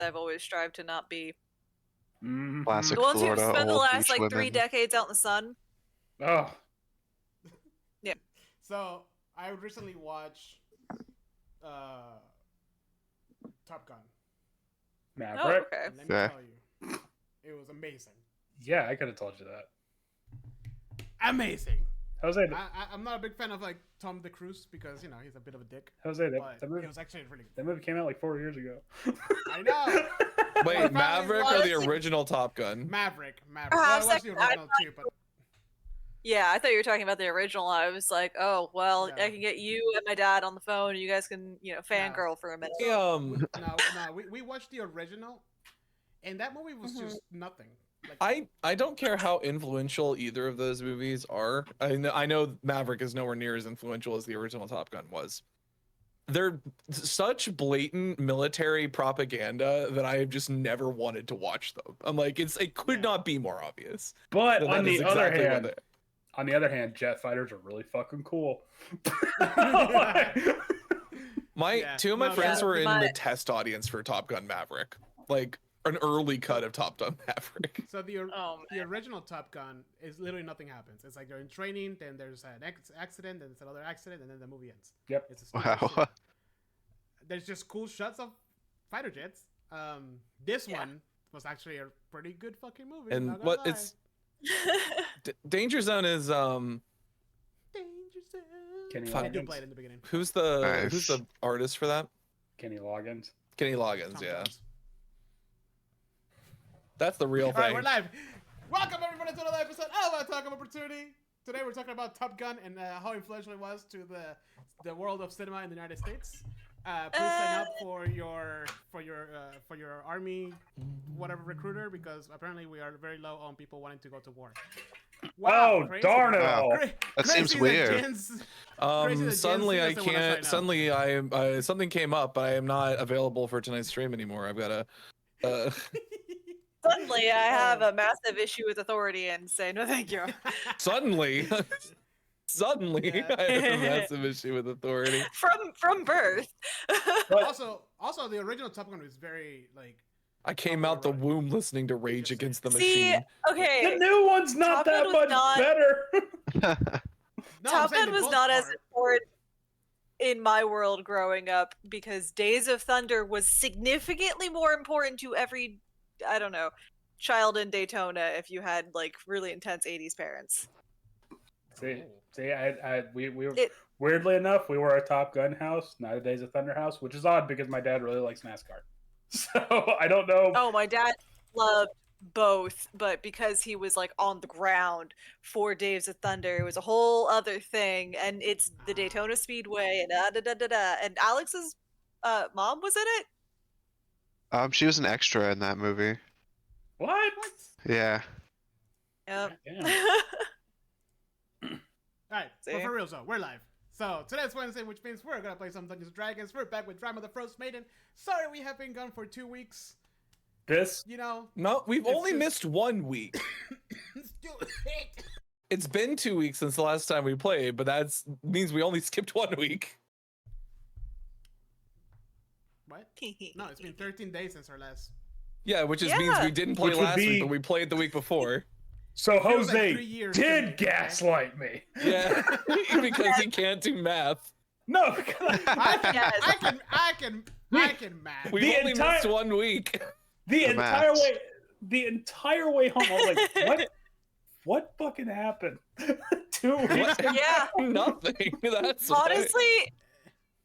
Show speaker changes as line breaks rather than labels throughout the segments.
I've always strived to not be.
Classic
The ones who
Florida
spent the
old
last
beach
like 3
women.
decades out in the sun.
Oh.
Yeah.
So I recently watched Top Gun.
Maverick?
Oh, okay.
And let me
Yeah.
tell you, it was amazing.
Yeah, I could have told you that.
Amazing.
Jose,
I'm not a big fan of like Tom Cruise because he's a bit of a dick.
Jose,
But
that movie,
it was actually really good.
that movie came out like 4 years ago.
I know.
Wait,
Well,
Maverick
probably
or the
was-
original Top Gun?
Maverick. Well,
Perhaps
I watched the
I
original too, but
Yeah, I thought you were talking about the original. I was like, oh, well,
No.
I can get you and my dad on the phone, and you guys can, fangirl for a minute.
no, we watched the original, and that movie was just nothing. Like,
I don't care how influential either of those movies are. I know Maverick is nowhere near as influential as the original Top Gun was. They're such blatant military propaganda that I have just never wanted to watch them. I'm like, it could not be more obvious.
But
that
on
that is
the other
exactly what
hand,
they-
on the other hand, jet fighters are really fucking cool.
Yeah.
Two of my
No,
friends
yeah.
were in
My-
the test audience for Top Gun Maverick, like an early cut of Top Gun Maverick.
so the
Oh,
the original Top Gun is literally nothing happens. It's like they're in training, then there's an accident, then there's another accident, and then the movie ends.
Yep.
It's a stupid
Wow.
shit. There's just cool shots of fighter jets. This
Yeah.
one was actually a pretty good fucking movie.
And
not gonna
what
lie.
it's Danger Zone is
Danger Zone.
Kenny
I do
Loggins.
play it in the beginning.
who's
Nice.
the artist for that?
Kenny Loggins.
Kenny Loggins,
Tom
yeah.
Cruise.
That's the real
All right,
thing.
we're live. Welcome everybody to another episode of Our Talk of Opportunity. Today we're talking about Top Gun and how influential it was to the world of cinema in the United States. Please sign up for your army, whatever recruiter, because apparently we are very low on people wanting to go to war.
Oh,
crazy
darn it
that-
all.
cra-
That
crazy
seems weird.
Jens- crazy that
Suddenly
Jens
I
doesn't wanna sign
can't.
up.
Suddenly I am. Something came up. I am not available for tonight's stream anymore. I've got to.
Suddenly, I have a massive issue with authority and say no, thank you.
Suddenly, suddenly,
Yeah.
I have a massive issue with authority.
From birth.
also, the original Top Gun was very like.
I came out the womb listening to Rage Against the
See,
Machine.
okay.
The new one's not
Top Gun
that
was
much
not-
better.
No, I'm
Top
saying
Gun
they
was
both
not as
are.
important in my world growing up because Days of Thunder was significantly more important to every, I don't know, child in Daytona if you had like really intense 80s parents.
See, we were
It-
weirdly enough, we were a Top Gun house, not a Days of Thunder house, which is odd because my dad really likes NASCAR. So I don't know.
Oh, my dad loved both, but because he was like on the ground for Days of Thunder, it was a whole other thing, and it's the Daytona Speedway and da da da da. And Alex's mom was in it.
She was an extra in that movie.
What?
Yeah.
Yep.
Damn.
Alright, but
See?
for real though, we're live. So today's Wednesday, which means we're gonna play some Dungeons Dragons. We're back with Rime of the Frostmaiden. Sorry we have been gone for 2 weeks.
This
You know,
No, we've
It's
only
just-
missed 1 week. It's been 2 weeks since the last time we played, but that means we only skipped 1 week.
what? No, it's been 13 days since our last.
Yeah, which just means
Yeah.
we didn't play
Which would
last week,
be-
but we played the week before.
so
feels like
Jose
3 years to me,
did
okay?
gaslight me.
Yeah, because he can't do math.
No, because
Yes.
I can match.
We've
The
only
entire-
missed 1 week.
the
The
entire
maths.
way home, I was like, what fucking happened? 2 weeks.
Yeah.
Nothing. That's why.
Honestly,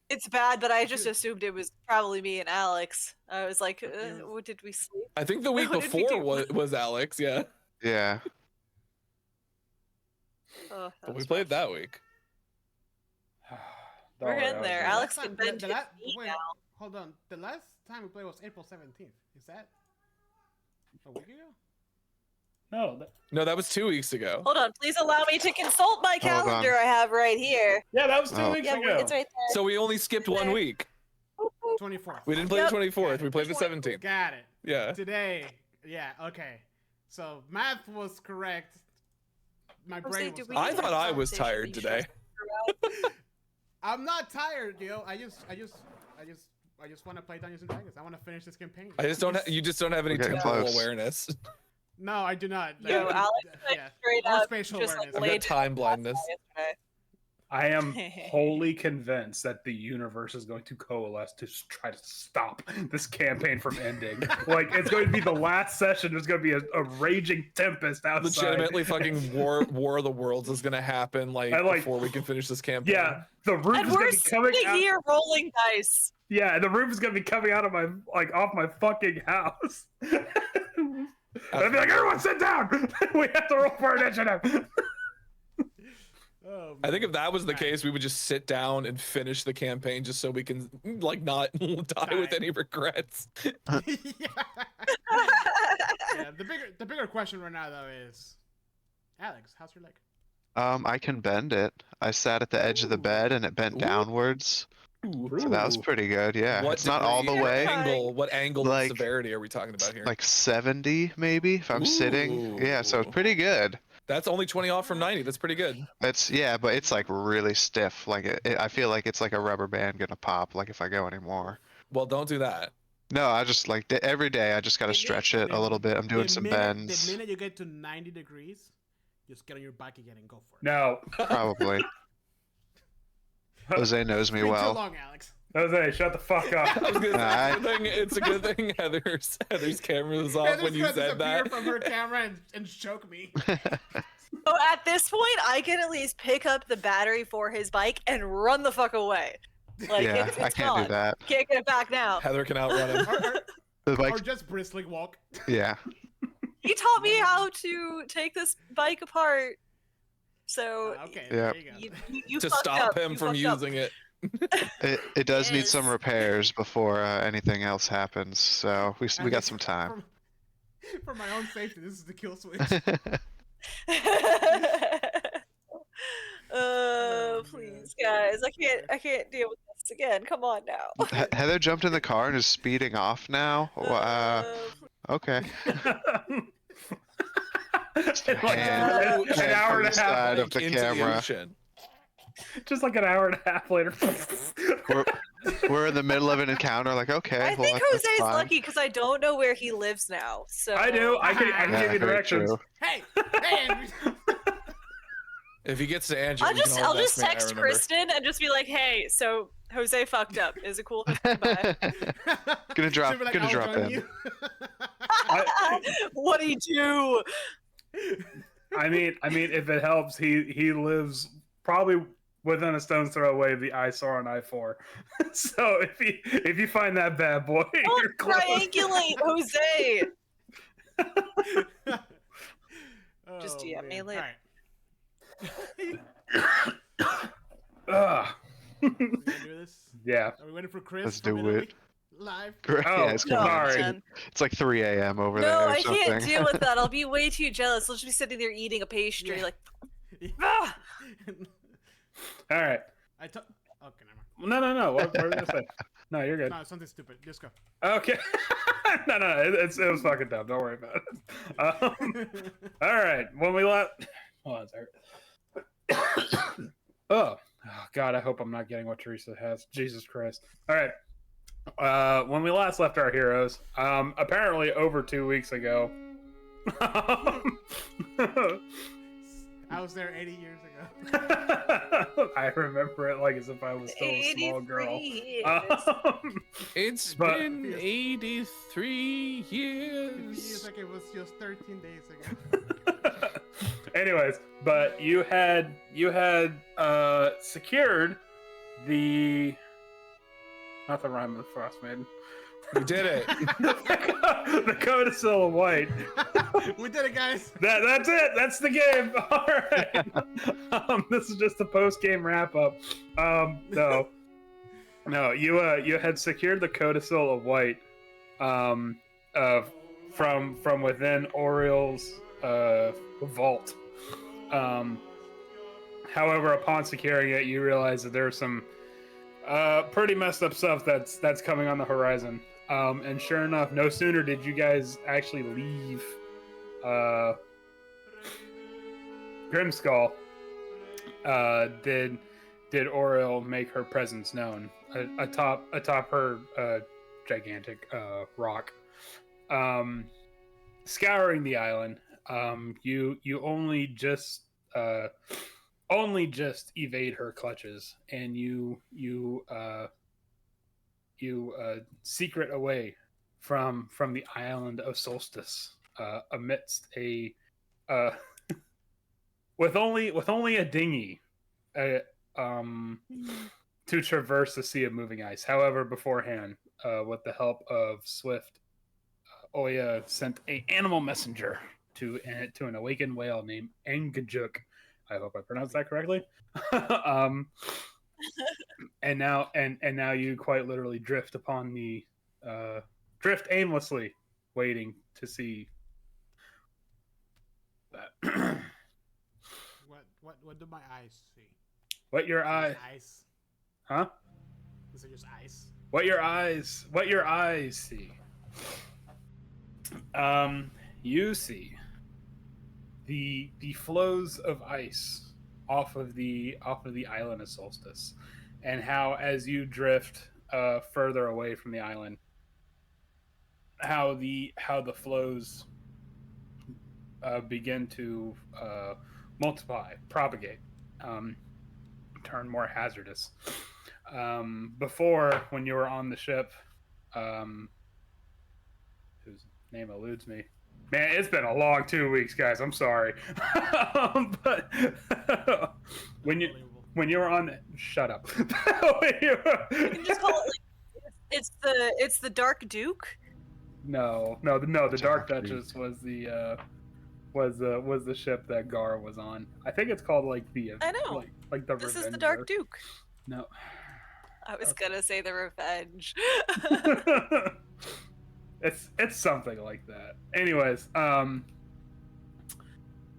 it's bad, but I just assumed it was probably me and Alex. I was like, what did we sleep?
I think the week
What did we
before
do?
was Alex. Yeah,
Yeah.
Oh, that
but we
was
played
rough.
that week.
We're
Don't worry,
getting there.
Jose.
Alex
Last
can
time-
bench
the
his
la-
knee
wait,
now.
hold on. The last time we played was April 17th. Is that a week ago?
No,
No, that was 2 weeks ago.
Hold on, please allow me to consult my
Hold on.
calendar I have right here.
yeah, that was 2
Oh.
weeks
Yeah,
ago.
it's right there.
So we only skipped 1 week.
24th.
We didn't play
Yep.
the 24th. We played the 17th.
Got it.
Yeah.
Today. Yeah, okay. So math was correct. My
Jose,
brain
do
was
we
not.
I
need to
thought
have
I was
conversation?
tired
Are you
today.
I'm not tired, yo. I just I just want to play Dungeons and Dragons. I want to finish this campaign.
I just don't. You just don't have any
We're getting
temporal
close.
awareness.
No, I do not.
Yo, Alex, like, straight
Or
up,
spatial
just
awareness.
like
I've
laid
got time blindness.
yesterday.
I am wholly convinced that the universe is going to coalesce to try to stop this campaign from ending. Like, it's going to be the last session. There's going to be a raging tempest outside.
Legitimately, fucking War of the Worlds is gonna happen like before we can finish this campaign.
Yeah, the roof
And
is going
we're
to be coming
sitting
out.
here rolling dice.
Yeah, the roof is going to be coming out of my off my fucking house. And I'd be like, everyone sit down. We have to roll for initiative.
Oh,
I think if that was the
Alright.
case, we would just sit down and finish the campaign just so we can like not die with any regrets.
yeah. The bigger question right now though is, Alex, how's your leg?
I can bend it. I sat at the edge of the
Ooh.
bed and it bent
Ooh.
downwards. So that was
Ooh.
pretty good. Yeah,
What
it's not all the
degree-
way.
What angle
Like-
of severity are we talking about here?
Like 70 maybe if I'm sitting. Yeah, so it's
Ooh.
pretty good.
That's only 20 off from 90. That's pretty good.
It's yeah, but it's like really stiff. Like I feel like it's like a rubber band gonna pop. Like if I go anymore.
Well, don't do that.
No, I just like every day I just gotta stretch it a little bit. I'm doing some
The
bends.
minute you get to 90 degrees, just get on your bike again and go for it.
No,
Probably. Jose knows me
It's been
well.
too long, Alex.
Jose, shut the fuck up.
I was gonna say,
Nah,
it's a good thing Heather's camera was off when you said that.
From her camera and choke me.
So at this point, I can at least pick up the battery for his bike and run the fuck away. Like,
yeah,
it's
I can't
gone.
do that.
Can't get it back now.
Heather can outrun him.
The
Or
bike,
just bristling walk.
yeah.
He taught me how to take this bike apart. So
Okay,
Yeah.
there you go.
you
To
fucked
stop
up.
him
You
from
fucked up.
using it.
It does need some
Yes.
repairs before anything else happens. So we
And
got
this-
some time.
For my own safety, this is the kill switch.
Please, guys, I can't deal with this again. Come on now.
Heather jumped in the car and is speeding off now. Okay.
Like
Hand-
an
hand
hour
from
and
the
a half,
side of the
Into
camera.
ocean.
just like an hour and a half later.
We're in the middle of an encounter. Like, okay,
I
well,
think
that's
Jose's
fine.
lucky because I don't know where he lives now. So
I do. I can
Yeah,
give you
very
directions.
true.
Hey, Andrew.
If he gets to Andrew,
I'll
you can
just
always
text
ask me, I remember.
Kristen and just be like, "Hey, so Jose fucked up. Is it cool if I come by?"
Gonna drop.
She'll be like,
Gonna
"I'll
drop
join
in.
you."
What do you do?
I mean, if it helps, he lives probably within a stone's throw away of the eyesore on I-4. So if you find that bad boy,
Don't
you're close.
triangulate, Jose. Just
Oh,
DM me
man.
later.
Ugh.
We gonna do this?
Yeah.
Are we waiting for Chris?
Let's
from
do
Italy?
it.
Live.
Great.
Oh,
Yeah, it's
No,
coming.
sorry.
man.
It's like 3 a.m. over there.
No,
or
I can't
something.
deal with that. I'll be way too jealous. I'll just be sitting there eating a pastry,
Yeah.
like, ah!
All right.
I took. Okay, never mind.
No. What were you gonna say? No, you're good.
No, something stupid. Just go.
Okay. no. It was fucking dumb. Don't worry about it. All right. When we left. Hold on, sorry. Oh God, I hope I'm not getting what Teresa has. Jesus Christ. All right. When we last left our heroes, apparently over 2 weeks ago.
I was there 80 years ago.
I remember it like as if I was still a small girl.
83 years.
It's
But-
been 83
It feels
years.
like it was just 13 days ago.
Anyways, but you had secured the not the rhyme of the Frostmaiden.
We did it.
The codicil of white.
We did it, guys.
That's it. That's the game. All right. This is just a post game wrap up. No. You had secured the codicil of white, from within Oriel's vault. However, upon securing it, you realize that there's some pretty messed up stuff that's coming on the horizon. And sure enough, no sooner did you guys actually leave Grimskull, did Oriel make her presence known. atop her gigantic rock, scouring the island. You only just evade her clutches, and you secret away from the island of Solstice, amidst a uh, with only a dinghy, uh, um, to traverse the sea of moving ice. However, beforehand, with the help of Swift, Oya sent a animal messenger to an awakened whale named Engajuk. I hope I pronounced that correctly. um, and now you quite literally drift upon the drift aimlessly, waiting to see that.
What do my eyes see?
What your
Is it
eye,
just ice?
huh?
Is it just ice?
What your eyes see. You see the flows of ice off of the island of Solstice, and how as you drift further away from the island, how the flows begin to multiply, propagate, turn more hazardous. Before, when you were on the ship, whose name eludes me. Man, it's been a long 2 weeks, guys. I'm sorry. But when you were on, shut up.
You can just call it like it's the Dark Duke.
No. The Dark
Dark
Duchess was the was the ship that Gar was on. I think it's called like the
I know.
like the
This is the
Revenger.
Dark Duke.
No.
I was gonna say the Revenge.
It's something like that. Anyways,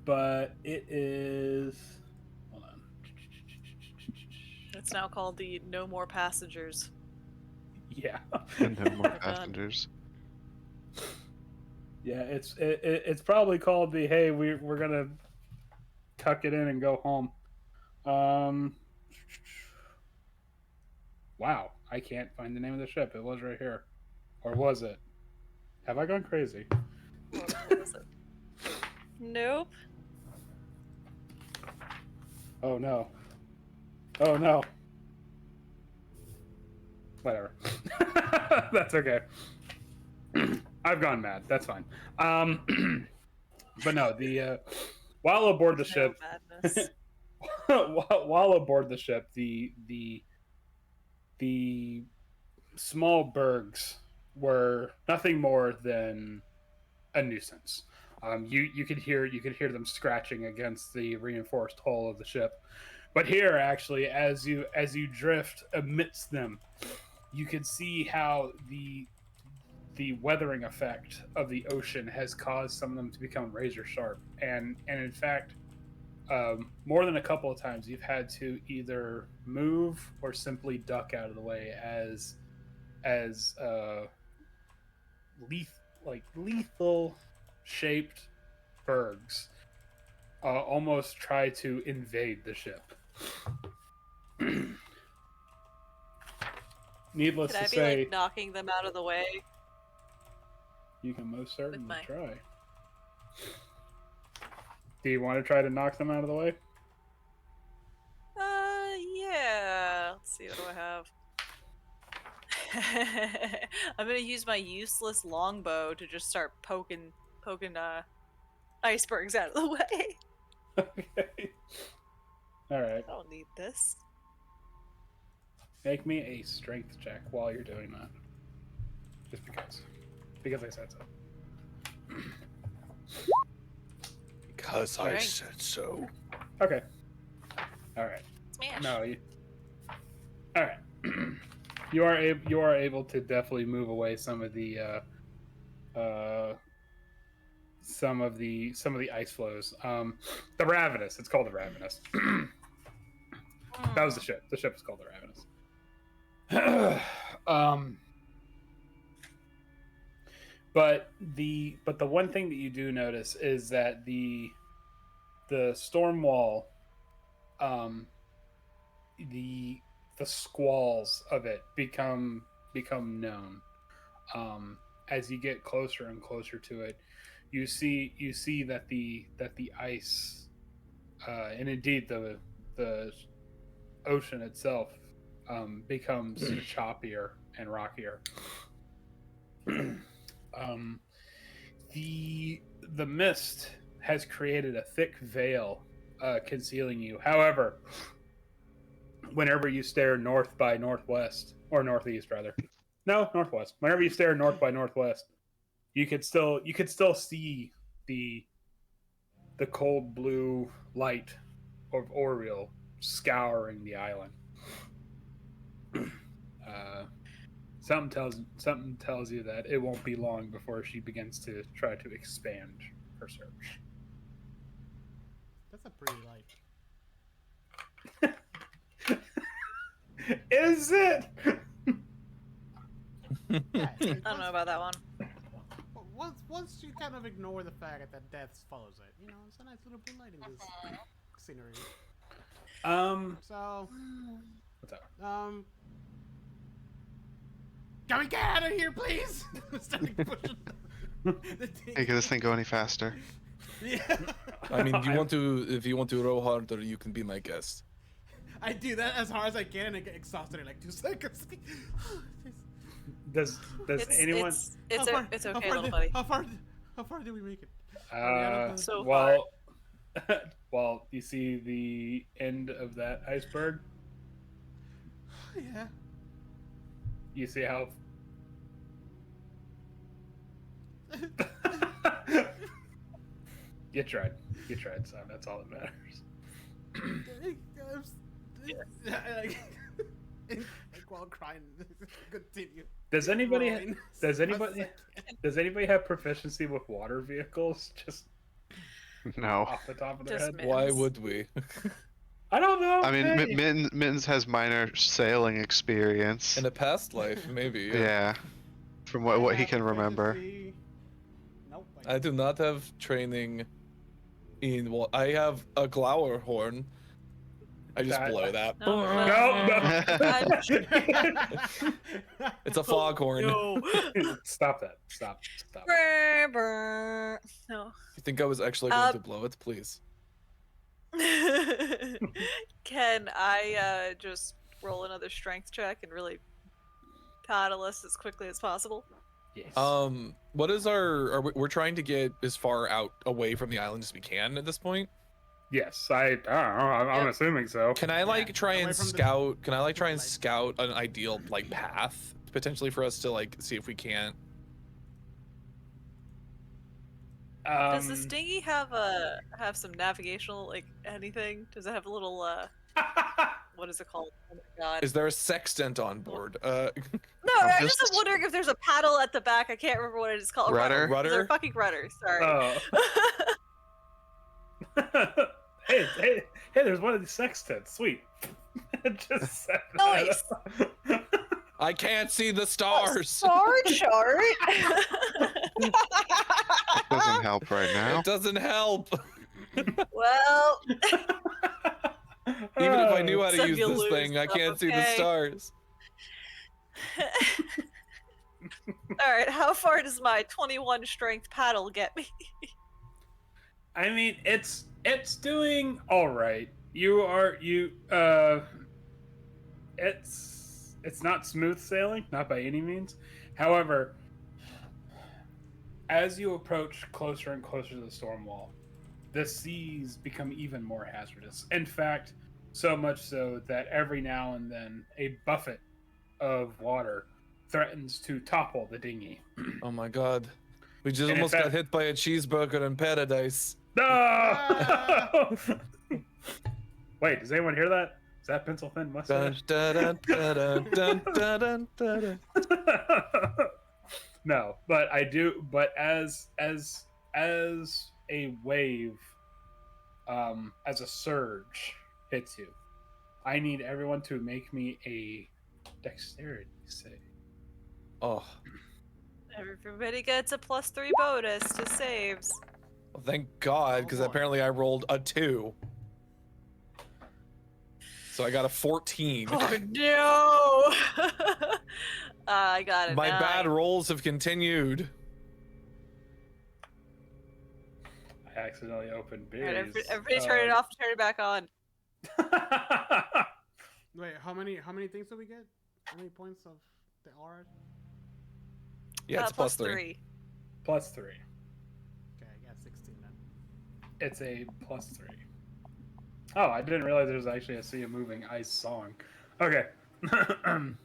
but it is. Hold on.
It's now called the No More Passengers.
Yeah.
And no more
Done.
passengers.
Yeah, it's probably called the hey we're gonna tuck it in and go home. Wow, I can't find the name of the ship. It was right here, or was it? Have I gone crazy?
What was it? Nope.
Oh no. Oh no. Whatever. That's okay. I've gone mad. That's fine. But no, the while aboard the
No
ship,
madness.
while aboard the ship, the small bergs were nothing more than a nuisance. You could hear them scratching against the reinforced hull of the ship. But here, actually, as you drift amidst them, you can see how the weathering effect of the ocean has caused some of them to become razor sharp, and in fact, more than a couple of times, you've had to either move or simply duck out of the way as lethal shaped bergs almost try to invade the ship. Needless
Could I
to
be
say,
like knocking them out of the way?
you can most certainly
my-
try. Do you want to try to knock them out of the way?
Yeah. Let's see, what do I have? I'm gonna use my useless longbow to just start poking icebergs out of the way.
Okay. All right.
I don't need this.
Make me a strength check while you're doing that. Just because I said so.
Because
I
said so.
Okay. All right.
Smash.
No. All right. You are able to definitely move away some of the ice flows. The Ravenous. It's called the Ravenous. That was the ship. The ship is called the Ravenous. But the one thing that you do notice is that the storm wall, the squalls of it become known. As you get closer and closer to it, you see that the ice, and indeed the ocean itself, becomes choppier and rockier. The mist has created a thick veil concealing you. However, whenever you stare north by northwest, or northeast rather, no, northwest. Whenever you stare north by northwest, you could still see the cold blue light of Oriel scouring the island. Something tells you that it won't be long before she begins to try to expand her search.
That's a pretty light.
Is it?
Yeah,
I don't know about that one.
once you kind of ignore the fact that death follows it, you know, it's a nice little blue light in this scenery. So,
What's up?
can we get out of here, please? Starting pushing the thing.
Hey, can this thing go any faster?
Yeah.
I mean, if you want to row harder, you can be my guest.
I do that as hard as I can and I get exhausted in like 2 seconds.
Does anyone?
It's okay, little buddy.
How far did we make it?
So
well, well, you see the end of that iceberg.
Yeah.
You see how. You tried, son. That's all that matters.
Like while crying, continue.
Does anybody
Rolling.
does anybody have proficiency with water vehicles? Just
No.
off the top of their
Just
head.
me.
Why would we?
I don't know.
I mean,
hey.
Mittens has minor sailing experience.
In a past life, maybe.
Yeah. From what he can remember.
Nope.
I do not have training in. Well, I have a glower horn. I just
That-
blow that.
No,
No.
It's a foghorn.
No.
Stop that. Stop.
Brr, brr. No.
You think I was actually going to blow it? Please.
Can I just roll another strength check and really paddle us as quickly as possible?
Yes.
What is we're trying to get as far out away from the island as we can at this point?
Yes. I don't know. I'm
Yep.
assuming so.
Can I like try
away
and
from the
scout? Can I like try and
light.
scout an ideal like path potentially for us to like see if we can't?
Does the Stingy have some navigational like anything? Does it have a little what is it called? Oh my god.
Is there a sextant on board?
No, I just
Just-
am wondering if there's a paddle at the back. I can't remember what it is called. A
Rudder?
Is there a
Rudder?
fucking rudder? Sorry.
Oh. hey, there's one of these sextants. Sweet. Just said that.
Nice.
I can't see the
Oh,
stars.
star chart.
Doesn't help right now.
It doesn't help.
Well,
Even if I knew how to
Some
use
you
this
lose
thing, I
stuff,
can't see the
okay?
stars.
all right. How far does my 21 strength paddle get me?
I mean, it's doing all right. It's not smooth sailing, not by any means. However, as you approach closer and closer to the storm wall, the seas become even more hazardous. In fact, so much so that every now and then a buffet of water threatens to topple the dinghy.
Oh my god. We just
And in
almost got
fact-
hit by a cheeseburger in paradise.
No! Wait, does anyone hear that? Is that pencil thin
Dun,
mustache?
dun, dun, dun, dun, dun, dun, dun, dun.
No, but I do. But as a wave, as a surge hits you, I need everyone to make me a dexterity save.
Oh,
Everybody gets a +3 bonus to saves.
well, thank God, because
Oh, boy.
apparently I rolled a 2. So I got a 14.
Oh no! I got a
My
9.
bad rolls have continued.
I accidentally opened
All right,
Beery's.
everybody turn it off and turn it back on.
Wait, how many things do we get? How many points of the aura?
Yeah, it's plus 3.
Plus 3.
Okay, I got 16 then.
It's a plus 3. Oh, I didn't realize there was actually a Sea of Moving Ice song. Okay.
Didn't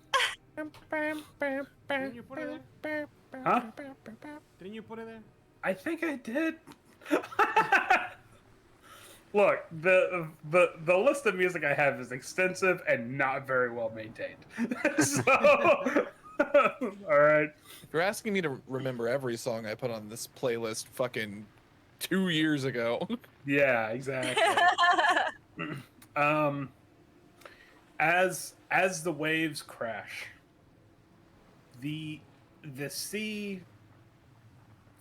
you put it there?
Huh?
Didn't you put it there?
I think I did. Look, the list of music I have is extensive and not very well maintained. So, all right.
If you're asking me to remember every song I put on this playlist fucking 2 years ago.
Yeah, exactly. As the waves crash, the sea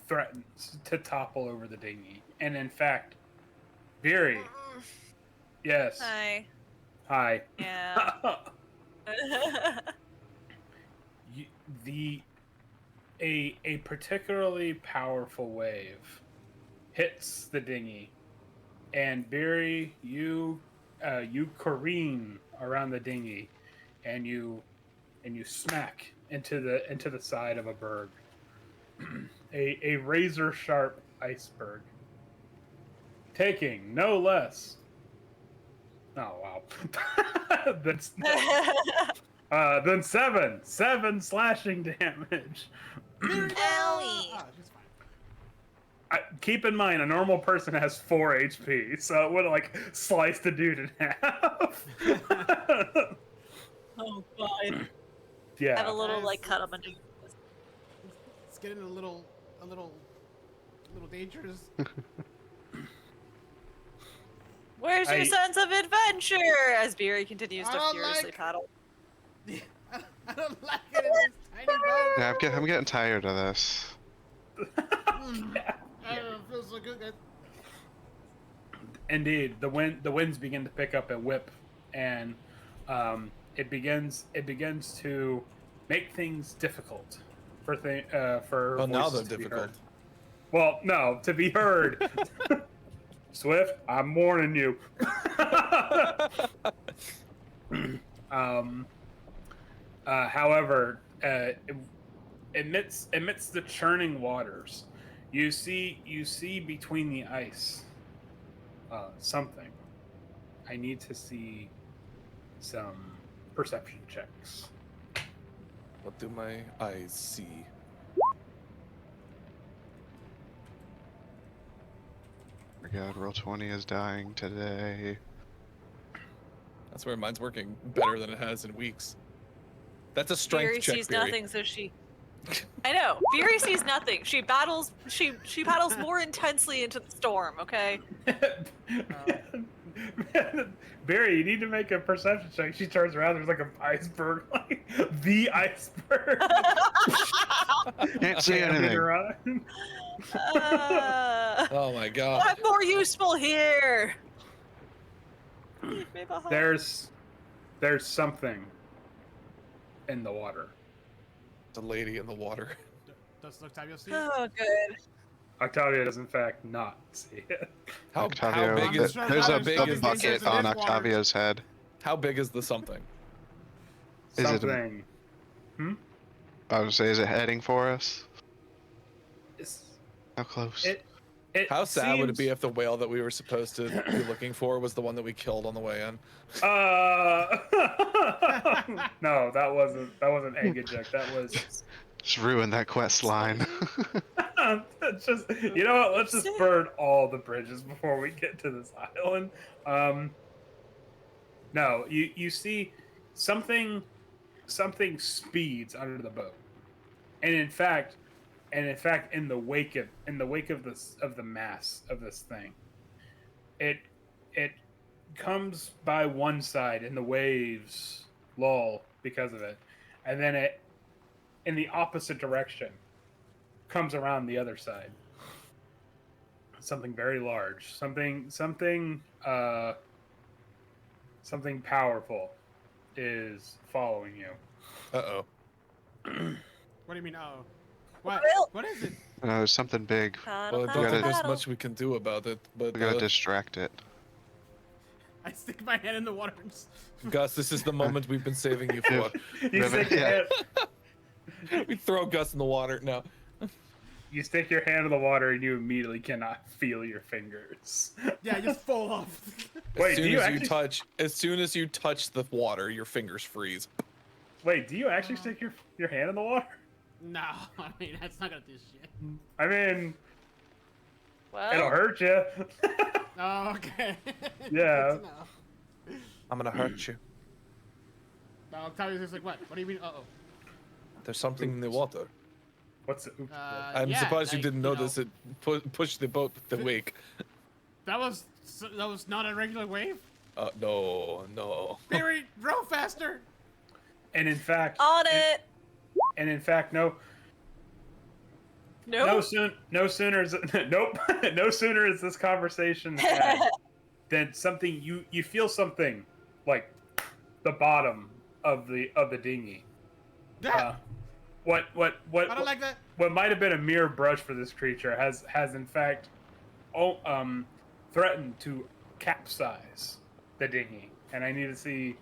threatens to topple over the dinghy, and in fact, Beery, yes,
Hi.
hi.
Yeah.
A particularly powerful wave hits the dinghy, and Beery, you careen around the dinghy, and you smack into the side of a berg, a razor sharp iceberg, taking no less. Oh wow, then seven slashing damage.
Owie.
Ah, she's fine.
Keep in mind, a normal person has 4 HP, so it would have like sliced the dude in half.
Oh god.
Yeah.
Have a little like cut him under.
It's getting a little dangerous.
Where's your sense of adventure? As Beery continues
I
to
don't
furiously
like-
paddle.
I don't like it in this tiny boat.
Yeah, I'm getting tired of this.
I don't feel so good. Guys.
Indeed, the winds begin to pick up and whip, and it begins to make things difficult for
Well, now
voices
they're
to be
difficult.
heard. Well, no, to be heard. Swift, I'm warning you. However, amidst the churning waters, you see between the ice something. I need to see some perception checks.
What do my eyes see?
Oh my god, roll20 is dying today.
That's where mine's working better than it has in weeks. That's a strength
Beery
check,
sees
Beery.
nothing, so she. I know. Beery sees nothing. She battles. She paddles more intensely into the storm. Okay.
Barry, you need to make a perception check. She turns around. There's like an iceberg, like the iceberg.
Can't see anything.
Around.
Oh my god.
I'm more useful here. Leave me behind.
There's something in the water.
The lady in the water.
Does Octavio see it?
Oh, good.
Octavia does in fact not see it.
How
Octavio,
big is
sure
there's
how
a
big
a
is the
bucket
something?
on
There's water.
Octavia's head.
How big is the something?
Is it a-
Something.
I would say, is it heading for us?
It's-
How close?
It
How sad would it be
seems-
if the whale that we were supposed to be looking for was the one that we killed on the way in?
No, that wasn't Agajek. That was
Just ruin that quest line.
it's just, you know what? Let's just burn all the bridges before we get to this island. No, you see something speeds under the boat, and in fact, in the wake of the mass of this thing, it comes by one side and the waves lull because of it, and then it, in the opposite direction, comes around the other side. Something very large. Something something powerful is following you.
Uh-oh.
What do you mean? Oh, what?
Well-
What is it?
There's something big.
Paddle,
Well, I
paddle,
don't think there's
paddle.
much we can do about it, but
We gotta distract it.
I stick my hand in the water. And just...
Gus, this is the moment we've been saving you for.
You stick, your hand,
We throw Gus in the water. No.
you stick your hand in the water and you immediately cannot feel your fingers.
Yeah, I just fall off.
Wait,
As
do
soon
you
as
actually?
as soon as you touch the water, your fingers freeze.
Wait, do you actually stick your hand in the water?
No, I mean that's not gonna do shit.
I mean,
Well,
it'll hurt you.
Oh, okay.
Yeah.
Good to know.
I'm gonna hurt you.
I'll tell you this like what? What do you mean? Uh-oh.
There's something in the water.
What's it? Oops.
I'm
Yeah,
surprised you
like,
didn't
know,
notice it pushed the boat with the wake.
That was not a regular wave.
No, no.
Barry, row faster.
And in fact,
on it.
no.
No.
No sooner is nope. No sooner is this conversation had than something you feel something like the bottom of the dinghy.
Yeah.
What
I don't like that.
what might have been a mere brush for this creature has in fact threatened to capsize the dinghy, and I need to see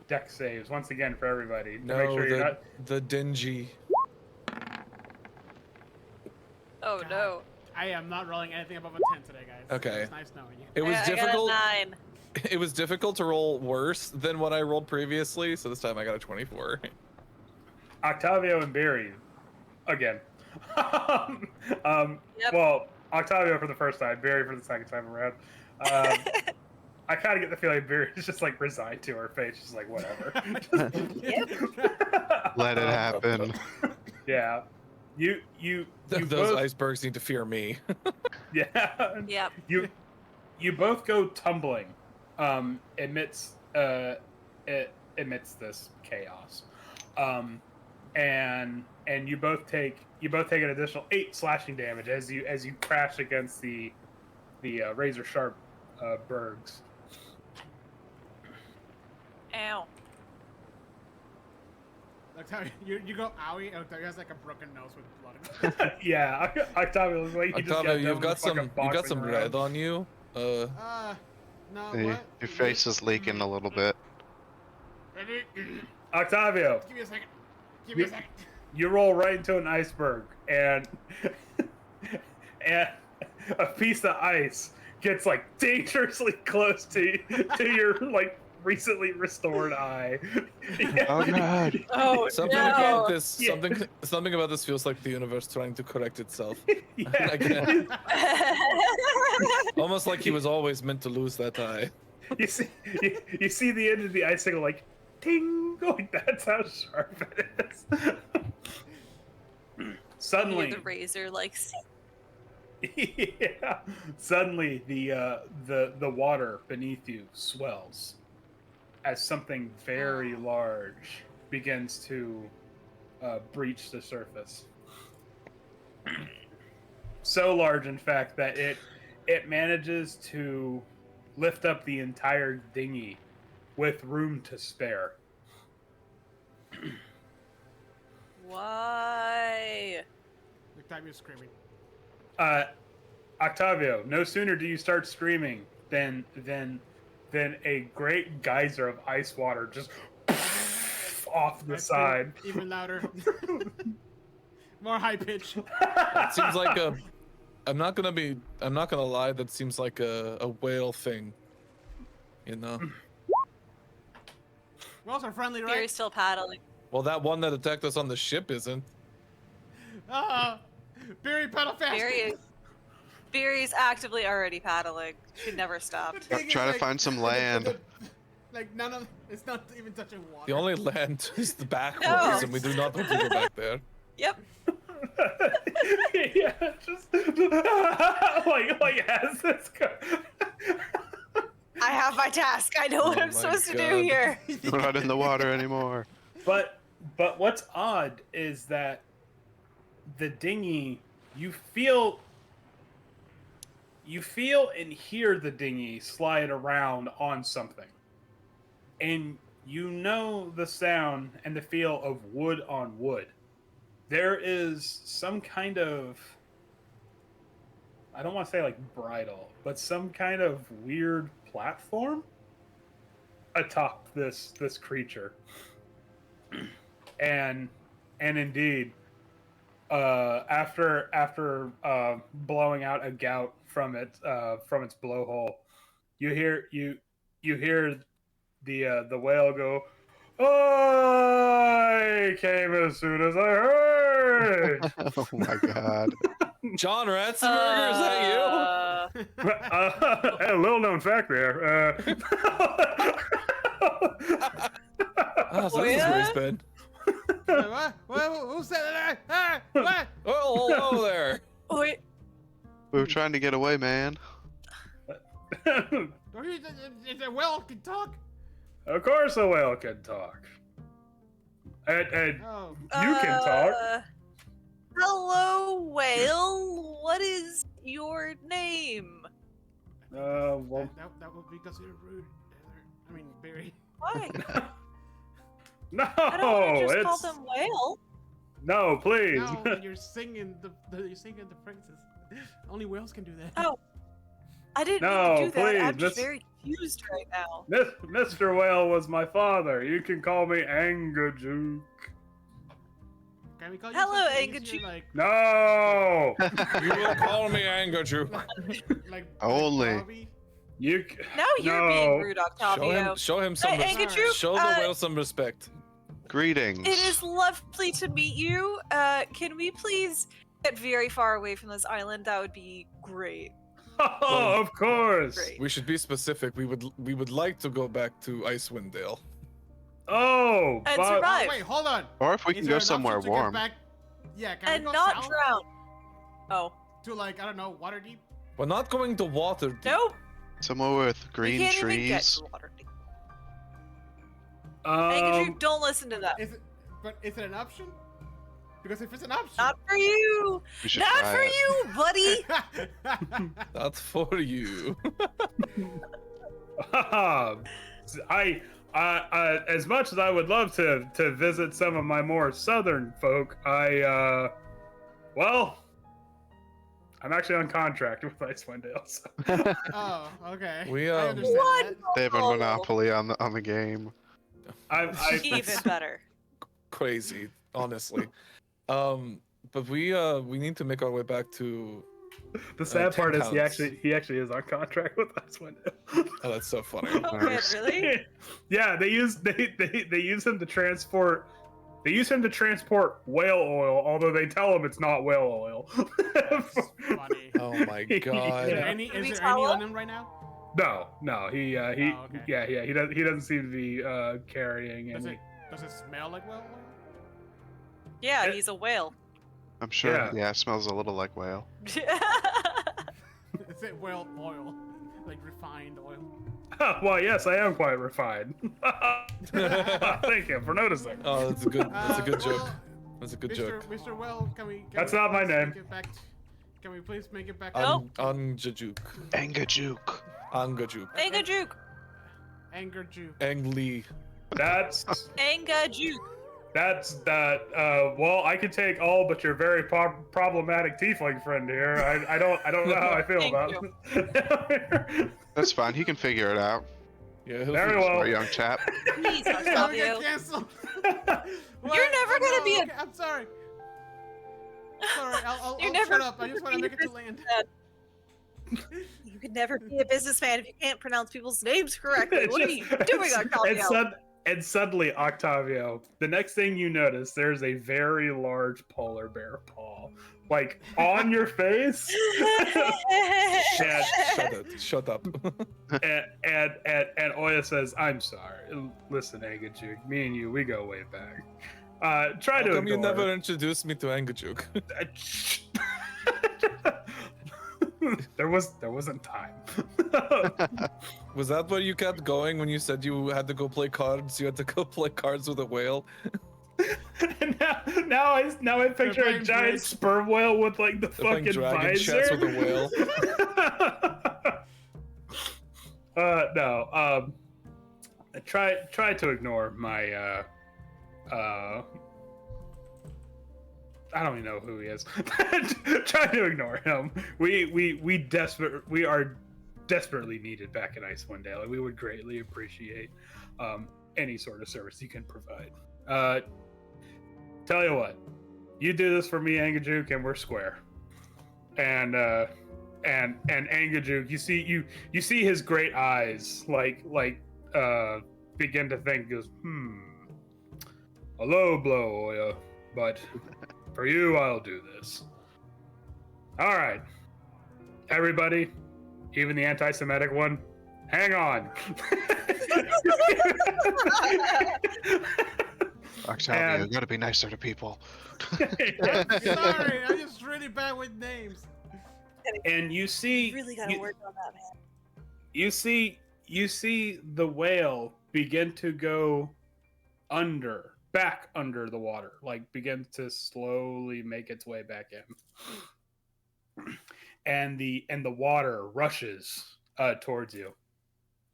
deck saves once again for everybody to
No,
make sure you're not.
the dingy.
Oh
God.
no.
I am not rolling anything above a 10 today, guys.
Okay.
It's nice knowing you.
It was
I got a
difficult.
9.
It was difficult to roll worse than what I rolled previously, so this time I got a 24.
Octavio and Barry, again.
Yep.
Well, Octavio for the first time, Barry for the second time around. I kind of get the feeling Barry's just like resigned to her face, just like whatever.
Let it happen.
Yeah, you
Those
both,
icebergs need to fear me.
yeah,
Yep.
you both go tumbling, amidst this chaos, and you both take an additional 8 slashing damage as you crash against the razor sharp bergs.
Ow.
Octavio, you go owie, and Octavio has like a broken nose with blood.
Yeah, Octavio looks like he just
Octavio,
got
you've got some
boxing around.
red on you.
No,
Your
what?
face is leaking a little bit.
Octavio,
Give me a second. Give me a second.
you roll right into an iceberg, and a piece of ice gets like dangerously close to your like recently restored eye.
Oh god.
Oh
Something
no.
about this.
Yeah.
Something about this feels like the universe trying to correct itself.
Yeah.
Again. Almost like he was always meant to lose that eye.
you see the end of the icicle like ting, like that's how sharp it is. Suddenly,
the razor like
yeah. Suddenly, the water beneath you swells as something very large begins to breach the surface. So large, in fact, that it manages to lift up the entire dinghy with room to spare.
Why?
Octavio's screaming.
Octavio, no sooner do you start screaming than a great geyser of ice water just off the
I
side.
scream even louder. More high pitch.
It seems like a. I'm not gonna lie. That seems like a whale thing. You know.
Whales are friendly,
Barry's
right?
still paddling.
Well, that one that attacked us on the ship isn't.
Barry, pedal fast.
Barry's actively already paddling. She never stopped.
The thing
Try
is,
to find some land.
Like none of it's not even touching water.
The only land is the backwards,
No.
and we do not want to go back there.
Yep.
Yeah, just like as this
I have my task. I know what
Oh
I'm
my
supposed to do
God.
here.
We're not in the water anymore.
But what's odd is that the dinghy, you feel and hear the dinghy slide around on something. and you know the sound and the feel of wood on wood. There is some kind of, I don't want to say like bridle, but some kind of weird platform atop this creature. And indeed, after blowing out a gout from its blowhole, you hear the whale go, I came as soon as I heard.
Oh my god.
John Ratzenberger, is that you?
A little known fact there.
Oh, so this is where he's been.
What? Who said that? Ah, what?
Oh, hello there.
Wait,
We were trying to get away, man.
Is a whale can talk?
Of course, a whale can talk. And
Oh.
you can talk.
Hello, whale. What is your name?
Well,
That would be considered rude. I mean, very.
Why?
no,
I don't want to just call
it's
them whale.
no, please.
No, when you're singing the praises. Only whales can do that.
Oh. I didn't
No,
mean to do that. I'm
please,
just
this-
very confused right now.
Mr. Whale was my father. You can call me Angajuk.
Can we call you
Hello,
something
Angajuk.
easier, like
No,
You will call me Angachu.
like
Only.
Bobby?
you.
Now you're being rude,
Show
Octavio.
him some
Hey,
respect.
Angachu,
Show the whale some respect.
Greetings.
It is lovely to meet you. Can we please get very far away from this island? That would be great.
Oh, of course.
Great.
We should be specific. We would like to go back to Icewind Dale.
Oh,
And
but-
survive.
Oh, wait, hold on.
Or if we
Is
can
there
go
an
somewhere
option to get
warm.
back- Yeah, can
And
we go
not
south
drown. Oh.
to like I don't know, Waterdeep?
We're not going to Waterdeep.
Nope.
Somewhere with green
we can't even get
trees.
to Waterdeep. Angajuk, don't listen to that.
Is it an option? Because if it's an option,
Not for you.
We should
Not
try
for
it.
you, buddy.
That's for you.
I as much as I would love to visit some of my more southern folk, well, I'm actually on contract with Icewind Dale. So.
Oh, okay.
We,
I
um,
understand
What?
that.
They have a
Oh.
monopoly on the game.
Even better.
Crazy, honestly. But we need to make our way back to.
The sad part is
10
he
counts.
actually is on contract with Icewind Dale.
Oh, that's so funny.
Oh, man, really?
Yeah, they use him to transport. They use him to transport whale oil, although they tell him it's not whale oil.
That's funny.
Oh my
Is
god.
there
Yeah.
any,
Can we
is there any
tell
on him right now?
No, he
Oh, okay.
he doesn't seem to be carrying any.
Does it smell like whale oil?
Yeah,
It-
he's a whale.
I'm sure.
Yeah.
Yeah, it smells a little like whale.
Is it whale oil? Like refined oil?
Well, yes, I am quite refined. Thank you for noticing.
Oh, that's a good. That's a good joke.
Well,
That's a good
Mr.
joke.
Mr. Well, can we?
That's not my
please
name.
make it back can we please make it back?
Nope.
Angajuk.
Angajuk.
Angajuk.
Angajuk.
Anger Jew.
Angli.
That's
Angajuk.
that. Well, I can take all but your very problematic tiefling friend here. I don't know how I feel
Thank
about it.
That's fine. He can figure it out.
Yeah, he'll
Very
figure-
well.
Smart young chap.
Please,
Don't get
Octavio.
canceled.
You're never gonna be a-
Okay, I'm sorry. Sorry, I'll
You're
shut
never
up. I just want to
gonna
make
be
it to land.
You could never be a businessman if you can't pronounce people's names correctly. What are you doing, Octavio?
And suddenly, Octavio, the next thing you notice, there's a very large polar bear paw, like on your face.
Shut up.
and Oya says, "I'm sorry. Listen, Angajuk, me and you, we go way back. Try
How
to
come you
ignore
never
it."
introduced me to Angajuk?
There wasn't time.
Was that where you kept going when you said you had to go play cards? You had to go play cards with a whale?
And now I picture a
playing
giant
bridge.
sperm whale with like the
They're playing
fucking
dragon
visor.
chess with a whale.
No. try to ignore my I don't even know who he is. Try to ignore him. We are desperately needed back in Icewind Dale, and we would greatly appreciate any sort of service you can provide. Tell you what, you do this for me, Angajuk, and we're square. And Angajuk, you see his great eyes begin to think, goes, a low blow, but for you, I'll do this. All right, everybody, even the anti-Semitic one, hang on.
Octavia, you gotta be nicer to people.
Sorry, I'm just really bad with names.
And you see,
Really gotta work on that, man.
you see the whale begin to go back under the water, like begin to slowly make its way back in. And the water rushes towards you.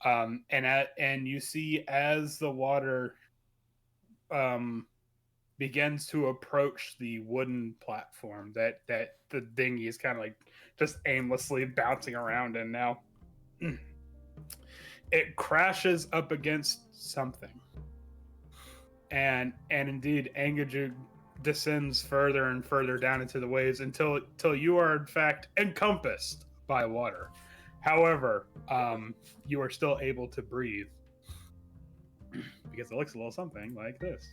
And you see as the water begins to approach the wooden platform that the dinghy is kind of like just aimlessly bouncing around in now. It crashes up against something. And indeed, Angajuk descends further and further down into the waves until you are in fact encompassed by water. However, you are still able to breathe because it looks a little something like this.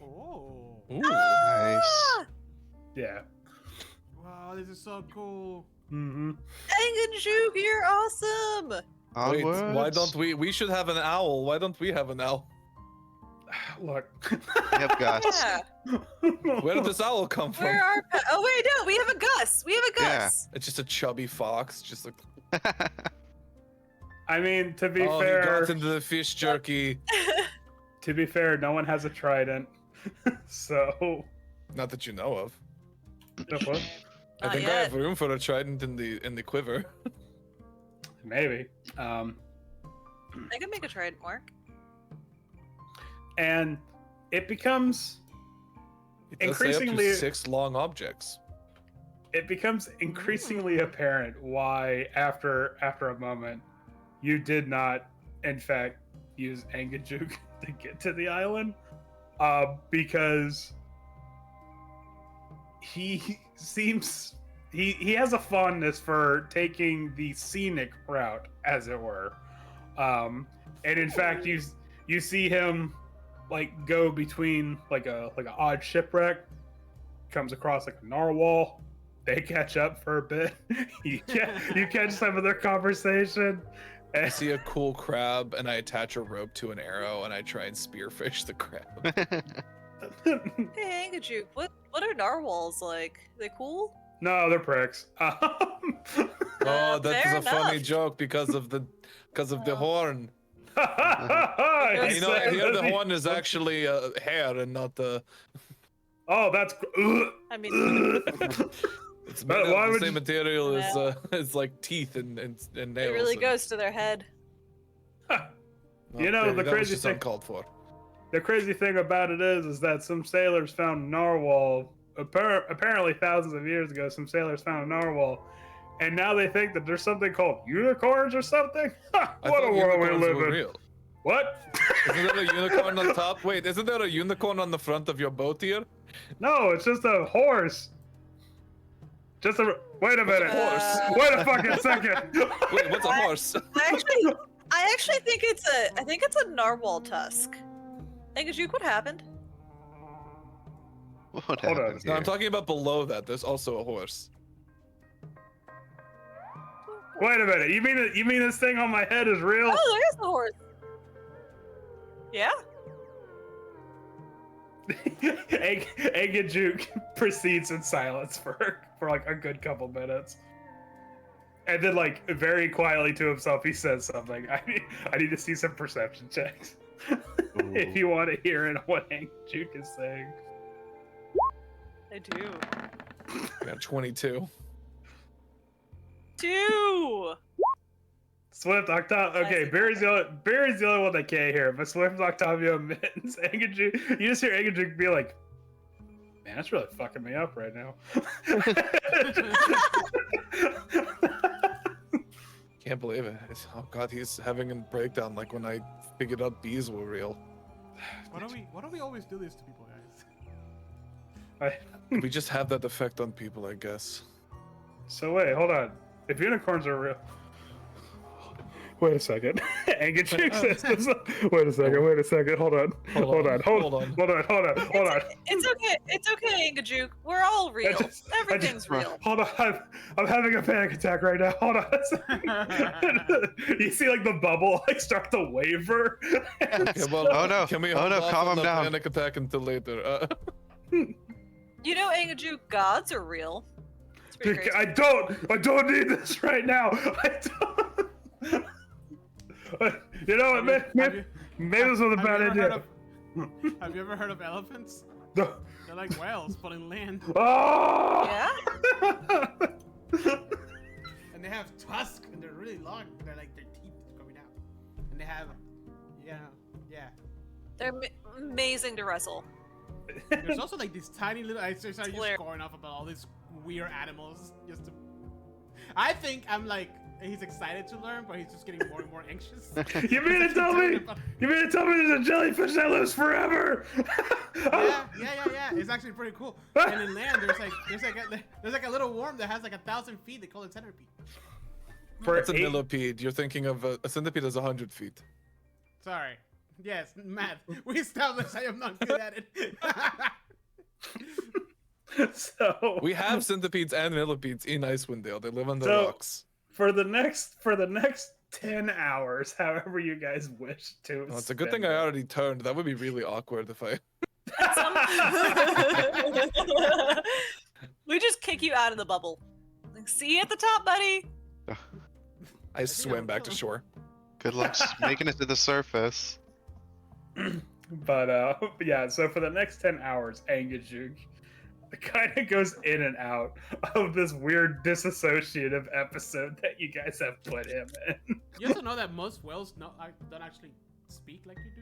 Oh.
Ooh.
Nice.
Yeah.
Wow, this is so cool.
Mm-hmm.
Angajuk, you're awesome!
Wait, why
Onwards.
don't we should have an owl. Why don't we have an owl?
Look.
We have Gus.
Yeah,
Where did this owl come from?
where are... Oh wait, no, we have a Gus! We have a
Yeah.
Gus!
It's just a chubby fox, just like
I mean, to be
he
fair,
got into the fish jerky.
no one has a trident. So,
Not that you know of.
what?
I
Not
think I
yet.
have room for a trident in the quiver.
Maybe.
I can make a trident work.
And it becomes
It does say up to
Increasingly-
6 long objects.
increasingly apparent why, after a moment, you did not, in fact, use Angajuk to get to the island, because he seems he has a fondness for taking the scenic route, as it were, and in fact, you see him like go between like a odd shipwreck, comes across like a narwhal. They catch up for a bit. you catch some of their conversation.
I see a cool crab and I attach a rope to an arrow and I try and spearfish the crab.
Hey, Angajuk, what are narwhals like? They cool?
No, they're pricks.
Oh, that
Fair
is a funny
enough.
joke because of the horn.
He
You know,
said
here the
that he-
horn is actually hair and not the.
Oh, that's.
I mean,
It's
But
made
why
out of
would
the same
you-
material as
Yeah.
it's like teeth and nails.
it really
and-
goes to their head.
Well,
You know, the
that was
crazy
just
thing-
uncalled for.
The crazy thing about it is that some sailors found narwhal. Apparently, thousands of years ago, some sailors found a narwhal, and now they think that there's something called unicorns or something.
I
What a
thought
world we
unicorns
live
were
in!
real.
What?
Isn't there a unicorn on top? Wait, isn't there a unicorn on the front of your boat here?
No, it's just a horse. Just a. Wait a minute.
horse?
Wait a fucking second.
Wait, what's a horse?
I actually think it's a narwhal tusk. Angajuk, what happened?
What
Hold on.
happened
No, I'm
here?
talking about below that. There's also a horse.
Wait a minute. You mean this thing on my head is real?
Oh, there is the horse. Yeah.
Angajuk proceeds in silence for like a good couple minutes. And then, like, very quietly to himself, he says something. I need to see some perception checks. If you want to hear it, what Angajuk is saying.
I do.
I got 22.
2.
Swift, Octavio. Okay, Barry's the only one that can't hear, but Swift, Octavio, Mittens, Angaju. You just hear Angaju be like, "Man, that's really fucking me up right now."
Can't believe it. Oh god, he's having a breakdown like when I figured out bees were real.
Why don't we always do this to people, guys?
We just have that effect on people, I guess.
So wait, hold on. If unicorns are real, wait a second. Angaju says this. Wait a second. Hold on.
It's okay, Ingajuk. We're all real. Everything's real.
Hold on. I'm having a panic attack right now. Hold on. A second. You see like the bubble like start to waver.
Okay, well,
Oh no!
Can we
Oh
hold
no!
off
Calm
on
him
the
down.
panic attack until later?
You know, Ingajuk, gods are real. It's pretty crazy.
I don't need this right now. I don't. You know what, maybe this was a bad idea.
Have you ever heard of elephants?
No.
They're like whales, but in land.
Oh!
Yeah?
And they have tusks, and they're really long. They're like their teeth coming out. And they have, yeah.
They're amazing to wrestle.
There's also like these tiny little. I started just
Hilarious.
going off about all these weird animals. Just to. I think I'm like he's excited to learn, but he's just getting more and more anxious.
You mean to tell me? You mean to tell me there's a jellyfish that lives forever?
Yeah. It's actually pretty cool. And in land, there's like a little worm that has like 1,000 feet. They call it centipede.
It's a millipede. You're thinking of a centipede is 100 feet.
Sorry. Yes, math. We established I am not good at it.
So
We have centipedes and millipedes in Icewind Dale. They live on the
So-
rocks.
for the next 10 hours, however you guys wish to.
Oh, it's a good
spend
thing I
it.
already turned. That would be really awkward if I.
We just kick you out of the bubble. Like, see you at the top, buddy.
I swim back to shore.
Good luck making it to the surface.
But yeah, so for the next 10 hours, Angajuk kind of goes in and out of this weird disassociative episode that you guys have put him in.
You also know that most whales don't actually speak like you do?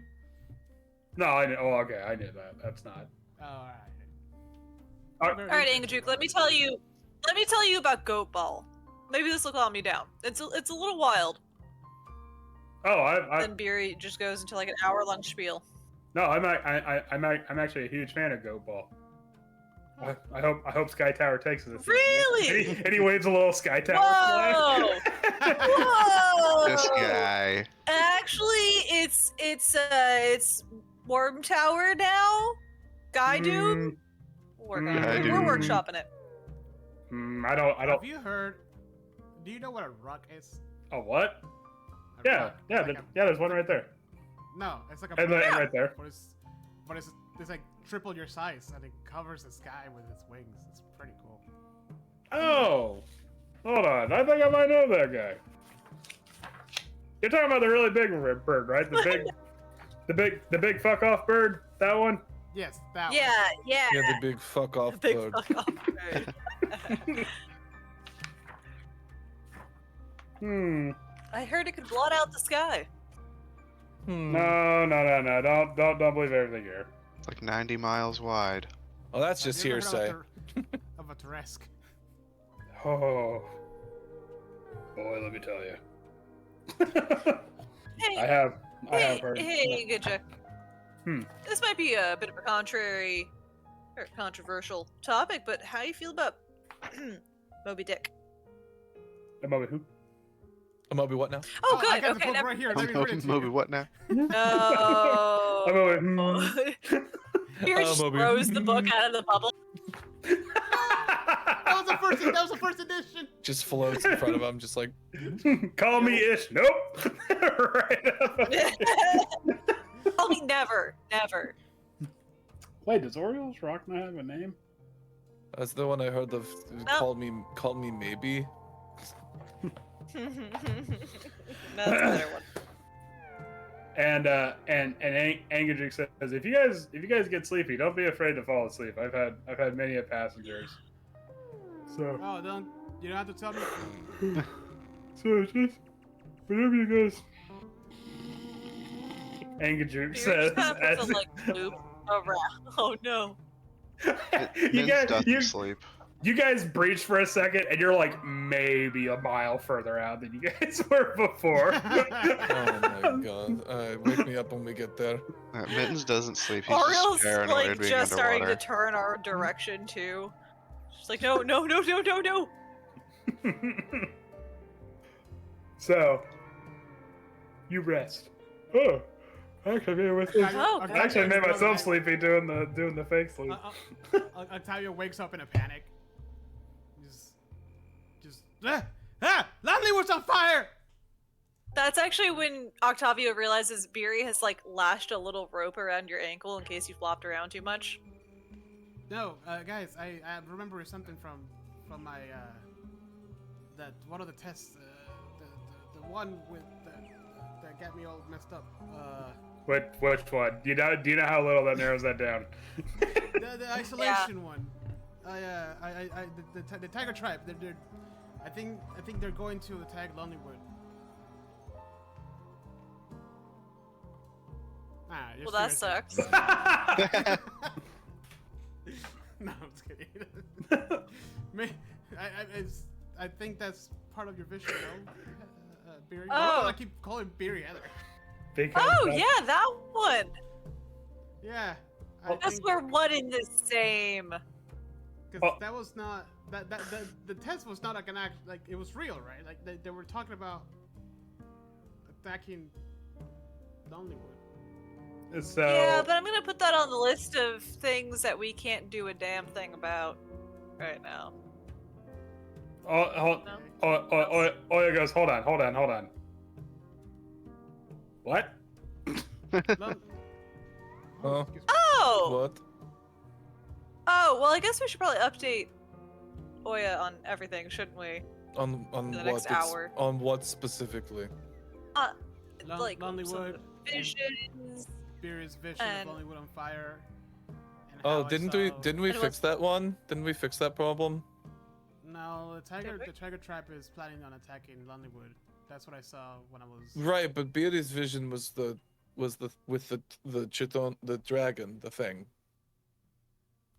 No, I know. Oh, okay, I knew that. That's not.
Oh, alright.
All right, Ingajuk, let me tell you about Goat Ball. Maybe this will calm you down. It's a little wild.
Oh,
Then Beery just goes into like an hour-long spiel.
no, I'm actually a huge fan of Goat Ball. I hope Sky Tower takes it.
Really?
And he waves a little Sky Tower
Whoa!
flag.
Whoa!
This guy.
Actually, it's Worm Tower now. Guy Doom. We're workshopping it.
I don't.
Have you heard? Do you know what a ruck is?
Oh, what?
A
Yeah,
ruck.
yeah,
It's like
there's one right there.
no, it's like a
And right there.
but it's like triple your size, and it covers the sky with its wings. It's pretty cool.
Oh, hold on. I think I might know that guy. You're talking about the really big bird, right? The big fuck off bird. That one.
Yes, that one.
Yeah.
Yeah, the big fuck off
Big
bird.
fuck off bird. I heard it could blot out the sky.
No. Don't believe everything here.
Like 90 miles wide.
Oh, that's just
Have you ever
hearsay.
heard of a Teresk.
Oh, boy, let me tell you.
Hey,
I have heard.
Hey, Gajek.
Hmm.
This might be a bit of a controversial topic, but how do you feel about Moby Dick?
Moby who?
A Moby what now?
Oh,
I
good.
got the
Okay,
book
never
right here. Let me read it to
Moby,
you.
what now?
No.
Moby.
Beer just
Moby.
throws the book out of the bubble.
That was the first edition.
Just floats in front of him, just like.
Call me Ish. Nope. Right up.
Tell me never.
Wait, does Orioles Rock not have a name?
That's the one I heard of.
No.
Call me maybe.
That's a better one.
And Angajuk says, if you guys get sleepy, don't be afraid to fall asleep. I've had many a passengers. So
Oh, you don't have to tell me.
so whatever you guys. Angajuk
You're
says,
just gonna put
as
some, like, loop around. Oh no.
you
Miz doesn't
guys,
sleep.
you guys breach for a second, and you're like maybe a mile further out than you guys were before.
Oh my god. Wake me up when we get there.
Mittens doesn't sleep. He's
Ariel's
just paranoid
like
being
just starting to
underwater.
turn our direction too. She's like, no, no, no, no, no, no.
So, you rest. Oh, actually,
Oh,
I actually made myself sleepy doing the fake sleep.
Octavio wakes up in a panic. Lonely was on fire!
That's actually when Octavio realizes Beery has like lashed a little rope around your ankle in case you flopped around too much.
No, guys, I remember something from my that one of the tests, the one with that got me all messed up.
Which one? Do you know how little that narrows that down?
The isolation one. The tiger tribe. I think they're going to attack Lonelywood. Ah,
Well, that sucks.
No, I'm just kidding. I think that's part of your vision, though. Beery. Why do I keep calling Beery Heather?
Because
Oh
that's-
yeah, that one.
Yeah.
Guess we're one in the same.
Because that was not the test was not like an act, like it was real, right? Like they were talking about attacking Lonelywood.
So
Yeah, but I'm gonna put that on the list of things that we can't do a damn thing about right now.
Oya goes, hold on. What?
Oh.
Excuse me.
Oh!
What?
Oh, well, I guess we should probably update Oya on everything, shouldn't we?
On
the
what?
next hour.
On what specifically?
Like some of
Lonelywood.
the visions.
Beery's vision
And-
of Lonelywood on fire. And
Oh,
how I
didn't
saw-
we
And
fix that one? Didn't we fix that problem?
No, the
Did we?
tiger tribe is planning on attacking Lonelywood. That's what I saw when I was.
Right, but Beardy's vision was the with the chiton, the dragon, the thing.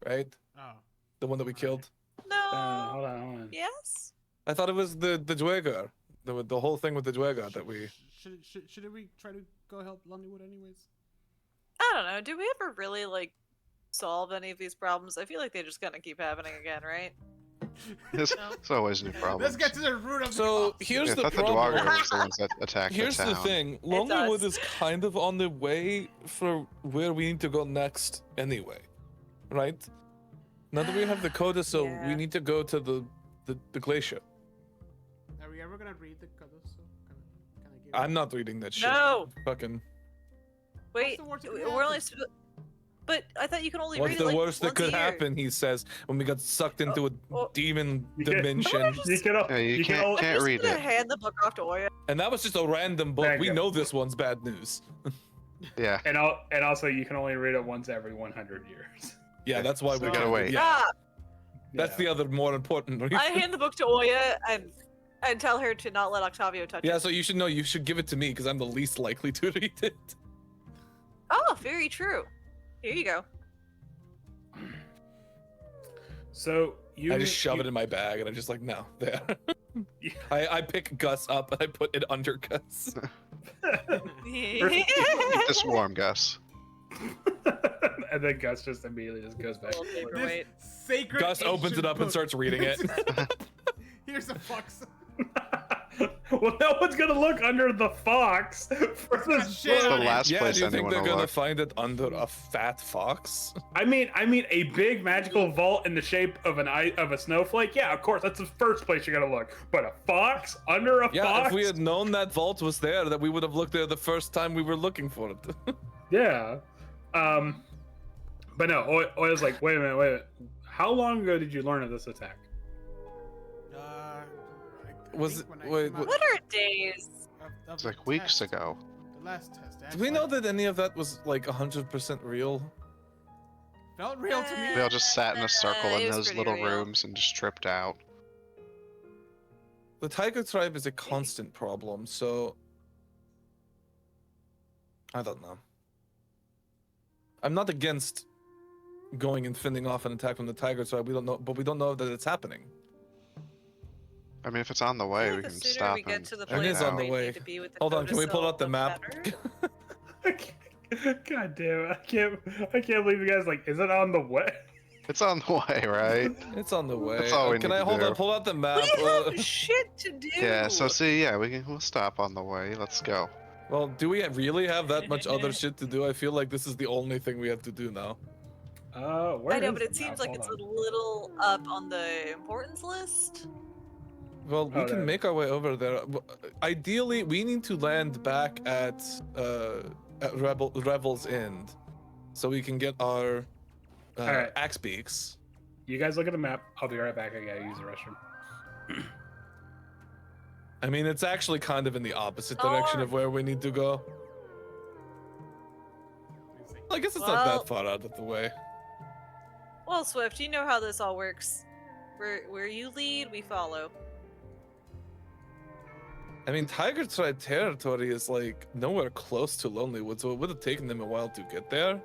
Right?
Oh.
The one that we
Alright.
killed.
No.
Hold on.
Yes.
I thought it was the Dweger. The whole thing with the Dweger that we
Should we try to go help Lonelywood anyways?
I don't know. Do we ever really like solve any of these problems? I feel like they just gonna keep happening again, right?
It's always new
Let's
problems.
get to the root of the
So
cause.
here's
I
the
thought the
problem.
Dwagger was the ones that attacked
Here's
the town.
the thing.
does.
Lonelywood is kind of on the way for where we need to go next anyway. Right? Now that we have the coda, so
Yeah.
we need to go to the glacier.
Are we ever gonna read the code? So can I give
I'm not reading that shit.
No.
Fucking
Wait,
the worst that
we're
could
only.
happen?
But I thought you can only
what's
read
the
it like
worst that
once a
could
year.
happen, he says, when we got sucked into a
oh.
demon
You can't-
dimension.
You can,
Yeah, you
you can
can't-
only,
can't
I'm just
read
gonna
it.
hand the book off to Oya.
And that was just a random book.
Thank
We
you.
know this one's bad news.
Yeah.
and also you can only read it once every 100 years.
Yeah, that's why we
We gotta
can't-
wait.
Yeah,
Ah,
that's the other more important reason.
I hand the book to Oya and tell her to not let Octavio touch
Yeah,
it.
so you should know. You should give it to me because I'm the least likely to read it.
Oh, very true. Here you go.
So you
I just shove it in my bag and I'm just like, no, there.
Yeah.
I pick Gus up and I put it under Gus.
Keep this warm, Gus.
And then Gus just immediately just goes back.
Little
to work.
paperweight.
Sacred
Gus opens
ancient
it up and
book.
starts reading it.
Here's a fox.
Well, no one's gonna look under the fox for this
shit
book.
The last
Yeah,
place
do you think
anyone
they're
will
gonna
look.
find it under a fat fox?
I mean, a big magical vault in the shape of a snowflake. Yeah, of course, that's the first place you're gonna look. But a fox under a
Yeah,
fox.
if we had known that vault was there, that we would have looked there the first time we were looking for it.
Yeah. But no, Oya's like, wait a minute. How long ago did you learn of this attack?
I
Was
think
it-
when I
wait,
came out
What are days?
of
It's
the
like weeks
test,
ago.
The last test.
Do we know that any of that was like 100% real?
Felt real to me.
They all just sat in a circle
it
in
was
those
pretty
little
real.
rooms and just tripped out.
The tiger tribe is a constant problem, so I don't know. I'm not against going and fending off an attack from the tiger tribe. We don't know, but we don't know that it's happening.
I mean, if it's on the
I
way,
feel
we
like the
can
sooner
stop
we get
and
to the
check
It
it
is
place
on
where
the
out.
we
way.
need to be with the
Hold on, can we pull up the
codicil,
map?
better.
God damn it! I can't believe you guys like. Is it on the way?
It's on the way, right?
It's on the way.
That's all we
Can
need
I
to
hold
do.
on? Pull out the map.
We have shit to do.
Yeah. So see, yeah, we'll stop on the way. Let's go.
Well, do we really have that much other shit to do? I feel like this is the only thing we have to do now.
Where
I know,
is
but
the
it seems
map?
like
Hold
it's
on.
a little up on the importance list.
Well, we
Oh,
can
there.
make our way over there. Ideally, we need to land back at Revel's End, so we can get our
Alright.
axe beaks.
You guys look at the map. I'll be right back. I gotta use the restroom.
I mean, it's actually kind of in the opposite
Oh.
direction of where we need to go.
Let me see.
I guess it's not
Well-
that far out of the way.
Well, Swift, you know how this all works. Where you lead, we follow.
I mean, Tiger Tribe territory is like nowhere close to Lonelywood, so it would have taken them a while to get there.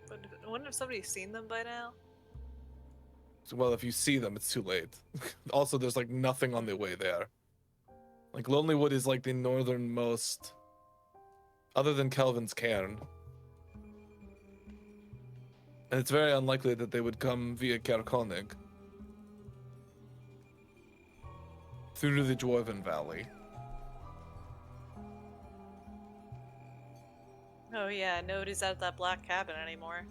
But I wonder if somebody's seen them by now.
So, well, if you see them, it's too late. Also, there's like nothing on the way there. Like Lonelywood is like the northernmost, other than Kelvin's Cairn. And it's very unlikely that they would come via Kerkonig. Through the Dwarven Valley.
Oh yeah, nobody's at that black cabin anymore.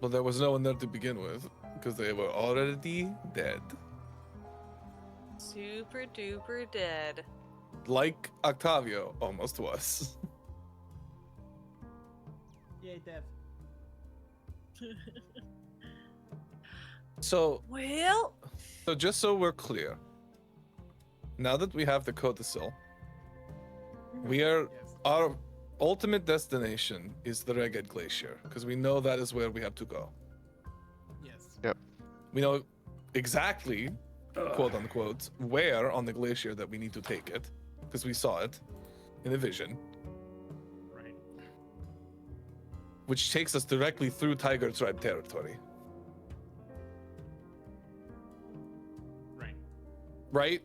Well, there was no one there to begin with, because they were already dead.
Super duper dead.
Like Octavio almost was.
Yay, Dev.
So,
Well,
just so we're clear, now that we have the codicil, we are
Yes.
our ultimate destination is the Ragged Glacier, because we know that is where we have to go.
Yes.
We know exactly, quote unquote, where on the glacier that we need to take it, because we saw it in a vision,
Right.
which takes us directly through Tiger Tribe territory.
Right.
Right,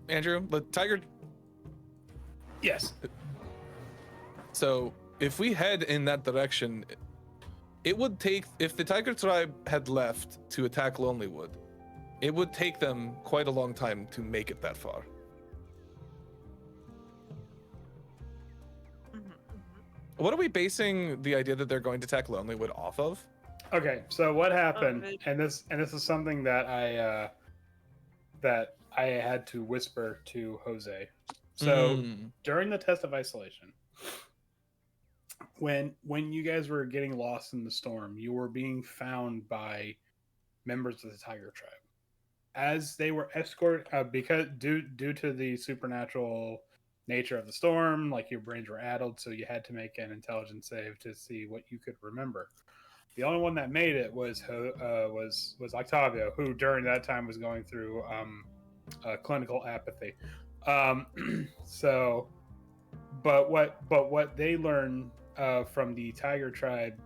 Andrew? But Tiger.
Yes.
So if we head in that direction, it would take, if the Tiger Tribe had left to attack Lonelywood, it would take them quite a long time to make it that far. What are we basing the idea that they're going to attack Lonelywood off of?
Okay, so what happened,
it-
and this is something that I had to whisper to Jose. So during the test of isolation, when you guys were getting lost in the storm, you were being found by members of the Tiger Tribe. As they were escorted, because due to the supernatural nature of the storm, like your brains were addled, so you had to make an intelligence save to see what you could remember. The only one that made it was Octavio, who during that time was going through clinical apathy. So, but what they learned from the Tiger Tribe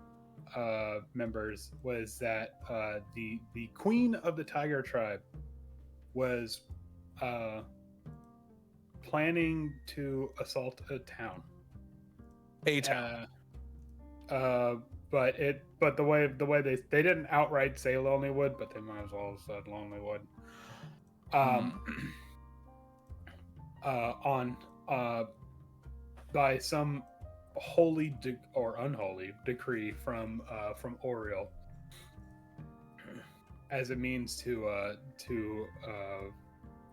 members was that the queen of the Tiger Tribe was planning to assault a town.
A town.
But the way they didn't outright say Lonelywood, but they might as well have said Lonelywood. By some holy or unholy decree from Oriel, as it means to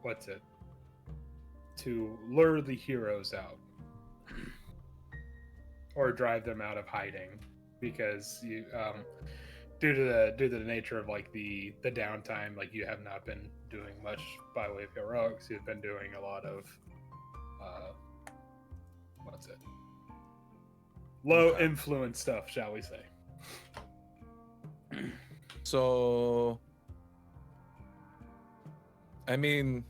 what's it? To lure the heroes out or drive them out of hiding, because you due to the nature of like the downtime, like you have not been doing much by way of heroics. You've been doing a lot of what's it? Low influence stuff, shall we say.
So I mean,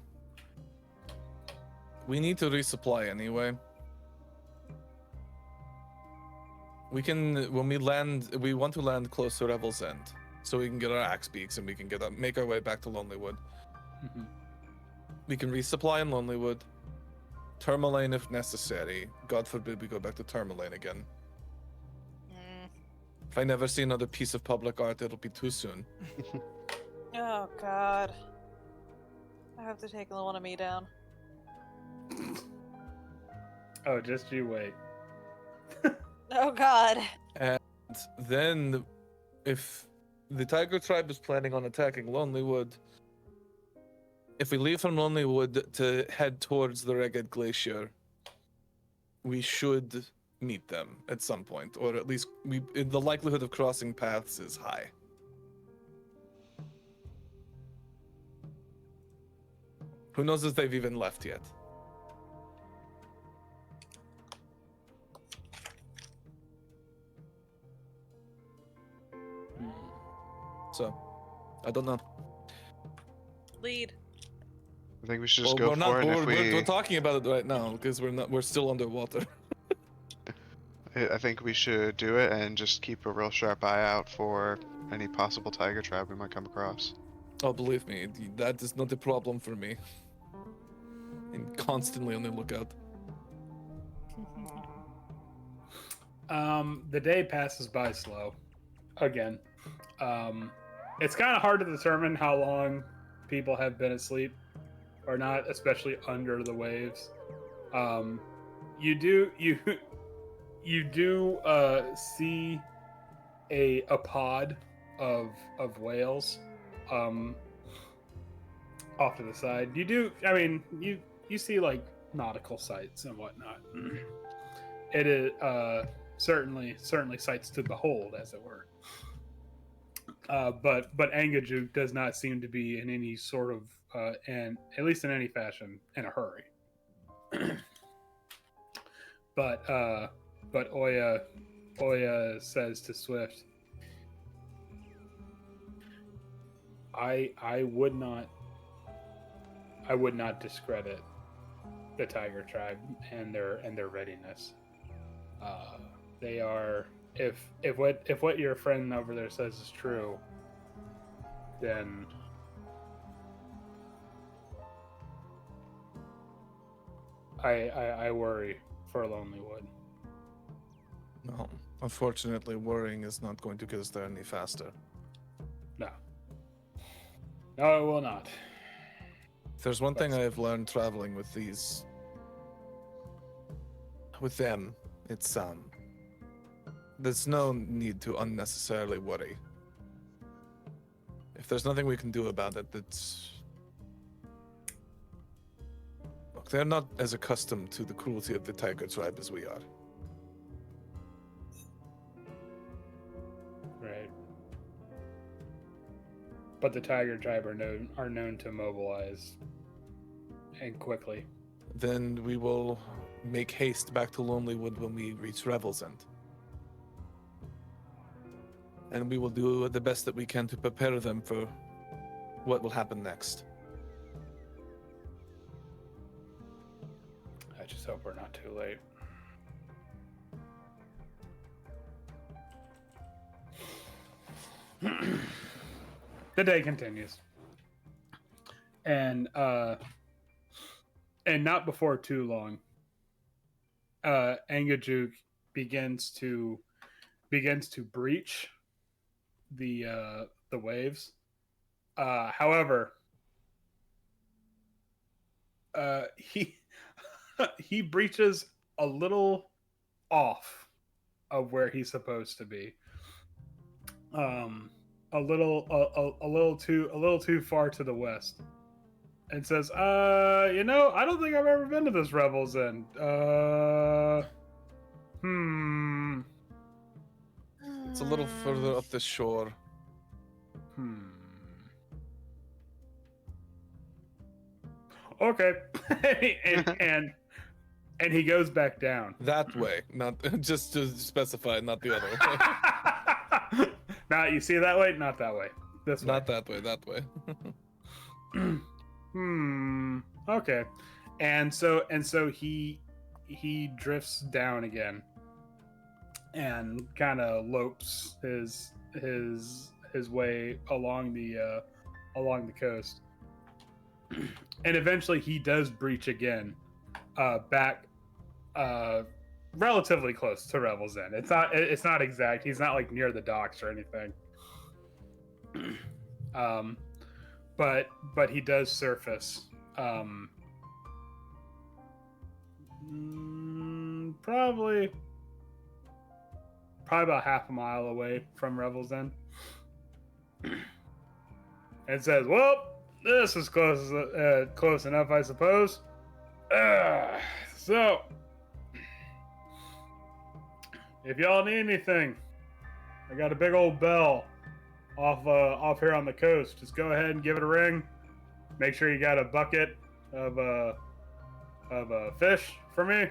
we need to resupply anyway. We can, when we land, we want to land close to Revel's End, so we can get our axe beaks and we can make our way back to Lonelywood.
Mhm.
We can resupply in Lonelywood, Tourmaline if necessary. God forbid we go back to Tourmaline again.
Mm.
If I never see another piece of public art, it'll be too soon.
Oh god. I have to take the one of me down.
Oh, just you wait.
Oh god.
And then, if the Tiger Tribe is planning on attacking Lonelywood, if we leave from Lonelywood to head towards the Ragged Glacier, we should meet them at some point, or at least the likelihood of crossing paths is high. Who knows if they've even left yet? So, I don't know.
Lead.
I think we should just
Well,
go for it. And if
we're talking about it right now because we're still underwater.
I think we should do it and just keep a real sharp eye out for any possible tiger tribe we might come across.
Oh, believe me, that is not a problem for me. I'm constantly on the lookout.
The day passes by slow. Again. It's kind of hard to determine how long people have been asleep or not, especially under the waves. You do see a pod of whales off to the side. You see like nautical sites and whatnot. It is certainly sights to behold, as it were. But Angajuk does not seem to be in any sort of and at least in any fashion in a hurry. But Oya says to Swift, I would not discredit the Tiger Tribe and their readiness. They are, if what your friend over there says is true, then I worry for Lonelywood.
No, unfortunately, worrying is not going to get us there any faster.
No, it will not.
If there's one thing I have learned traveling with them, it's there's no need to unnecessarily worry. If there's nothing we can do about it, look, they're not as accustomed to the cruelty of the Tiger Tribe as we are.
Right. But the Tiger Tribe are known to mobilize and quickly.
Then we will make haste back to Lonelywood when we reach Revel's End. And we will do the best that we can to prepare them for what will happen next.
I just hope we're not too late. The day continues. And not before too long, Angajuk begins to breach the waves. However, he breaches a little off of where he's supposed to be. A little too far to the west, and says, I don't think I've ever been to this Revel's End.
It's a little further up the shore.
Okay. and he goes back down.
That way, not just to specify, not the other way.
Now you see it that way, not that way. This way.
Not that way, that way.
Okay. And so he drifts down again and kind of lopes his way along the coast. And eventually he does breach again, back relatively close to Revel's End. It's not exact. He's not like near the docks or anything. But he does surface. Probably about half a mile away from Revel's End. And says, "Well, this is close enough, I suppose. So, if y'all need anything, I got a big old bell off here on the coast. Just go ahead and give it a ring. Make sure you got a bucket of fish for me,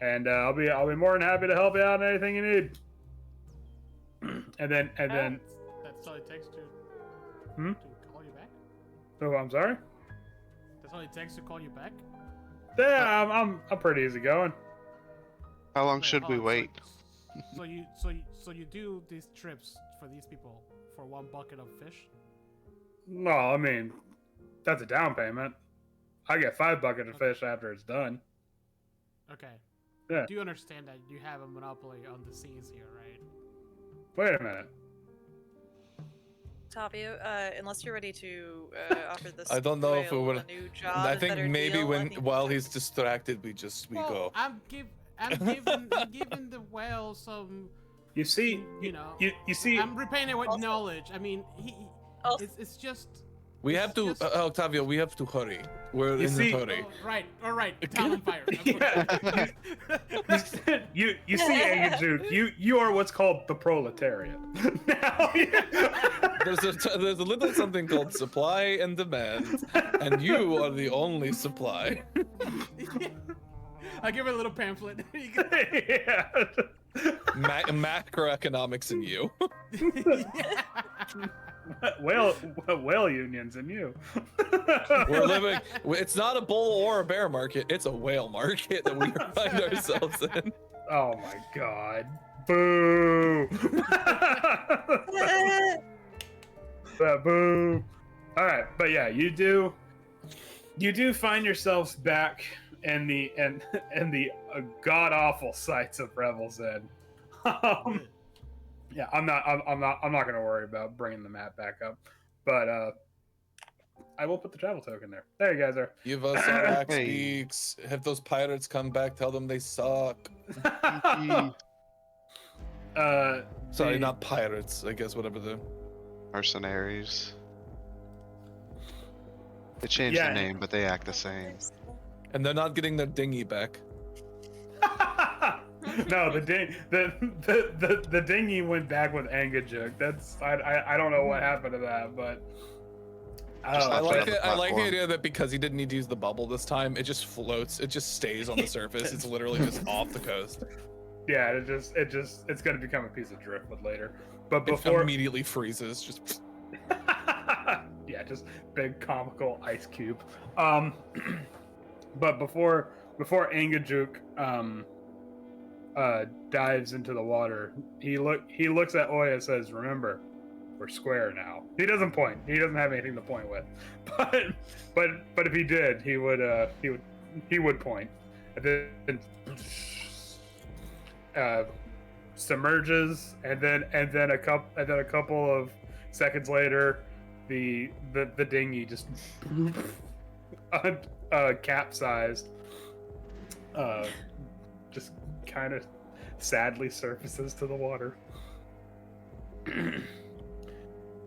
and I'll be more than happy to help you out in anything you need." And then
That's all it takes to call you back.
oh, I'm sorry.
That's all it takes to call you back.
Yeah, I'm pretty easygoing.
How long should we wait?
So you do these trips for these people for one bucket of fish?
Well, I mean, that's a down payment. I get 5 buckets of fish after it's done.
Okay.
Yeah.
Do you understand that you have a monopoly on the seas here, right?
Wait a minute.
Tavio, unless you're ready to offer this
I don't know if we
whale
will.
a new job,
I
a
think
better
maybe
deal, I think
while
we
he's distracted, we go.
I'm giving the whale some.
You see,
You know.
you see.
I'm repaying it with
Also-
knowledge. I mean,
Also-
it's just.
We have to,
Yes.
Octavio. We have to hurry. We're
You
in
see-
a hurry.
All right. Talon fire.
Yeah. you see, Angajuk, you are what's called the proletariat. Now,
There's a little something called supply and demand, and you are the only supply.
I give it a little pamphlet.
yeah.
Macroeconomics in you.
Yeah.
Whale unions and you.
We're living. It's not a bull or a bear market. It's a whale market that we find ourselves in.
Oh my god. Boo. Boo. All right, but yeah, you do find yourselves back in the god awful sights of Revel's End. Yeah, I'm not gonna worry about bringing the map back up, but I will put the travel token there. There you guys are.
Give us our axe
Hey.
beaks. Have those pirates come back, tell them they suck. Sorry,
the-
not pirates. I guess whatever the.
Mercenaries. They changed
Yeah.
the name, but they act the same.
And they're not getting their dinghy back.
No, the dinghy went back with Angajuk. That's I don't know what happened to that, but
Just
I
left
like
on the
it. I like the
platform.
idea that because he didn't need to use the bubble this time, it just floats. It just stays on the surface. It's literally just off the coast.
yeah, it's gonna become a piece of driftwood later. But
It
before
immediately freezes. Just
yeah, just big comical ice cube. But before Angajuk dives into the water, he looks at Oya and says, "Remember, we're square now." He doesn't point. He doesn't have anything to point with. But if he did, he would point. And then submerges, and then a couple of seconds later, the dinghy just capsized. Just kind of sadly surfaces to the water.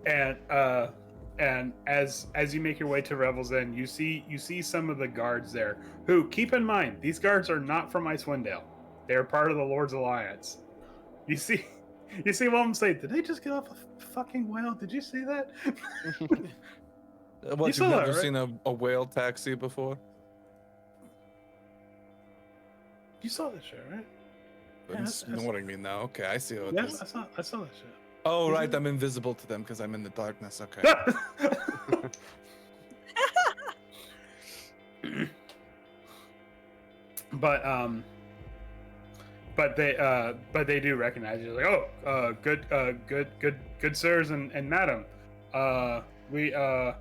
And as you make your way to Revel's End, you see some of the guards there. Who, keep in mind, these guards are not from Icewind Dale. They are part of the Lord's Alliance. You see one of them say, "Did they just get off a fucking whale? Did you see that?"
what?
saw
You've
that,
never
right?
seen a whale taxi before?
You saw that shit, right?
I'm
Yeah, that's-
ignoring me now. Okay, I see what it
Yes,
is.
I saw that shit.
Oh, right.
Isn't it-
I'm invisible to them because I'm in the darkness. Okay.
but they do recognize you. Like, oh, good sirs and madam. We
Madam.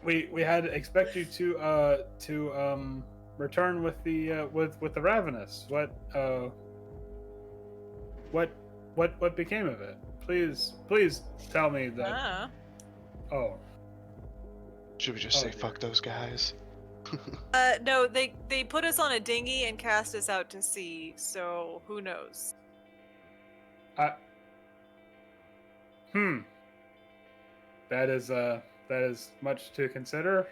we had expect you to return with the with the ravenous. What became of it? Please tell me that.
Ah.
Oh,
Should we just
Oh,
say
dear.
fuck those guys?
No, they put us on a dinghy and cast us out to sea, so who knows?
That is much to consider.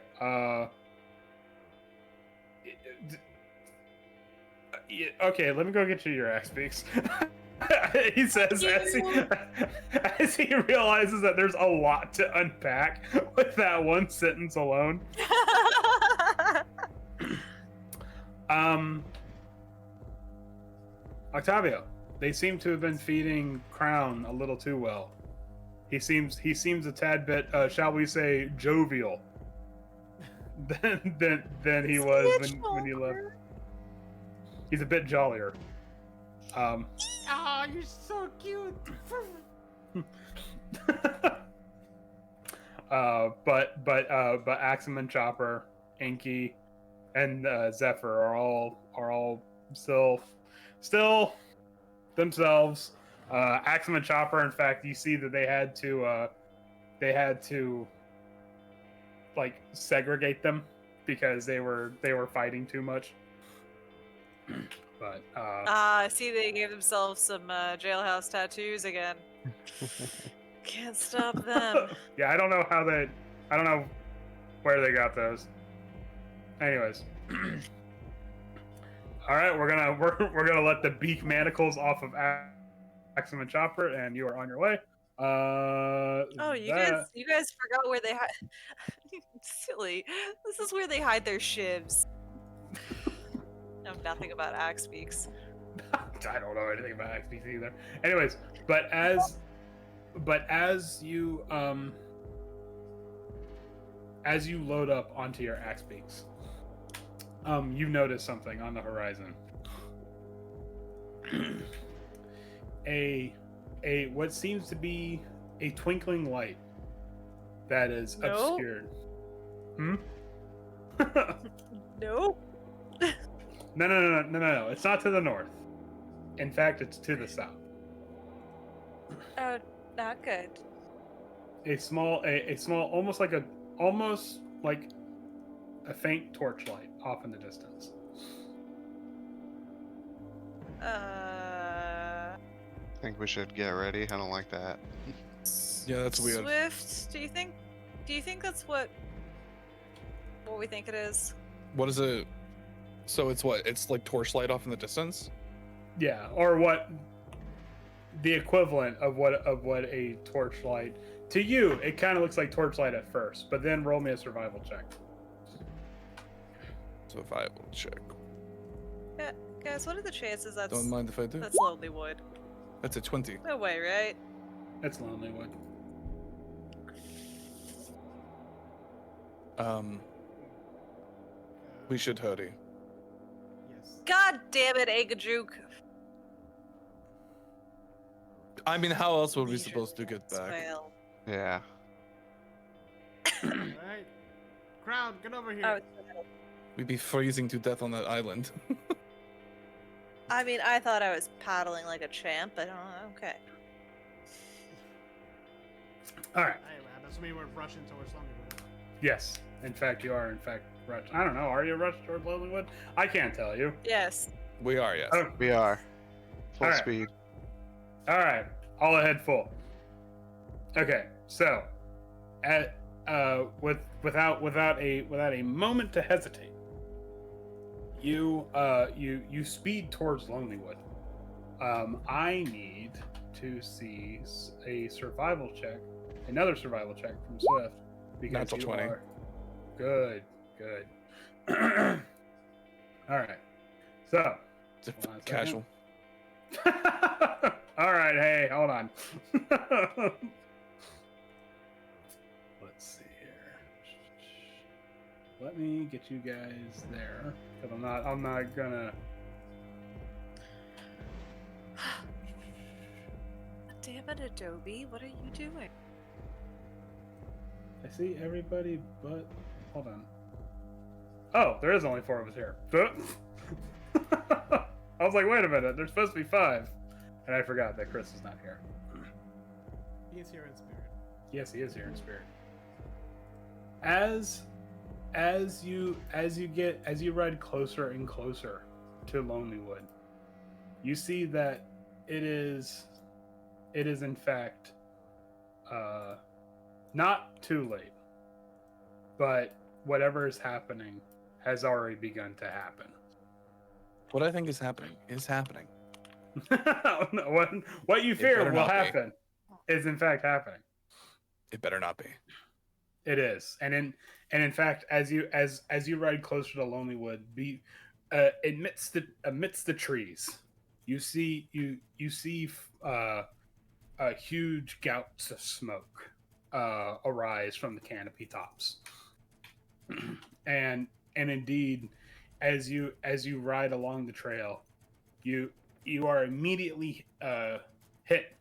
Okay, let me go get you your axe beaks. He says as he realizes that there's a lot to unpack with that one sentence alone. Octavio, they seem to have been feeding Crown a little too well. He seems a tad bit, shall we say, jovial than he was when he left. He's a bit jollier.
Oh, you're so cute.
But Axeman, Chopper, Inky, and Zephyr are all still themselves. Axeman, Chopper, in fact, you see that they had to like segregate them because they were fighting too much. But
I see they gave themselves some jailhouse tattoos again. Can't stop them.
yeah, I don't know where they got those. Anyways. All right, we're gonna let the beak manacles off of Axum and Chopper, and you are on your way.
Oh, you guys forgot where they hide. Silly. This is where they hide their shivs. I know nothing about axe beaks.
I don't know anything about axe beaks either. Anyways, but as you load up onto your axe beaks, you notice something on the horizon. a what seems to be a twinkling light that is
No.
obscured. Hmm?
No.
No. It's not to the north. In fact, it's to the south.
Oh, not good.
A small, almost like a faint torchlight off in the distance.
I think we should get ready. I don't like that.
Yeah, that's weird.
Swift, do you think that's what we think it is?
What is it? So it's what? It's like torchlight off in the distance?
Yeah, or what? The equivalent of what a torchlight to you? It kind of looks like torchlight at first, but then roll me a survival check.
Survival check.
Yeah, guys, what are the chances
Don't mind if I do.
that's Lonely Wood?
That's a 20.
No way, right?
It's Lonely Wood.
We should hurry.
Yes.
God damn it, Agajuk.
I mean, how else were we
Leisure
supposed to get back?
Well,
Yeah.
All right. Crown, get over here.
I
We'd be freezing to death on that island.
mean, I thought I was paddling like a champ, but okay.
All right.
Hey, man, that's me. We're rushing towards Lonelywood.
Yes. In fact, you are. In fact, rushed. I don't know. Are you rushed towards Lonelywood? I can't tell you.
Yes.
We are, yes.
Oh,
We are. Full
Alright.
speed.
all right. All ahead full. Okay. So, without a moment to hesitate, you speed towards Lonelywood. I need to see a survival check, another survival check from Swift, because
Natural
you
20.
are good. All right. So,
It's a
hold on a
casual.
all right. Hey, hold on. Let's see here. let me get you guys there because I'm not gonna.
Damn it, Adobe! What are you doing?
I see everybody, but hold on. Oh, there is only 4 of us here. I was like, wait a minute, there's supposed to be 5, and I forgot that Chris is not here.
He is here in spirit.
Yes, he is here in spirit. As you ride closer and closer to Lonelywood, you see that it is in fact not too late, but whatever is happening has already begun to happen.
What I think is happening is happening.
What you fear
better
will
not be.
happen is in fact happening.
It better not be.
It is, and in fact, as you ride closer to Lonelywood, amidst the trees, you see huge gouts of smoke arise from the canopy tops, and indeed, as you ride along the trail, you are immediately hit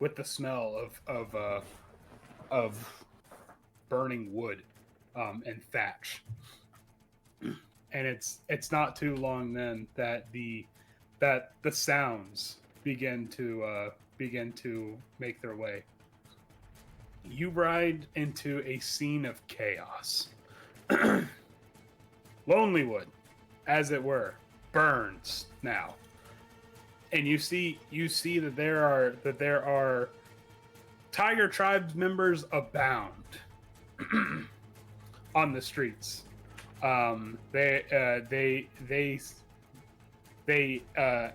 with the smell of burning wood and thatch, and it's not too long then that the sounds begin to make their way. You ride into a scene of chaos. Lonelywood, as it were, burns now, and you see that there are Tiger Tribes members abound on the streets. They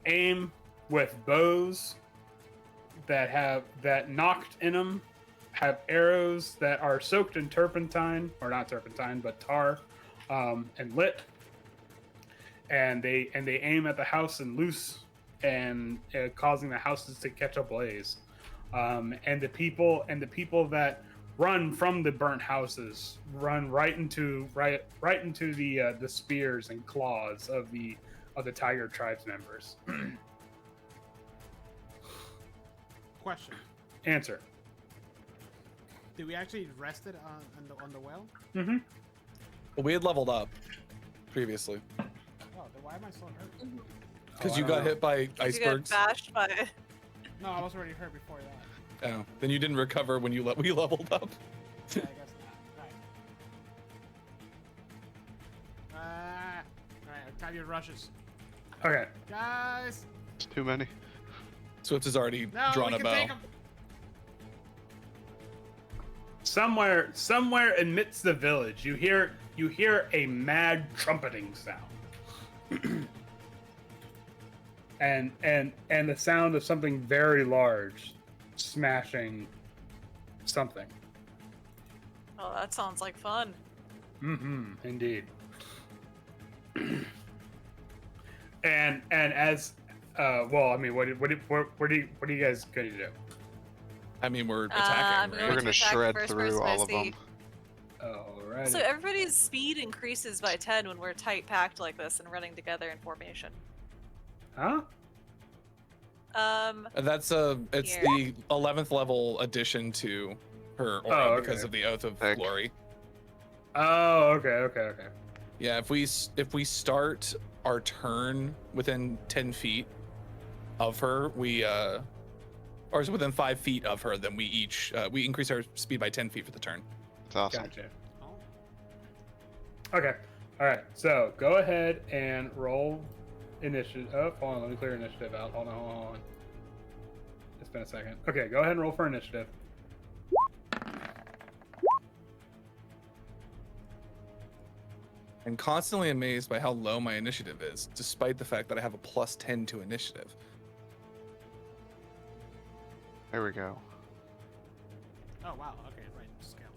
aim with bows that knocked in them, have arrows that are soaked in turpentine, or not turpentine, but tar, and lit. And they aim at the house and loose, and causing the houses to catch ablaze. And the people that run from the burnt houses run right into the spears and claws of the Tiger Tribes members.
Question:
Answer.
Did we actually rest it on the well?
Mm-hmm.
Well, we had leveled up previously
Oh, then why am I so hurt?
because you got hit by
You got
icebergs.
bashed by.
No, I was already hurt before that.
Oh, then you didn't recover when we leveled up.
Yeah, I guess not. Right. Alright, time your rushes.
Okay.
Guys!
It's too many.
Swift has already
No,
drawn
we
a
can
bow.
take 'em.
Somewhere amidst the village, you hear a mad trumpeting sound, and the sound of something very large smashing something.
Oh, that sounds like fun.
Mm-hmm. Indeed. and as well, I mean, what are you guys going to do?
I mean, we're
I'm
attacking,
going
right?
We're
to
gonna
attack
shred
first
through
person I
all of
see.
them.
Alright.
So everybody's speed increases by 10 when we're tight packed like this and running together in formation.
Huh?
That's it's
Here.
the 11th level addition to her aura
Oh, okay.
because of the Oath of
Heck.
Glory.
Oh, okay.
Yeah, if we start our turn within 10 feet of her, or is it within 5 feet of her, then we increase our speed by 10 feet for the turn.
It's awesome.
Gotcha.
Oh.
Okay. All right. So go ahead and roll initiative. Oh, hold on. Let me clear initiative out. Hold on. It's been a second. Okay. Go ahead and roll for initiative.
I'm constantly amazed by how low my initiative is, despite the fact that I have a +10 to initiative.
There we go.
Oh, wow. Okay, right. Scale.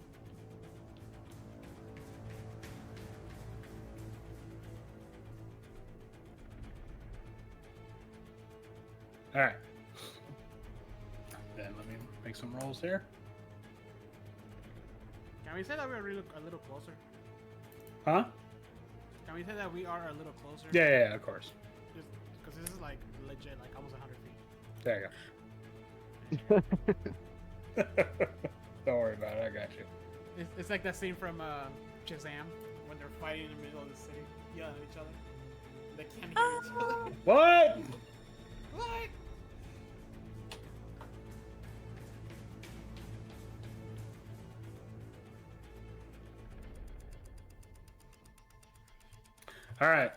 All right. Then let me make some rolls here.
Can we say that we're really a little closer?
Huh?
Can we say that we are a little closer?
Yeah, of course.
Because this is like legit, like almost 100 feet.
There you go. Don't worry about it. I got you.
It's like that scene from Shazam when they're fighting in the middle of the city, yelling at each other. They can't hear each other.
What?
What?
All right.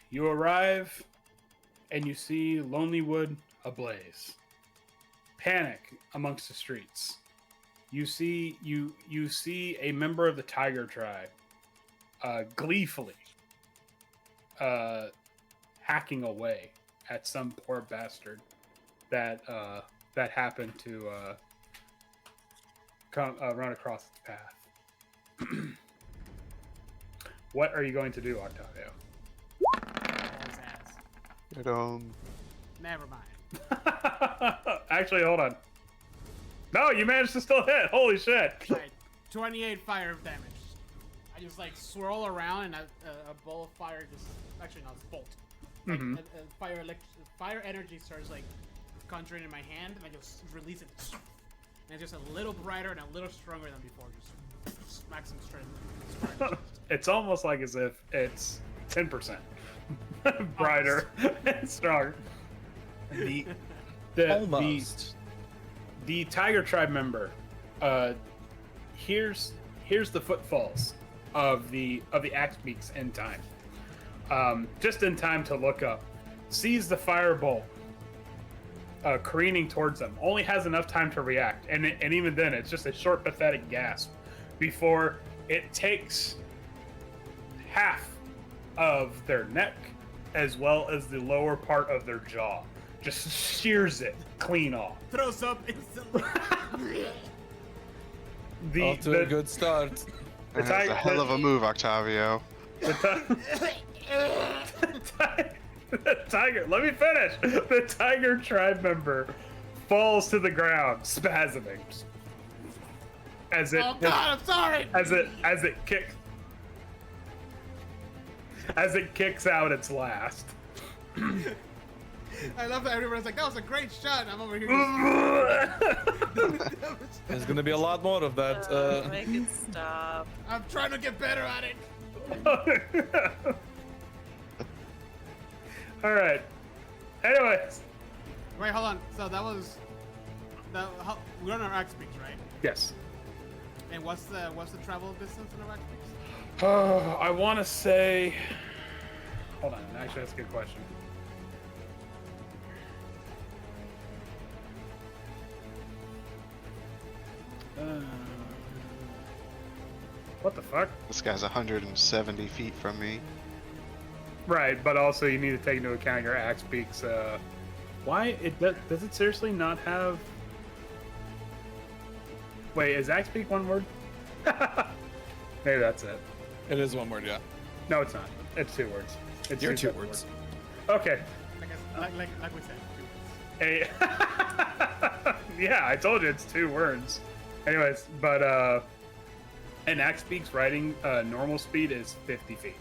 You arrive and you see Lonelywood ablaze. Panic amongst the streets. You see a member of the Tiger Tribe gleefully hacking away at some poor bastard that happened to run across its path. What are you going to do, Octavio?
His ass.
Get on.
Never mind.
Actually, hold on. No, you managed to still hit. Holy shit.
Right, 28 fire damage. I just like swirl around and a ball of fire just actually not it's bolt. Like,
Mhm.
fire energy starts like conjuring in my hand and I just release it. And it's just a little brighter and a little stronger than before. Just smacks him straight.
It's almost like as if it's 10% brighter and stronger.
Almost.
The Tiger Tribe member here's the footfalls of the axe beaks in time. Just in time to look up, sees the firebolt careening towards them. Only has enough time to react, and even then, it's just a short, pathetic gasp before it takes half of their neck as well as the lower part of their jaw. Just shears it clean off.
Throws up instantly.
Off to a good start.
That's a hell of a move, Octavio.
The tiger, let me finish. The Tiger Tribe member falls to the ground, spasming. As it,
Oh God, I'm sorry.
as it kicks out its last.
I love that everyone's like, that was a great shot. I'm over here.
There's gonna be a lot more of that.
Make it stop.
I'm trying to get better at it.
All right. Anyways,
Wait, hold on. So that was we're on our axe peaks, right?
yes.
And what's the travel distance in our axe peaks?
I want to say. Hold on. Actually, that's a good question. What the fuck?
This guy's 170 feet from me.
Right, but also you need to take into account your axe beaks. Why does it seriously not have? Wait, is axe beak one word? Maybe that's it.
It is one word, yeah.
No, it's not. It's two words. It's
You're two
separate
words.
Like
Okay.
we said.
A yeah, I told you it's two words. Anyways, but an axe beak's riding normal speed is 50 feet.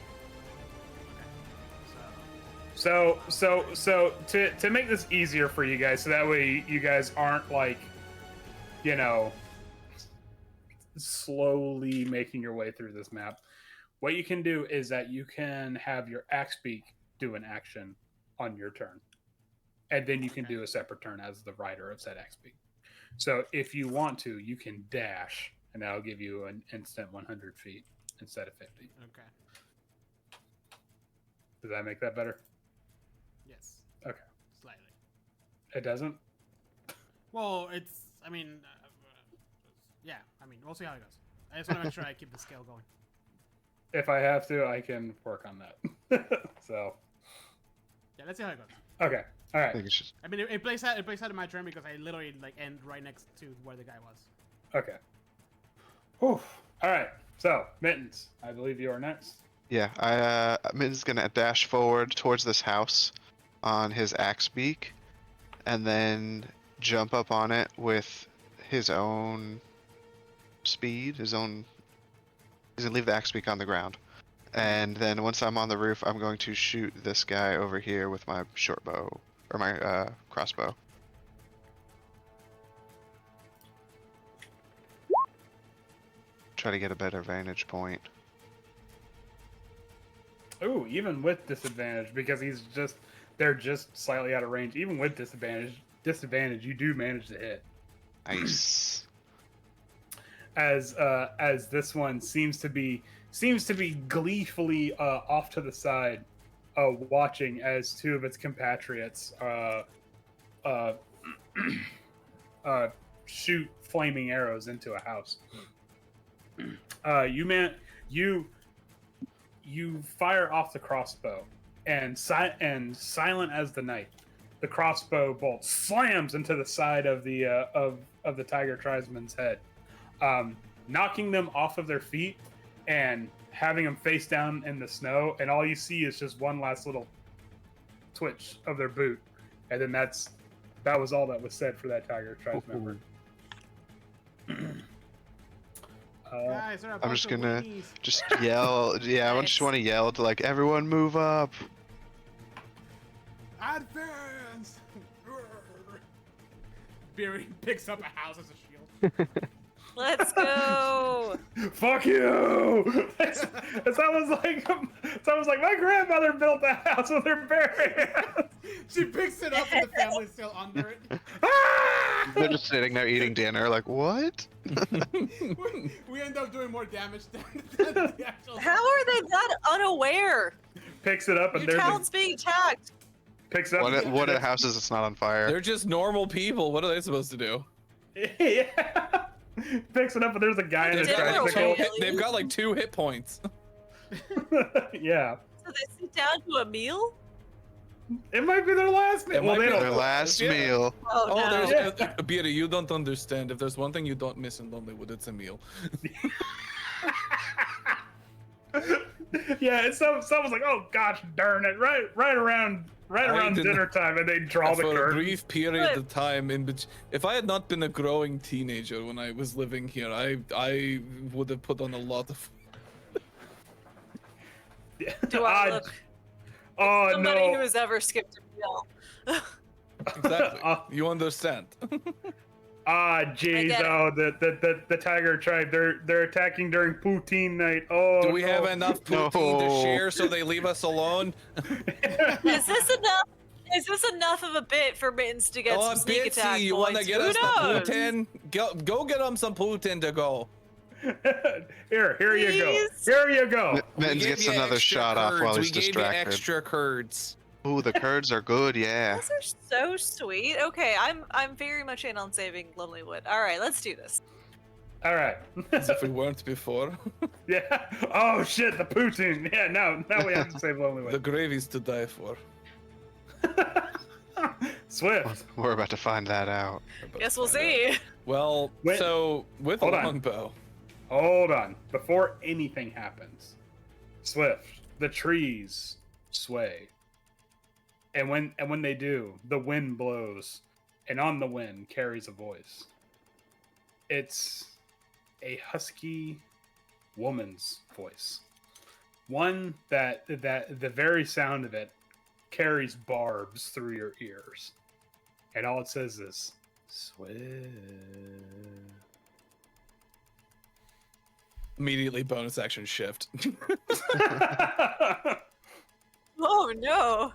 So to make this easier for you guys, so that way you guys aren't like, you know, slowly making your way through this map. What you can do is that you can have your axe beak do an action on your turn, and then you can do a separate turn as the rider of said axe beak. So if you want to, you can dash, and that'll give you an instant 100 feet instead of 50.
Okay.
Does that make that better?
Yes.
Okay.
Slightly.
It doesn't?
Well, it's. I mean, yeah. I mean, we'll see how it goes. I just want to make sure I keep the scale going.
If I have to, I can work on that. So.
Yeah, let's see how it goes.
Okay. All
I
right.
think it's just
I mean, it plays out in my turn because I literally like end right next to where the guy was.
Okay. Whew. All right. So, Mittens, I believe you are next.
yeah. Mitten's gonna dash forward towards this house on his axe beak, and then jump up on it with his own speed, his own He's gonna leave the axe beak on the ground. And then once I'm on the roof, I'm going to shoot this guy over here with my short bow or my crossbow. Try to get a better vantage point.
Ooh, even with disadvantage, because they're just slightly out of range. Even with disadvantage, you do manage to hit.
Nice.
As this one seems to be gleefully off to the side, watching as two of its compatriots shoot flaming arrows into a house. You fire off the crossbow, and silent as the night, the crossbow bolt slams into the side of the tiger tribesman's head, knocking them off of their feet and having them face down in the snow. And all you see is just one last little twitch of their boot, and then that was all that was said for that tiger tribes member.
Guys, there are a
I'm
bunch
just
of
gonna
weenies.
just yell. Yeah, I just want to yell to like everyone move up.
Advance! Beery picks up a house as a shield.
Let's go.
Fuck you! It sounds like my grandmother built a house with her bare hands.
She picks it up and the family's still under it.
They're just sitting there eating dinner, like what?
We end up doing more damage than the actual.
How are they that unaware?
Picks it up and
Your town's being attacked.
picks up.
What a house is it's not on fire?
They're just normal people. What are they supposed to do?
Yeah. Picks it up and there's a guy in a
They've got like
tricycle.
They've got like 2 hit points.
Yeah.
So they sit down to a meal?
It might be their last meal.
It
Well,
might
they
be
don't.
Their last meal.
Oh,
Oh,
no.
there's Beata, you don't understand. If there's one thing you don't miss in Lonelywood, it's a meal.
Yeah, and someone's like, "Oh gosh, darn it!" Right around
didn't-
dinner time, and they draw the
For a
curtain.
brief period of time in which, if I had not been a growing teenager when I was living here, I would have put on a lot of.
Do I look
Oh
somebody
no!
who has ever skipped a meal?
Exactly. You understand.
Jeez,
get it.
oh, the tiger tribe, they're attacking during poutine night. Oh,
Do we have
no.
enough poutine to
No.
share so they leave us alone?
Is this enough? Is this enough of a bit for Mittens to get
Oh,
some sneak
Bitsy,
attack
you
points?
want to get
Who
us
knows?
the poutine? Go get them some poutine to go.
Here you go.
Please?
Here you go.
We
Mittens
gave
gets
you
another
extra
shot off while
curds.
he's
We gave you
distracted.
extra curds.
Ooh, the curds are good, yeah.
Those are so sweet. Okay, I'm very much in on saving Lonelywood. All right, let's do this.
All right.
As if we weren't before.
Yeah. Oh shit, the poutine. Yeah. Now we have to save
The
Lonelywood.
gravy's to die for.
Swift.
We're about to find that out.
Guess we'll see.
Well,
Wait,
so with a
hold on.
longbow,
Hold on. Before anything happens, Swift, the trees sway. And when they do, the wind blows, and on the wind carries a voice. It's a husky woman's voice. One that the very sound of it carries barbs through your ears. And all it says is Swift.
immediately bonus action shift.
Oh no.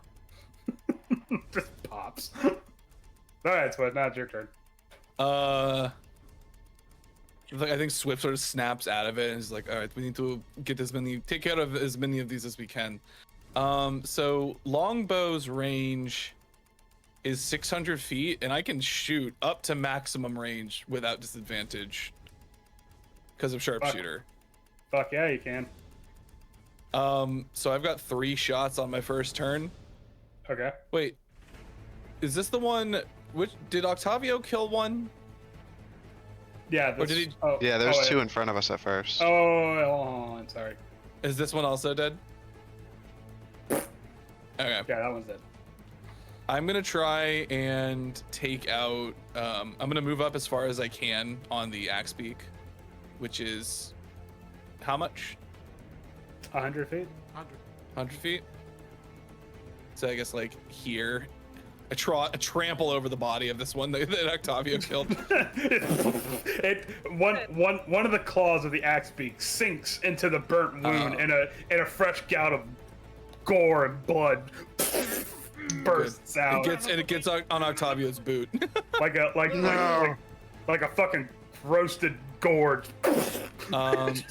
Just pops. Alright, Swift, now it's your turn.
I think Swift sort of snaps out of it and is like, all right, we need to take care of as many of these as we can. So Longbow's range is 600 feet, and I can shoot up to maximum range without disadvantage because of sharpshooter.
Fuck yeah, you can.
So I've got 3 shots on my first turn.
Okay.
Wait, is this the one? Which did Octavio kill one?
Yeah.
Or did he-
Oh,
Yeah, there's
oh,
2 in front of us at first.
Oh, hold on. Sorry.
Is this one also dead? Okay.
Yeah, that one's dead.
I'm gonna try and take out. I'm gonna move up as far as I can on the axe beak, which is how much?
100 feet.
100.
100 feet. So I guess like here, I trample over the body of this one that Octavio killed.
One of the claws of the axe beak sinks into the burnt wound, and a fresh gout of gore and blood bursts out.
It gets on Octavio's boot.
like a fucking roasted gourd.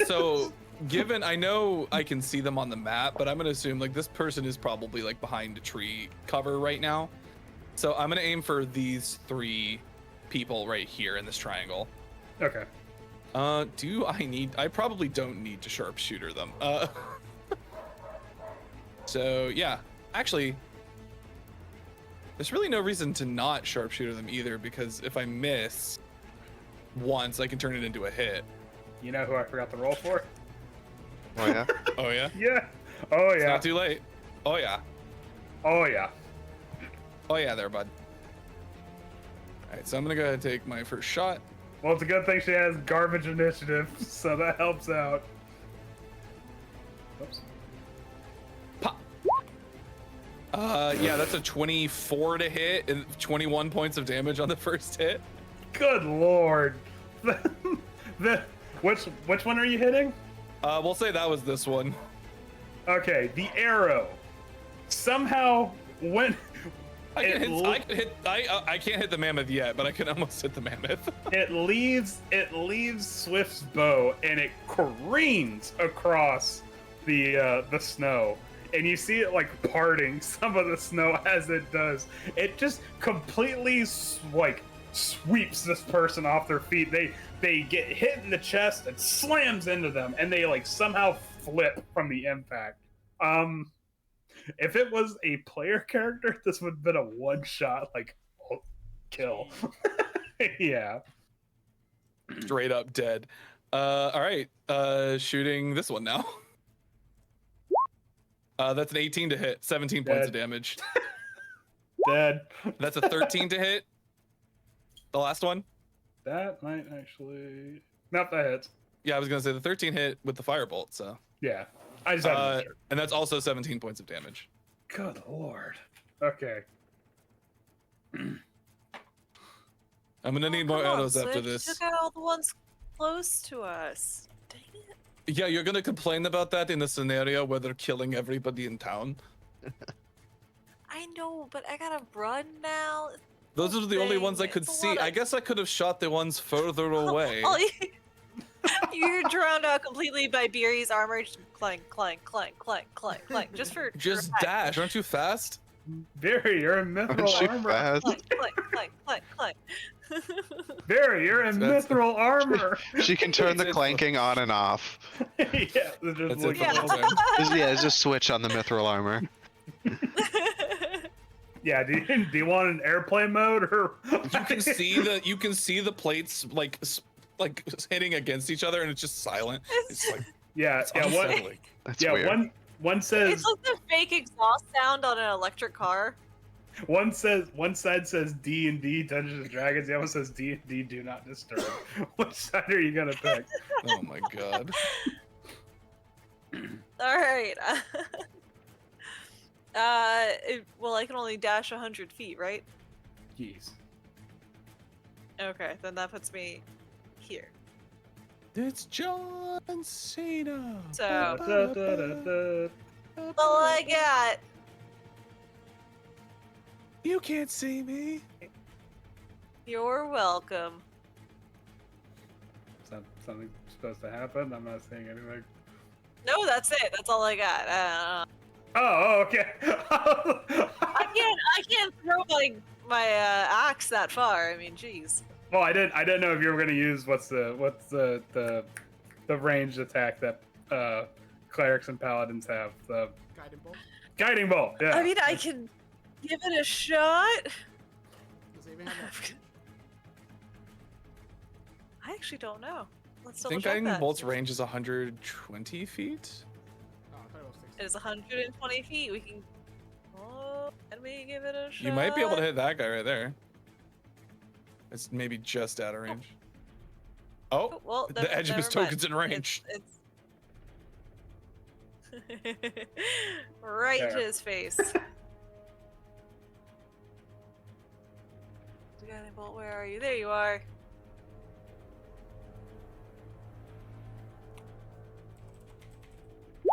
So given I know I can see them on the map, but I'm gonna assume like this person is probably like behind a tree cover right now. So I'm gonna aim for these 3 people right here in this triangle.
Okay.
I probably don't need to sharpshooter them. So yeah, actually, there's really no reason to not sharpshooter them either, because if I miss once, I can turn it into a hit.
You know who I forgot to roll for?
Oh yeah.
Oh yeah?
Yeah. Oh
It's
yeah.
not too late. Oh yeah.
Oh yeah.
Oh yeah there, bud. Alright, so I'm gonna go ahead and take my first shot.
Well, it's a good thing she has garbage initiative, so that helps out. Oops.
Pop. Yeah, that's a 24 to hit and 21 points of damage on the first hit.
Good lord. Which one are you hitting?
We'll say that was this one.
Okay, the arrow somehow went.
I can't hit the mammoth yet, but I can almost hit the mammoth.
It leaves Swift's bow and it careens across the snow, and you see it like parting some of the snow as it does. It just completely sweeps this person off their feet. They get hit in the chest and slams into them, and they like somehow flip from the impact. If it was a player character, this would have been a one-shot kill. Yeah.
Straight up dead. All right, shooting this one now. That's an 18 to hit, 17 points of damage.
Dead.
That's a 13 to hit. The last one.
That might actually. Nope, that hits.
Yeah, I was gonna say the 13 hit with the firebolt. So.
Yeah, I just had to.
And that's also 17 points of damage.
Good lord. Okay.
I'm gonna need more arrows after this.
Took out all the ones close to us. Dang it.
Yeah, you're gonna complain about that in a scenario where they're killing everybody in town.
I know, but I gotta run now.
Those are the only ones I could
It's a
see.
lot of-
I guess I could have shot the ones further away.
You're drowned out completely by Beery's armor. Just clank, clank, clank, clank, clank, clank. Just
Just dash. Aren't you fast?
Barry, you're in
Aren't
mithril
you
armor.
fast?
Clank, clank, clank, clank, clank.
Barry, you're in
That's-
mithril armor.
She can turn the
It's-
clanking on and off.
Yeah, there's just
That's
like
it for the whole
Yeah.
thing.
There's just switch on the mithril armor.
Yeah, do you want an airplane mode or?
You can see the plates like hitting against each other, and it's just silent. It's like
Yeah,
it's
yeah. One,
unsettling.
That's
yeah,
weird.
one says
It's like the fake exhaust sound on an electric car.
one side says D and D Dungeons and Dragons. The other one says D and D Do Not Disturb. Which side are you gonna pick?
Oh my god.
All right. Well, I can only dash 100 feet, right?
Jeez.
Okay, then that puts me here.
It's John Cena.
So,
Da-da-da-da.
all I got.
You can't see me.
You're welcome.
Something supposed to happen. I'm not saying anything.
No, that's it. That's all I got.
Oh, okay.
I can't throw my axe that far. I mean, jeez.
Well, I didn't know if you were gonna use what's the ranged attack that clerics and paladins have. The
Guiding bolt.
guiding bolt. Yeah.
I mean, I can give it a shot.
Does it even have that?
I actually don't know. Let's
I
double
think
check
guiding
that.
bolt's range is 120 feet.
Oh, I thought it was 60.
It is 120 feet. We can. Oh, can we give it a shot?
You might be able to hit that guy right there. It's maybe just out of range. Oh,
Oh, well,
the edge of his
never mind.
token's in range.
It's Right to
There.
his face. Guiding bolt, where are you? There you are.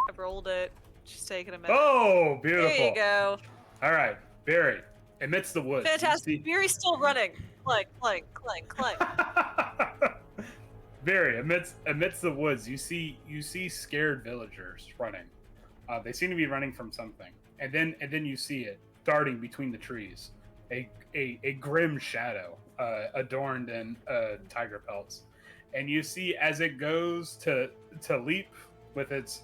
I've rolled it. Just taking a minute.
Oh, beautiful.
There you go.
All right, Barry. Amidst the woods.
Fantastic.
You
Fury's still running. Clank, clank, clank, clank.
see... Barry, amidst the woods, you see scared villagers running. They seem to be running from something, and then you see it darting between the trees. A grim shadow, adorned in tiger pelts, and you see as it goes to leap with its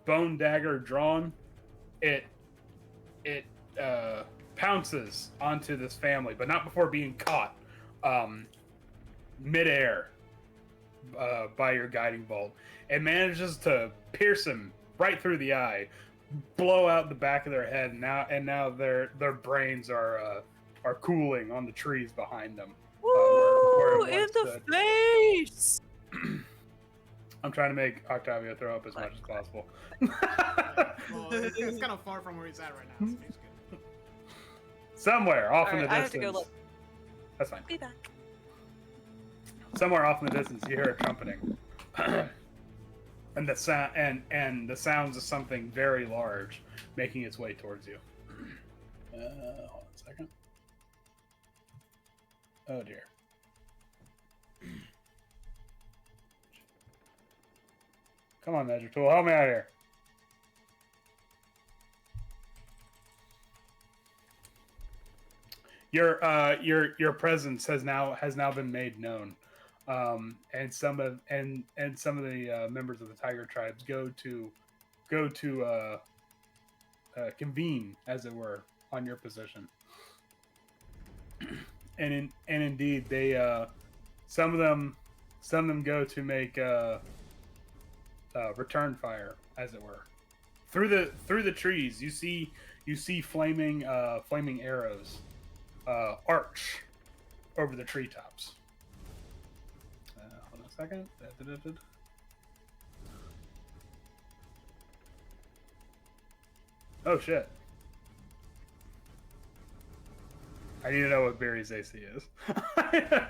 bone dagger drawn, it pounces onto this family, but not before being caught midair by your guiding bolt. It manages to pierce him right through the eye, blow out the back of their head, and now their brains are cooling on the trees behind them.
Woo!
Where it
In
once
the
stood.
face!
I'm trying to make Octavio throw up as much as possible.
Well, it's kind of far from where he's at right now, so he's good.
Somewhere off in the
Alright, I
distance.
have to go look.
That's fine.
Be back.
Somewhere off in the distance, you hear a trumpeting, and the sound and the sounds of something very large making its way towards you. Hold on a second. Oh dear. Come on, Magic Tool, help me out here. Your presence has now been made known, and some of the members of the Tiger tribes go to convene, as it were, on your position. And indeed, they some of them go to make return fire, as it were, through the trees. You see flaming arrows arch over the treetops. Hold on a second. Oh shit. I need to know what Barry's AC is.
I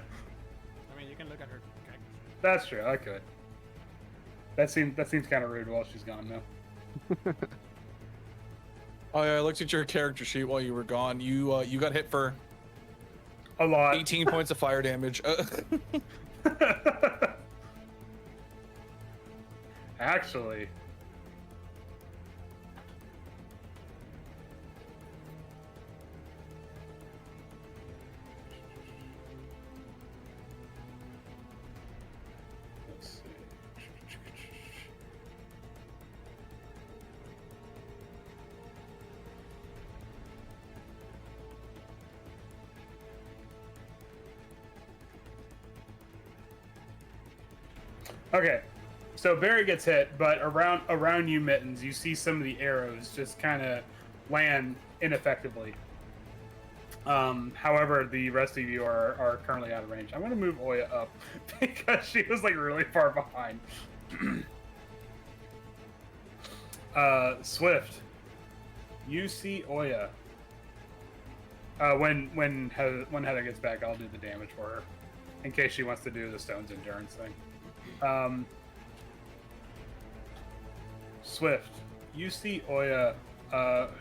mean, you can look at her character sheet.
That's true, I could. That seems kind of rude while she's gone now.
Oh yeah, I looked at your character sheet while you were gone. You got hit for
A lot.
18 points of fire damage.
Actually. Let's see. Okay, so Barry gets hit, but around you, Mittens, you see some of the arrows just kind of land ineffectively. However, the rest of you are currently out of range. I'm gonna move Oya up because she was like really far behind. Swift, you see Oya. When Heather gets back, I'll do the damage for her, in case she wants to do the Stone's Endurance thing. Swift, you see Oya,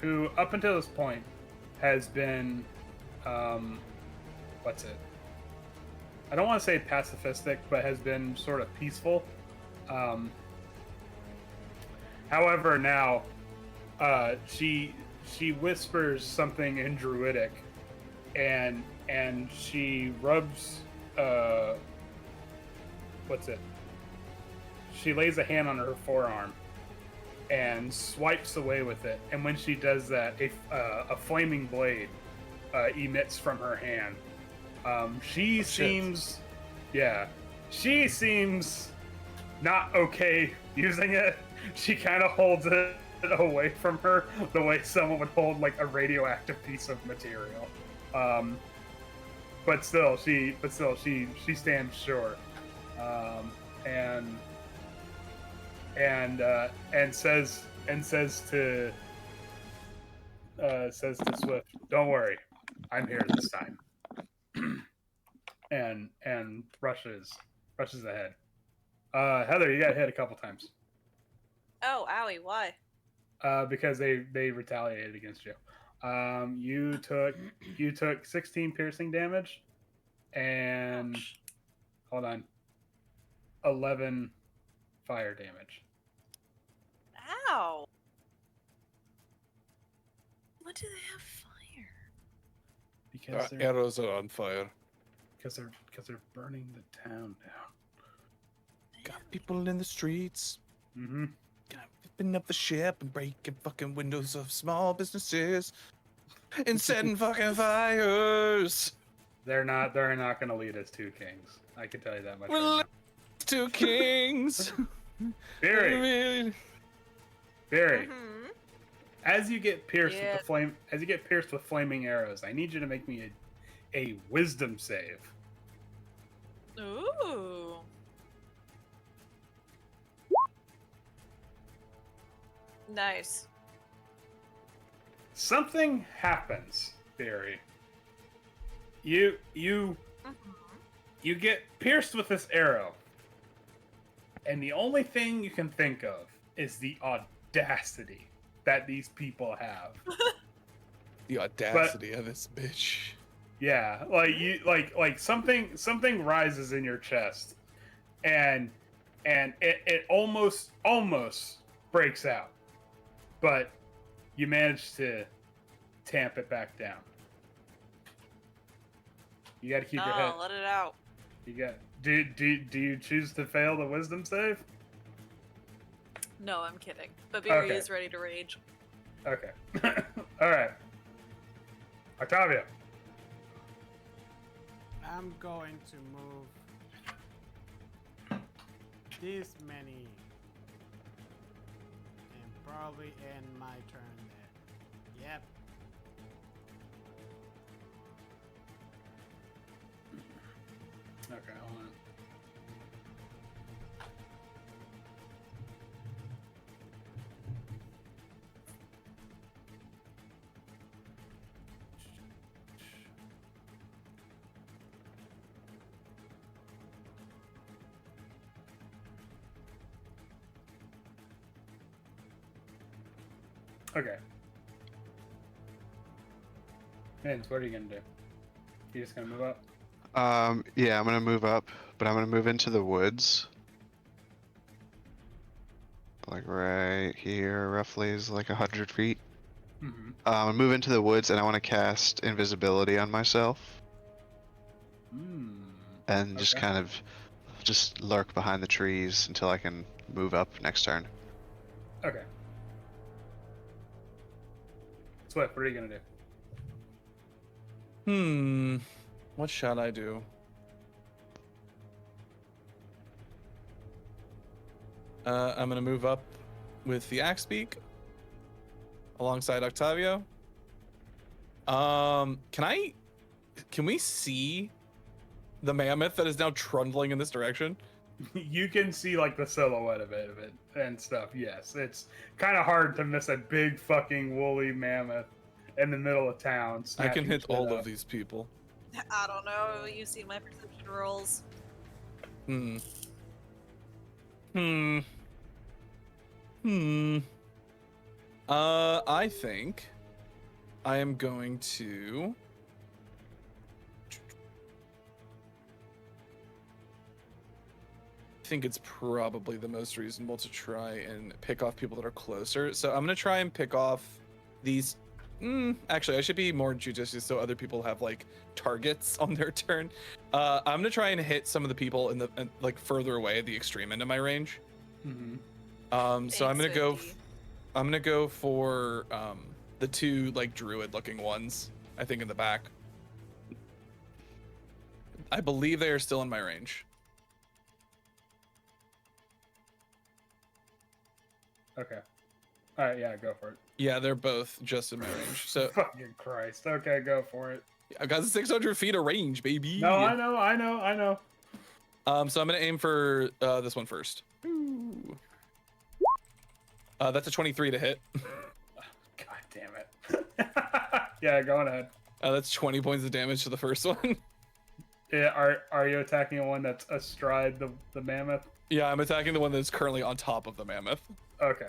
who up until this point has been, what's it? I don't want to say pacifistic, but has been sort of peaceful. However, now, she whispers something in Druidic, and she rubs, what's it? She lays a hand on her forearm and swipes away with it. And when she does that, a flaming blade emits from her hand. She seems not okay using it. She kind of holds it away from her the way someone would hold like a radioactive piece of material. But still, she stands sure. And and says to Swift, "Don't worry, I'm here this time." and rushes ahead. Heather, you got hit a couple times.
Oh, owie, why?
Because they retaliated against you. You took 16 piercing damage, and
Ouch.
hold on, 11 fire damage.
Ow. What do they have fire?
Because they're
Arrows are on fire.
because they're burning the town down.
Got people in the streets.
Mm-hmm.
Flipping up the ship and breaking fucking windows of small businesses and setting fucking fires.
They're not going to lead us to kings. I can tell you that much.
Well,
Right
two kings.
now. Barry,
Mhm.
as you get pierced
Yeah.
with flaming arrows, I need you to make me a wisdom save.
Ooh. Nice.
Something happens, Barry. You
Mhm.
you get pierced with this arrow, and the only thing you can think of is the audacity that these people have.
The audacity of this bitch.
Yeah, like you like something rises in your chest, and it almost breaks out, but you manage to tamp it back down. You got to keep your head.
Oh, let it out.
You got. Do you choose to fail the wisdom save?
No, I'm kidding. But Barry
Okay.
is ready to rage.
Okay. All right. Octavio.
I'm going to move this many and probably end my turn there. Yep.
Okay, hold on. Okay. Vince, what are you gonna do? You just gonna move up?
Yeah, I'm gonna move up, but I'm gonna move into the woods. Like right here, roughly is like 100 feet.
Mm-hmm.
I'm gonna move into the woods, and I want to cast invisibility on myself, and just
Okay.
kind of just lurk behind the trees until I can move up next turn.
Okay. Swift, what are you gonna do?
What shall I do? I'm gonna move up with the axe beak alongside Octavio. Can we see the mammoth that is now trundling in this direction?
You can see like the silhouette of it and stuff. Yes, it's kind of hard to miss a big fucking woolly mammoth in the middle of town.
I can
snatching
hit
shit
all
up.
of these people.
I don't know. You see my perception rolls.
Hmm. Hmm. Hmm. I think I am going to. I think it's probably the most reasonable to try and pick off people that are closer. So I'm gonna try and pick off these. Actually, I should be more judicious so other people have like targets on their turn. I'm gonna try and hit some of the people in the like further away at the extreme end of my range.
Mhm.
So I'm gonna go.
850.
I'm gonna go for the two like druid-looking ones. I think in the back. I believe they are still in my range.
Okay. All right. Yeah, go for it.
Yeah, they're both just in my range. So
Fucking Christ. Okay, go for it.
I've got 600 feet of range, baby.
No, I know.
So I'm gonna aim for this one first. Ooh. That's a 23 to hit.
God damn it. Yeah, go on ahead.
That's 20 points of damage to the first one.
Yeah, are you attacking the one that's astride the mammoth?
Yeah, I'm attacking the one that's currently on top of the mammoth.
Okay.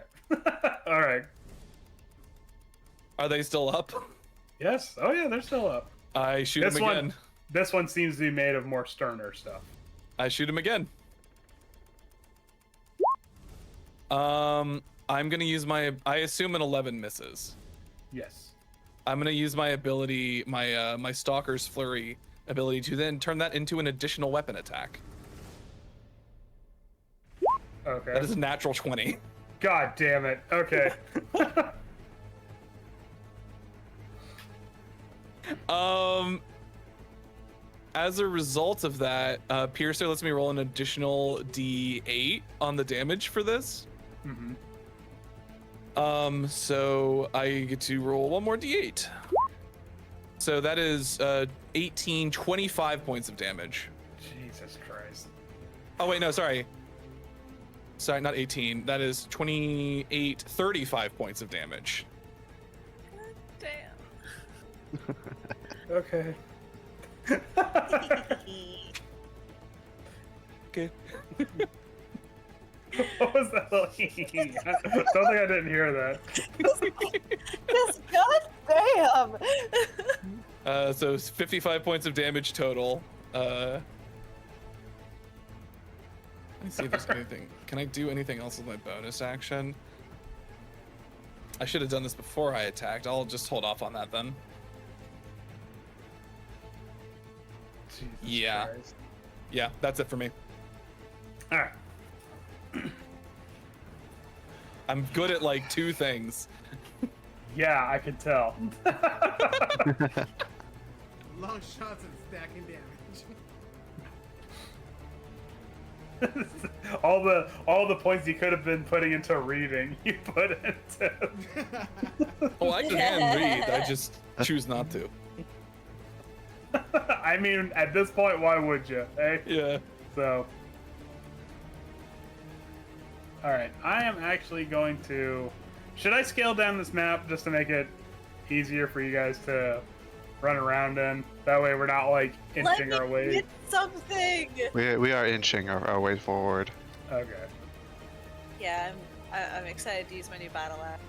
All right.
Are they still up?
Yes. Oh yeah, they're still up.
I shoot
This
him
one-
again.
This one seems to be made of more sterner stuff.
I shoot him again. I'm gonna use my. I assume an 11 misses.
Yes.
I'm gonna use my ability, my Stalker's Flurry ability, to then turn that into an additional weapon attack.
Okay.
That is a natural 20.
God damn it. Okay.
As a result of that, Piercer lets me roll an additional D8 on the damage for this.
Mm-hmm.
So I get to roll one more D8. So that is 18, 25 points of damage.
Jesus Christ.
Oh wait, no, sorry. Sorry, not 18. That is 28, 35 points of damage.
Damn.
Okay.
Okay.
What was that? Don't think I didn't hear that.
Just goddamn.
So it's 55 points of damage total. Let me see if there's anything. Can I do anything else with my bonus action? I should have done this before I attacked. I'll just hold off on that then.
Jesus
Yeah.
Christ.
Yeah, that's it for me.
All right.
I'm good at like 2 things.
Yeah, I can tell.
Long shots and stacking damage.
all the points you could have been putting into reading, you put into.
Oh, I can read. I just choose not to.
I mean, at this point, why would you? Eh?
Yeah.
So. All right, I am actually going to. Should I scale down this map just to make it easier for you guys to run around in? That way, we're not like inching our way.
Get something.
We are inching our way forward.
Okay.
Yeah, I'm excited to use my new battle axe.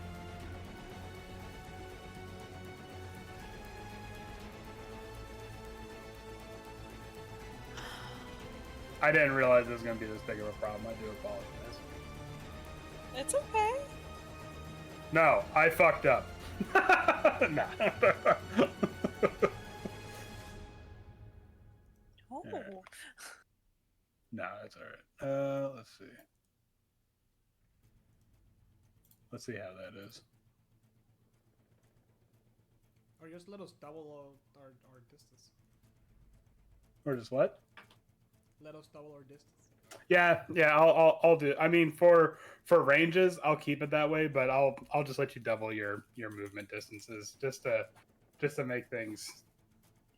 I didn't realize it was going to be this big of a problem. I do apologize.
It's okay.
No, I fucked up. Nah.
Oh.
Yeah. No, that's all right. Let's see. Let's see how that is.
Or just let us double our distance.
Or just what?
Let us double our distance.
Yeah, I'll do. I mean, for ranges, I'll keep it that way, but I'll just let you double your movement distances just to make things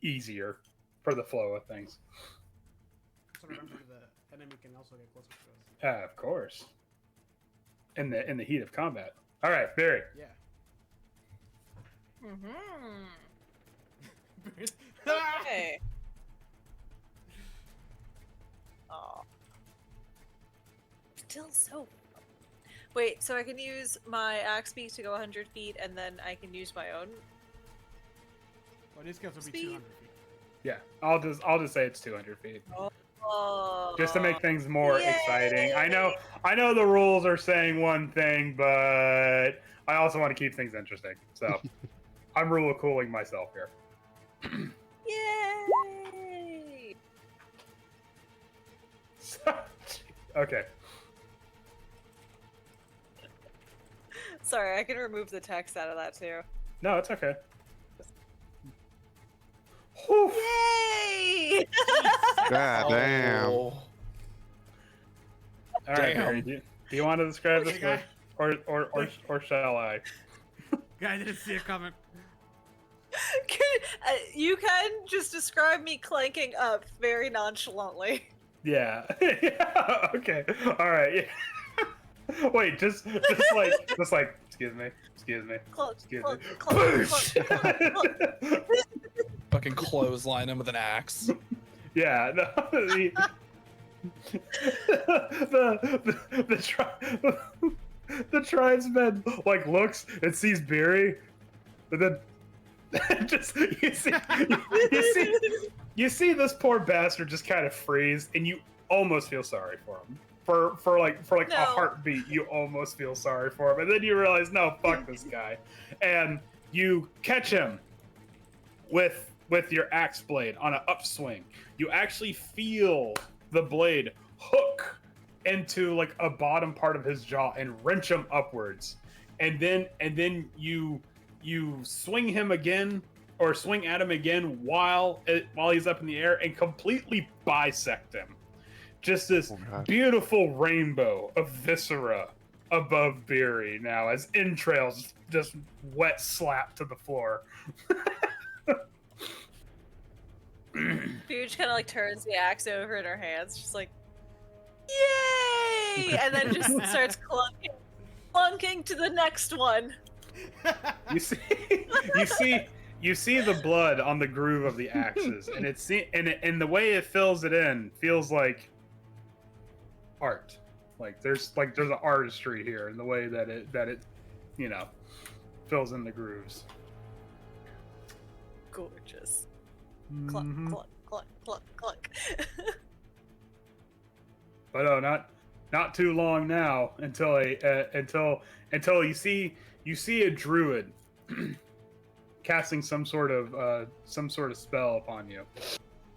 easier for the flow of things.
So remember, the enemy can also get closer to us.
Of course. In the heat of combat. All right, Barry.
Yeah.
Mm-hmm.
Ah!
Okay. Oh. Still so. Wait, so I can use my axe speed to go 100 feet, and then I can use my own.
Well, this guys will be
Speed.
200 feet.
Yeah, I'll just say it's 200 feet.
Oh.
Just to make things more
Yay!
exciting. I know the rules are saying one thing, but I also want to keep things interesting. So I'm rule of cooling myself here.
Yay!
Okay.
Sorry, I can remove the text out of that too.
No, it's okay. Whew.
Yay!
God damn.
Oh.
All right,
Damn.
Barry, do you want to describe this,
Okay,
or shall I?
Guy didn't see it coming.
You can just describe me clanking up very nonchalantly.
Yeah. Yeah. Okay. All right. Yeah. Wait, just like, excuse me,
Clunk,
excuse
clunk,
me.
clunk,
Push!
clunk, clunk, clunk.
Fucking clothesline him with an axe.
Yeah, no, the tribesman like looks and sees Beery, but then just you see this poor bastard just kind of freeze, and you almost feel sorry for him. For like a
No.
heartbeat, you almost feel sorry for him, and then you realize, no, fuck this guy, and you catch him with your axe blade on an upswing. You actually feel the blade hook into like a bottom part of his jaw and wrench him upwards, and then you swing him again, or swing at him again while he's up in the air, and completely bisect him. Just this beautiful rainbow of viscera above Beery now, as entrails just wet slap to the floor.
Fuge kind of like turns the axe over in her hands, just like, yay! And then just starts clunking to the next one.
You see the blood on the groove of the axes, and and the way it fills it in feels like art. Like there's an artistry here in the way that it fills in the grooves.
Gorgeous. Clunk,
Mhm.
clunk, clunk, clunk, clunk.
But oh, not too long now until you see a druid casting some sort of spell upon you,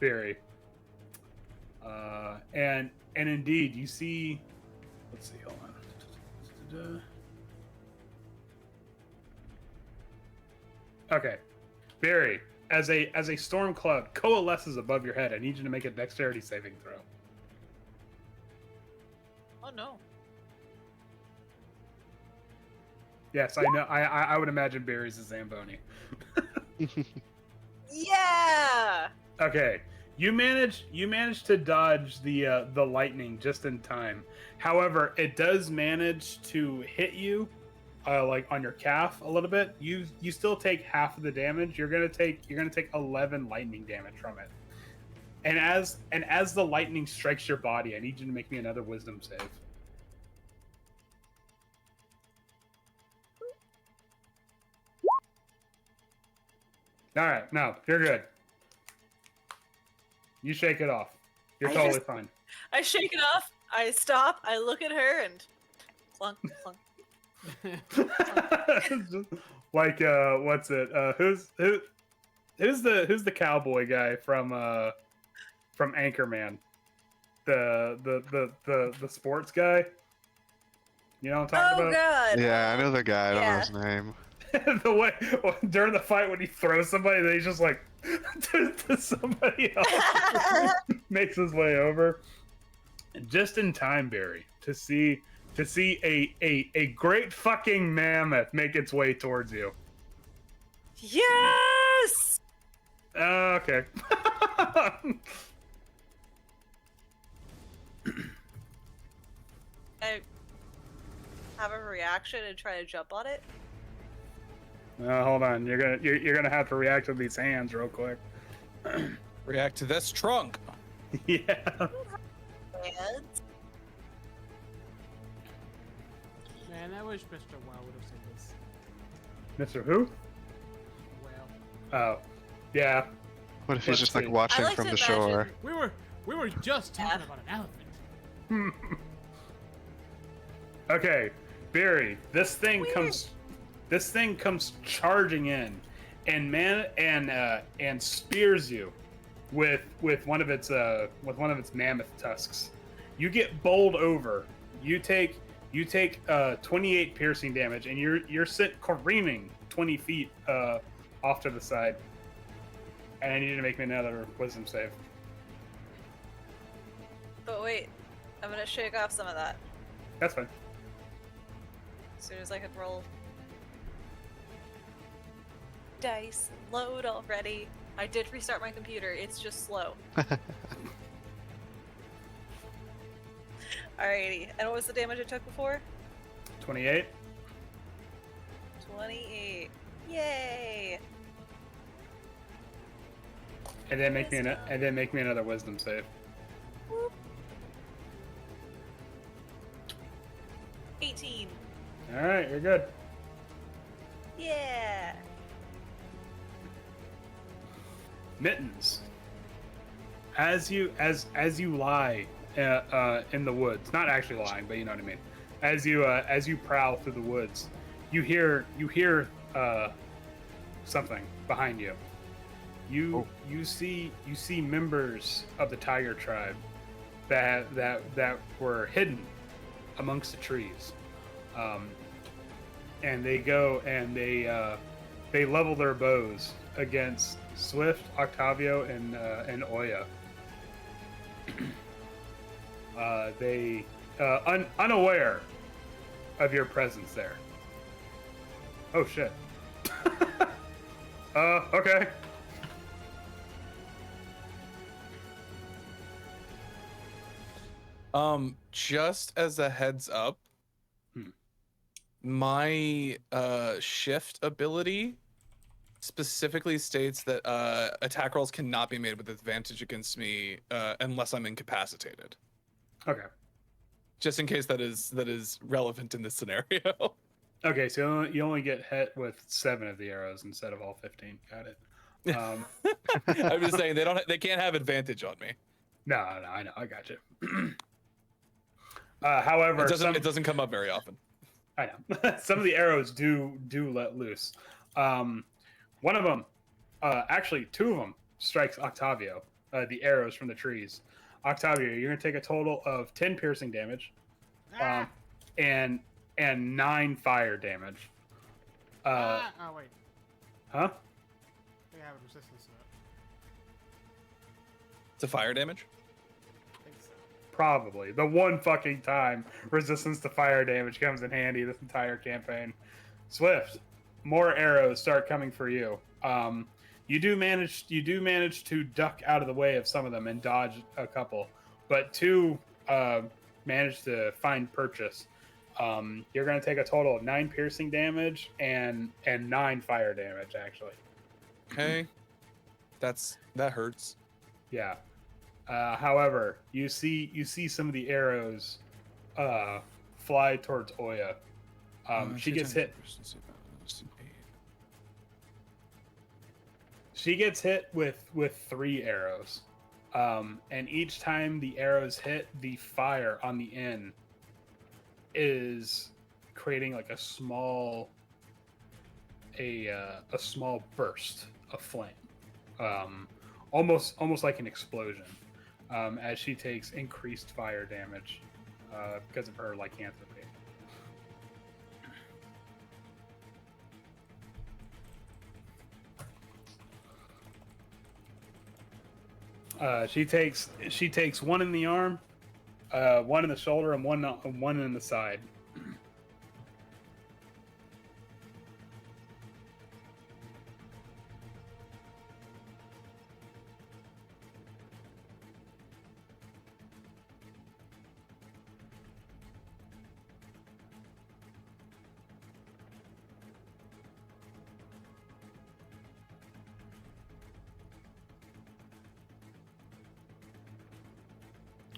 Barry. And indeed you see. Let's see. Hold on. Okay, Barry. As a storm cloud coalesces above your head, I need you to make a dexterity saving throw.
Oh no.
Yes, I know. I would imagine Barry's a Zamboni.
Yeah!
Okay, you manage to dodge the lightning just in time. However, it does manage to hit you, like on your calf a little bit. You still take half of the damage. You're gonna take 11 lightning damage from it. And as the lightning strikes your body, I need you to make me another wisdom save. All right, no, you're good. You shake it off. You're totally fine.
I shake it off, I stop, I look at her, and clunk, clunk.
Like what's it? Who's the cowboy guy from Anchorman? The sports guy. You know what I'm talking
Oh
about?
god.
Yeah, I know the guy. I don't know
Yeah.
his name.
The way during the fight when he throws somebody, then he's just like to somebody else, makes his way over, just in time, Barry, to see a great fucking mammoth make its way towards you.
Yes!
Okay.
I have a reaction and try to jump on it.
Hold on, you're gonna have to react with these hands real quick.
React to this trunk.
Yeah.
And
Man, I wish Mr. Wow would have said this.
Mr. Who?
Well,
Oh, yeah.
What if he's
Let's
just like
see.
watching
I like
from
to
the shore?
we were just talking about an elephant.
Okay, Barry, this thing comes charging in, and spears you with one of its mammoth tusks. You get bowled over. You take 28 piercing damage, and you're sent careening 20 feet off to the side. And I need you to make me another wisdom save.
but wait, I'm gonna shake off some of that
That's fine.
as soon as I can roll. Dice, load already. I did restart my computer, it's just slow. Alrighty. And what was the damage I took before?
28.
28. Yay!
And then make me another wisdom save.
Whoop. 18.
All right, you're good.
Yeah.
Mittens. As you lie in the woods, not actually lying, but you know what I mean. As you prowl through the woods, you hear something behind you. You see members of the tiger tribe that were hidden amongst the trees, and they go and they level their bows against Swift, Octavio, and Oya. They unaware of your presence there. Oh shit. Okay.
Just as a heads up, my shift ability specifically states that attack rolls cannot be made with advantage against me unless I'm incapacitated.
Okay.
Just in case that is relevant in this scenario.
Okay, so you only get hit with 7 of the arrows instead of all 15. Got it.
I'm just saying they can't have advantage on me.
No, I know, I got you. However,
it doesn't come up very often.
I know. Some of the arrows do let loose. One of them, actually 2 of them, strikes Octavio. The arrows from the trees. Octavio, you're gonna take a total of 10 piercing damage, and 9 fire damage.
Oh wait,
Huh?
they have a resistance to that.
It's a fire damage.
I think so.
Probably. The one fucking time resistance to fire damage comes in handy this entire campaign. Swift, more arrows start coming for you. You do manage to duck out of the way of some of them and dodge a couple, but 2 manage to find purchase. You're going to take a total of 9 piercing damage and 9 fire damage, actually.
Okay, that hurts.
Yeah. However, you see some of the arrows fly towards Oya. She gets hit. She gets hit with 3 arrows, and each time the arrows hit, the fire on the end is creating like a small burst of flame, almost like an explosion, as she takes increased fire damage because of her lycanthropy. She takes 1 in the arm, 1 in the shoulder, and one in the side.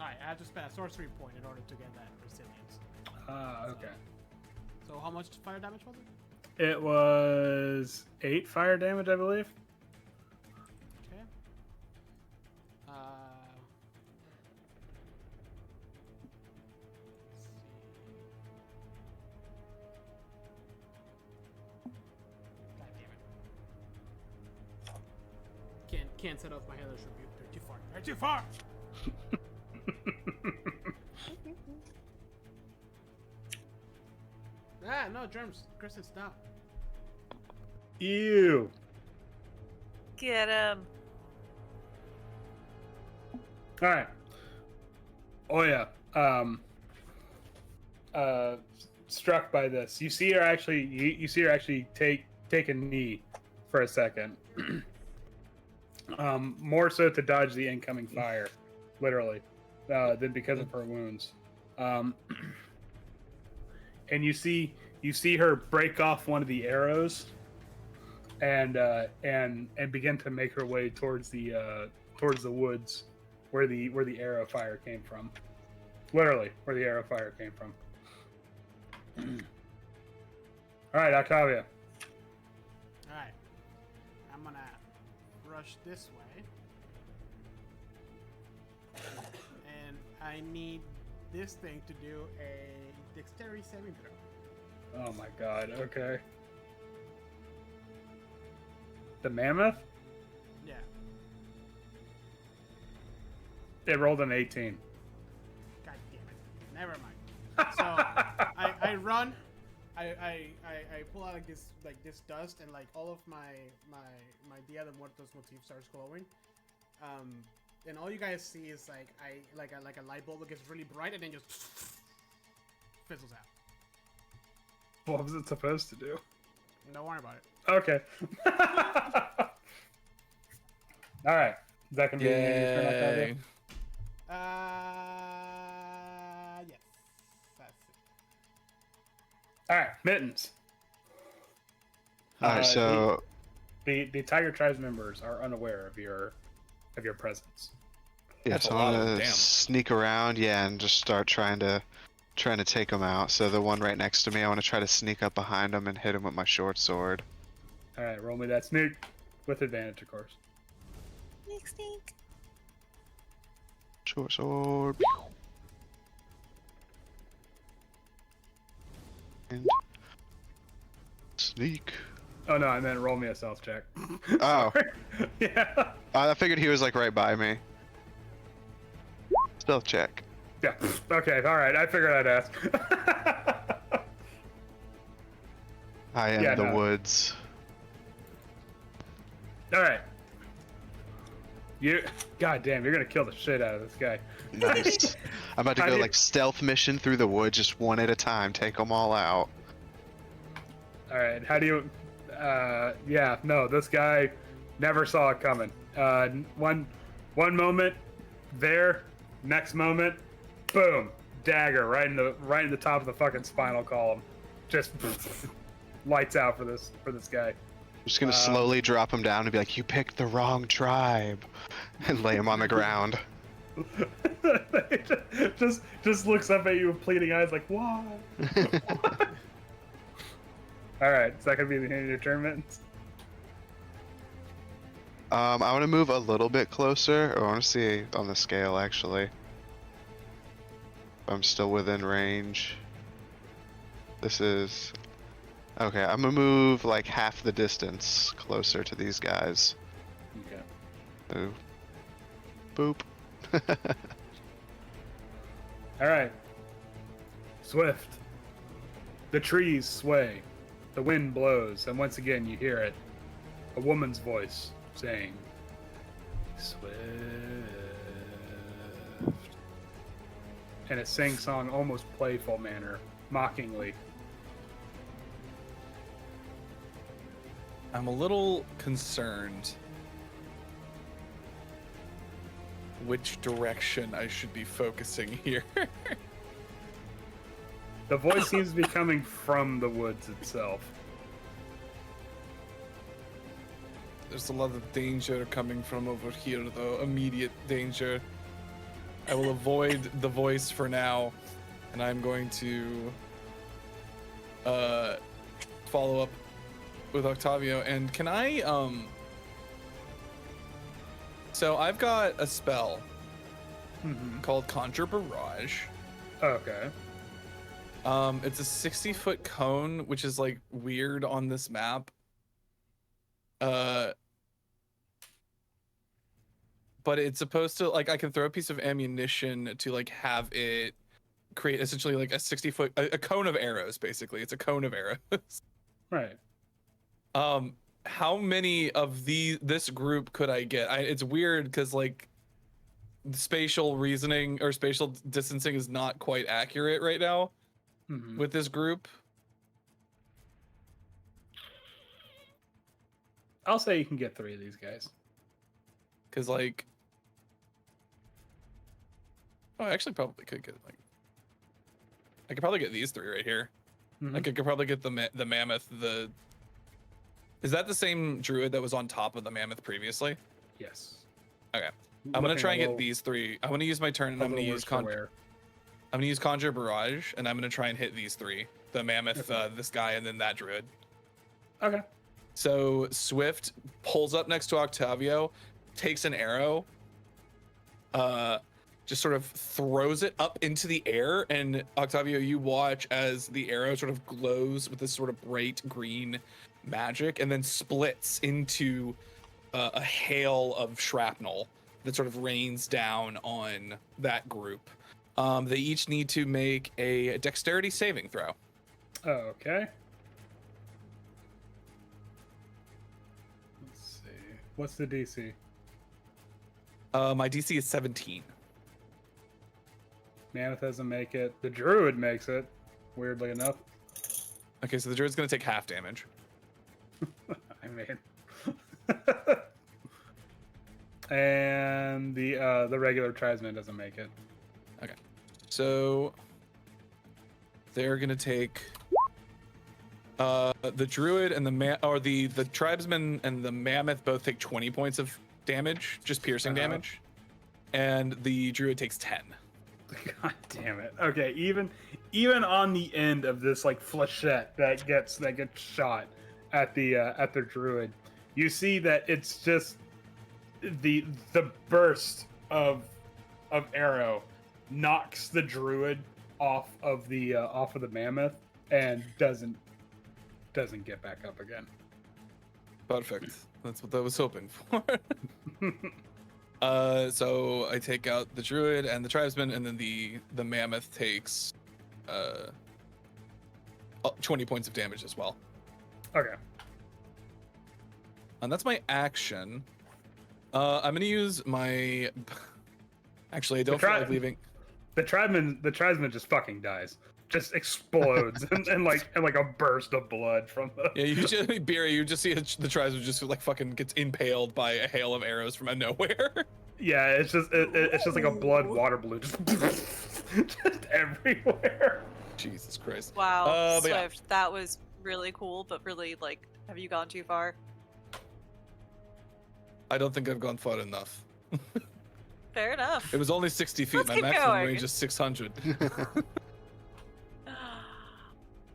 Alright, I have to spend a sorcery point in order to get that resilience.
Okay.
So how much fire damage was it?
It was 8 fire damage, I believe.
Okay. God damn it. Can't set off my hellish rebuke. They're too far. They're too far! No germs. Kristen, stop.
Ew.
Get him.
All right. Oya, struck by this, you see her actually take a knee for a second. More so to dodge the incoming fire, literally, than because of her wounds. Um, and you see her break off one of the arrows, and begin to make her way towards the woods, where the arrow fire came from. Literally, where the arrow fire came from. All right, Octavia.
All right. I'm gonna rush this way, and I need this thing to do a dexterity saving throw.
Oh my god. Okay. The mammoth.
Yeah.
It rolled an 18.
God damn it. Never mind. So I run. I pull out like this dust, and like all of my Dia de Muertos motif starts glowing. And all you guys see is like a light bulb that gets really bright and then just fizzles out.
What was it supposed to do?
Don't worry about it.
Okay. All right. Is that gonna be the end of your turn, Octavia?
Yay.
Yes. That's it.
All right, Mittens.
All right, so
The Tiger Tribes members are unaware of your presence.
yeah,
That's
so
a lot
I'm
of
gonna
them.
sneak around, yeah, and just start trying to take them out. So the one right next to me, I want to try to sneak up behind him and hit him with my short sword.
All right, roll me that sneak with advantage, of course.
Sneak, sneak.
Short sword. And sneak.
Oh no, I meant roll me a stealth check.
Oh,
Yeah.
I figured he was like right by me. Stealth check.
Yeah. Okay. All right. I figured I'd ask.
I am
Yeah,
the
no.
woods.
All right. God damn, you're gonna kill the shit out of this guy.
Nice. I'm about to
How
go
do you-
like stealth mission through the woods, just one at a time. Take them all out.
All right. How do you? Yeah. No, this guy never saw it coming. One moment, there. Next moment, boom, dagger right in the top of the fucking spinal column. Just lights out for this guy.
I'm just gonna slowly drop him down and be like, "You picked the wrong tribe," and lay him on the ground.
just looks up at you with pleading eyes, like, why? All right, is that gonna be the end of your turn, Mittens?
I want to move a little bit closer. Or I want to see on the scale actually. I'm still within range. This is okay. I'm gonna move like half the distance closer to these guys.
Okay.
Ooh. Boop.
All right. Swift. The trees sway. The wind blows, and once again you hear it. A woman's voice saying, Swift. In a sing-song, almost playful manner, mockingly.
I'm a little concerned which direction I should be focusing here.
The voice seems to be coming from the woods itself.
There's a lot of danger coming from over here, though. Immediate danger. I will avoid the voice for now, and I'm going to follow up with Octavio. And can I so I've got a spell called Conjure Barrage.
Okay.
It's a 60-foot cone, which is like weird on this map. But it's supposed to, like, I can throw a piece of ammunition to like have it create essentially like a 60-foot a cone of arrows. Basically, it's a cone of arrows.
Right.
How many of this group could I get? It's weird because like spatial reasoning or spatial distancing is not quite accurate right now with this group.
I'll say you can get 3 of these guys.
Because like, oh, I actually probably could get like I could probably get these 3 right here.
Mhm.
Like I could probably get the mammoth. Is that the same druid that was on top of the mammoth previously?
Yes.
Okay. I'm gonna
Looking
try
a
and get
little-
these 3. I'm gonna use my turn and
a
I'm gonna
little
use
worse for wear.
I'm gonna use Conjure Barrage, and I'm gonna try and hit these 3: the mammoth,
Okay.
this guy, and then that druid.
Okay.
So Swift pulls up next to Octavio, takes an arrow, just sort of throws it up into the air, and Octavio, you watch as the arrow sort of glows with this sort of bright green magic, and then splits into a hail of shrapnel that sort of rains down on that group. They each need to make a dexterity saving throw.
Okay. Let's see. What's the DC?
My DC is 17.
Mammoth doesn't make it. The druid makes it. Weirdly enough.
Okay, so the druid's gonna take half damage.
I mean. And the regular tribesman doesn't make it.
So they're gonna take the druid and the tribesman and the mammoth both take 20 points of damage, just piercing
Uh-huh.
damage, and the druid takes 10.
God damn it. Okay, even on the end of this like flechette that gets shot at the druid, you see that it's just the burst of arrow knocks the druid off of the mammoth and doesn't get back up again.
Perfect. That's what I was hoping for. So I take out the druid and the tribesman, and then the mammoth takes 20 points of damage as well.
Okay.
And that's my action. I'm gonna use my. Actually, I don't feel like leaving.
The tribesman just fucking dies. Just explodes and like a burst of blood from the.
Yeah, you just Barry, you just see the tribesman just like fucking gets impaled by a hail of arrows from nowhere.
Yeah, it's just like a blood water balloon just everywhere.
Jesus Christ.
Wow,
but yeah.
Swift, that was really cool, but really, like, have you gone too far?
I don't think I've gone far enough.
Fair enough.
It was only 60 feet.
Let's
My
keep
maximum
going.
range is 600.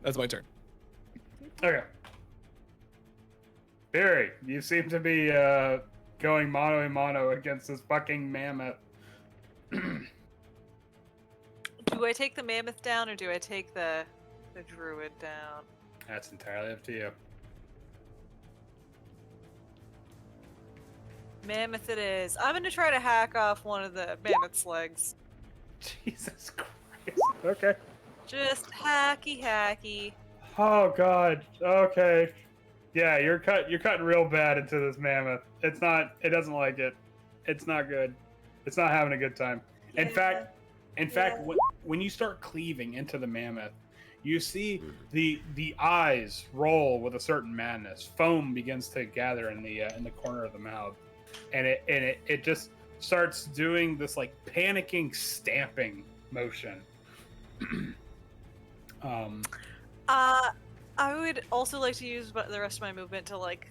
That's my turn.
Okay. Barry, you seem to be going mano a mano against this fucking mammoth.
Do I take the mammoth down or do I take the druid down?
That's entirely up to you.
Mammoth it is. I'm gonna try to hack off one of the mammoth's legs.
Jesus Christ. Okay.
Just hacky.
Oh God. Okay. Yeah, you're cutting real bad into this mammoth. It doesn't like it. It's not good. It's not having a good time. In fact, when you start cleaving into the mammoth, you see the eyes roll with a certain madness. Foam begins to gather in the corner of the mouth, and it just starts doing this like panicking stamping motion.
I would also like to use the rest of my movement to like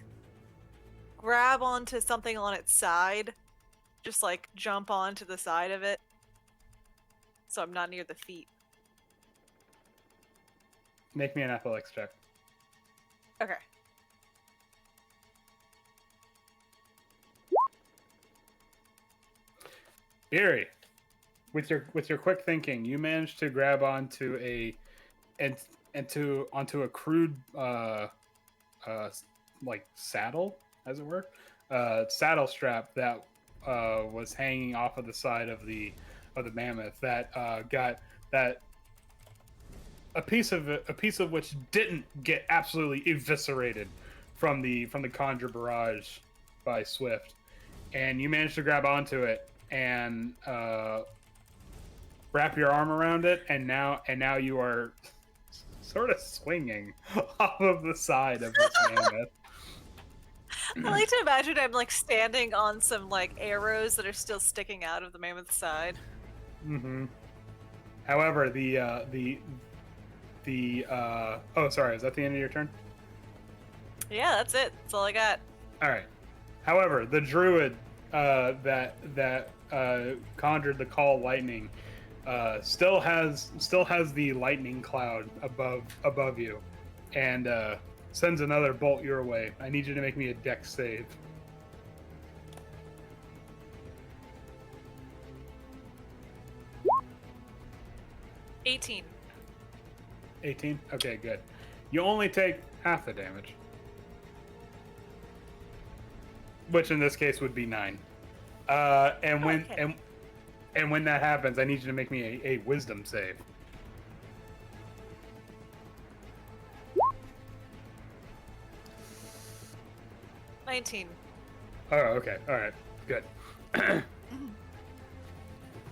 grab onto something on its side, just like jump onto the side of it, so I'm not near the feet.
Make me an athletics check.
Okay.
Eerie, with your quick thinking, you managed to grab onto onto a crude like saddle, as it were, saddle strap that was hanging off of the side of the mammoth that got that a piece of which didn't get absolutely eviscerated from the conjure barrage by Swift, and you managed to grab onto it and wrap your arm around it, and now you are sort of swinging off of the side of this mammoth.
I like to imagine I'm like standing on some like arrows that are still sticking out of the mammoth's side.
Mm-hmm. However, the Oh, sorry. Is that the end of your turn?
Yeah, that's it. That's all I got.
All right. However, the druid that conjured the call lightning still has the lightning cloud above you, and sends another bolt your way. I need you to make me a dex save.
18.
18. Okay, good. You only take half the damage, which in this case would be 9. And when
Okay.
and when that happens, I need you to make me a wisdom save.
$19.
Oh, okay. All right. Good.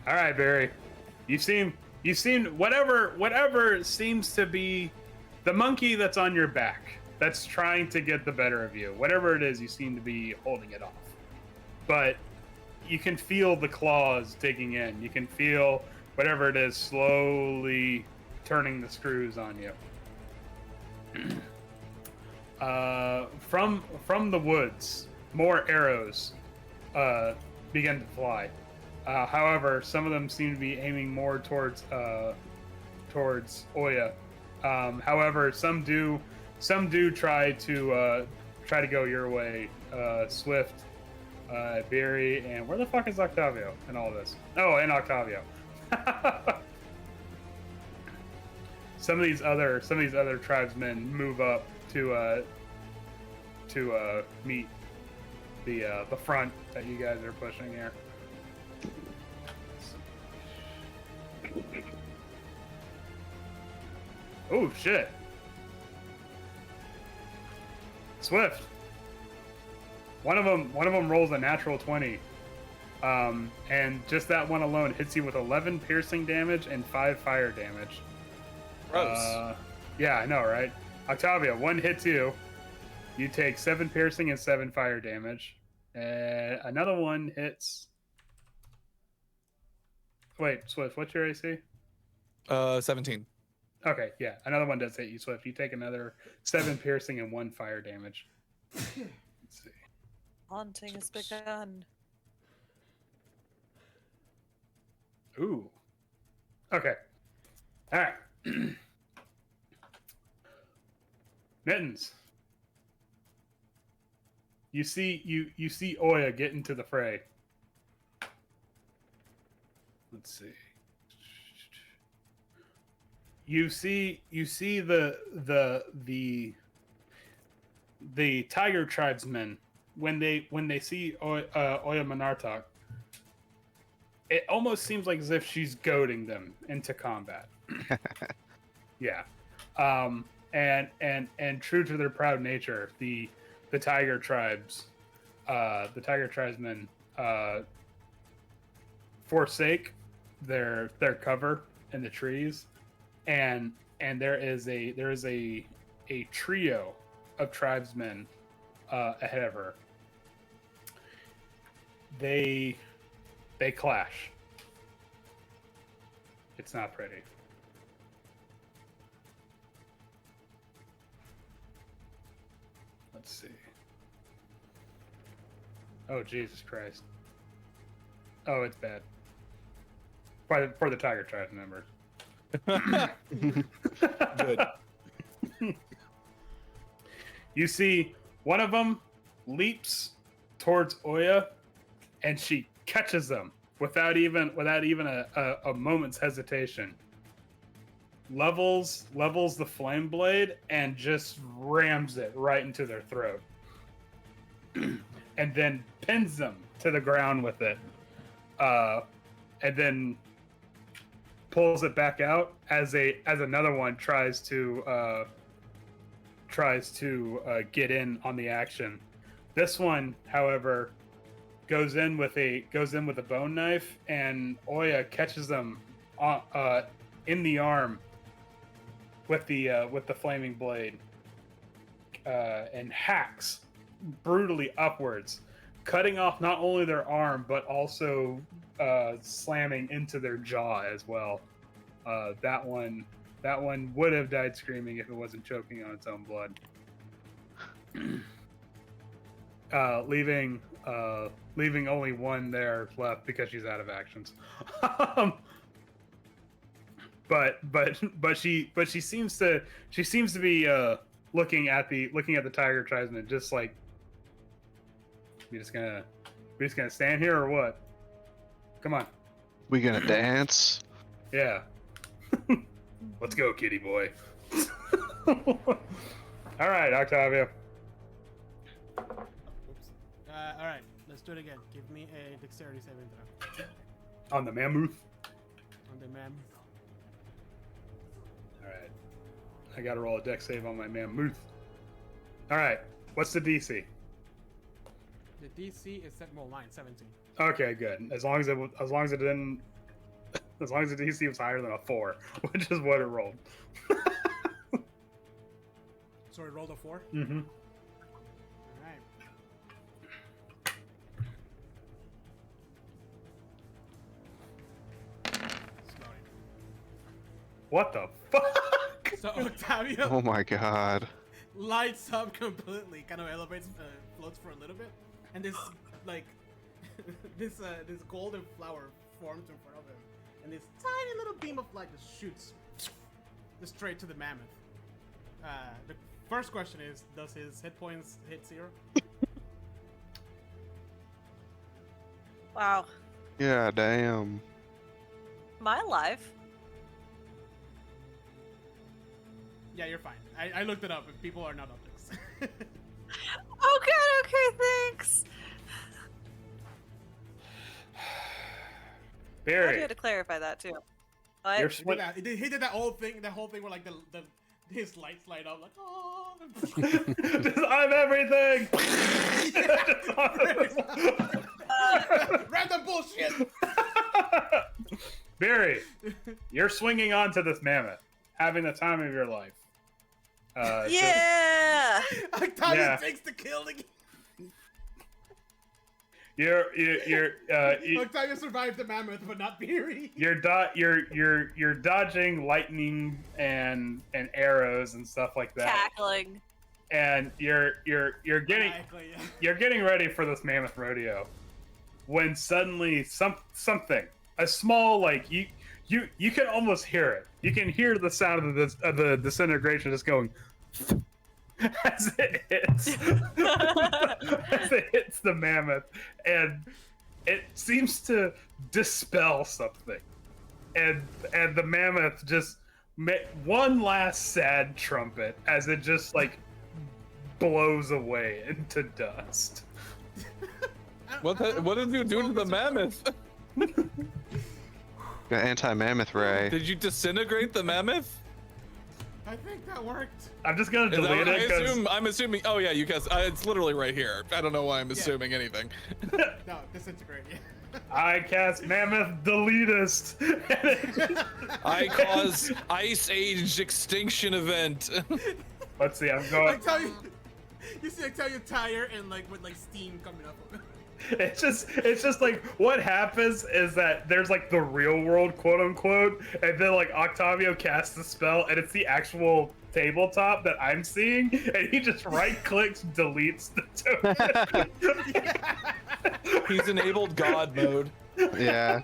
All right, Barry. You've seen whatever seems to be the monkey that's on your back that's trying to get the better of you. Whatever it is, you seem to be holding it off. But you can feel the claws digging in. You can feel whatever it is slowly turning the screws on you. From the woods, more arrows begin to fly. However, some of them seem to be aiming more towards Oya. However, some do try to go your way. Swift, Barry, and where the fuck is Octavio in all this? Oh, and Octavio. Some of these other tribesmen move up to meet the front that you guys are pushing here. Oh shit! Swift. One of them rolls a natural 20, and just that one alone hits you with 11 piercing damage and 5 fire damage.
Gross.
Yeah, I know, right? Octavia, one hits you. You take 7 piercing and 7 fire damage. Another one hits. Wait, Swift, what's your AC?
17.
Okay, yeah, another one does hit you, Swift. You take another 7 piercing and 1 fire damage. Let's see.
Haunting has begun.
Ooh. Okay. All right. Mittens. You see Oya get into the fray. Let's see. You see the tiger tribesmen when they see Oya Manartok. It almost seems like as if she's goading them into combat. Yeah. And true to their proud nature, the tiger tribesmen forsake their cover in the trees, and there is a trio of tribesmen ahead of her. They clash. It's not pretty. Let's see. Oh, Jesus Christ. Oh, it's bad. For the Tiger Tribe members.
Good.
You see, one of them leaps towards Oya, and she catches them without even a moment's hesitation. Levels the flame blade and just rams it right into their throat, and then pins them to the ground with it, and then pulls it back out as another one tries to get in on the action. This one, however, goes in with a bone knife, and Oya catches them in the arm with the flaming blade, and hacks brutally upwards, cutting off not only their arm but also slamming into their jaw as well. That one That one would have died screaming if it wasn't choking on its own blood. Leaving only one there left because she's out of actions. but she seems to be looking at the tiger tribesman, just like, we just gonna stand here or what? Come on.
We gonna dance?
Yeah. Let's go, kitty boy. All right, Octavio.
Oops. All right, let's do it again. Give me a dexterity saving throw
On the mammoth.
on the mammoth.
All right. I gotta roll a dex save on my mammoth. All right. What's the DC?
The DC is set roll 9, 17.
Okay, good. As long as the DC was higher than a 4, which is what it rolled.
So it rolled a 4.
Mm-hmm.
All right. Slowing.
What the fuck?
So Octavio
Oh my god.
lights up completely, kind of elevates, floats for a little bit, and this like this golden flower forms in front of him, and this tiny little beam of light just shoots just straight to the mammoth. The first question is, does his hit points hit 0?
Wow.
Yeah, damn.
Am I alive?
Yeah, you're fine. I looked it up, and people are not objects.
Okay, thanks. I
Barry,
had to clarify that too.
you're
What?
split.
He did that whole thing where like his lights light up like, oh.
I'm everything.
Random bullshit.
Barry, you're swinging onto this mammoth, having the time of your life.
Yeah.
Octavio
Yeah.
takes the kill again. Octavio survived the mammoth, but not Beery.
You're dodging lightning and arrows and stuff like that,
Cackling.
and you're getting
Exactly, yeah.
you're getting ready for this mammoth rodeo, when suddenly something, a small, like, you can almost hear it. You can hear the sound of the disintegration just going as it hits the mammoth, and it seems to dispel something, and the mammoth just one last sad trumpet as it just like blows away into dust.
What did you do to the mammoth?
Got anti-mammoth ray.
Did you disintegrate the mammoth?
I think that worked.
I'm just gonna delete it because
I'm assuming. Oh yeah, you guys. It's literally right here. I don't know why I'm assuming anything.
No, disintegrate. Yeah.
I cast mammoth deletist.
I cause ice age extinction event.
Let's see. I'm going.
Octavio, you see Octavio tire and like with like steam coming up of it.
It's just like, what happens is that there's like the real world, quote unquote, and then like Octavio casts the spell and it's the actual tabletop that I'm seeing, and he just right clicks, deletes the token.
He's enabled God mode.
Yeah.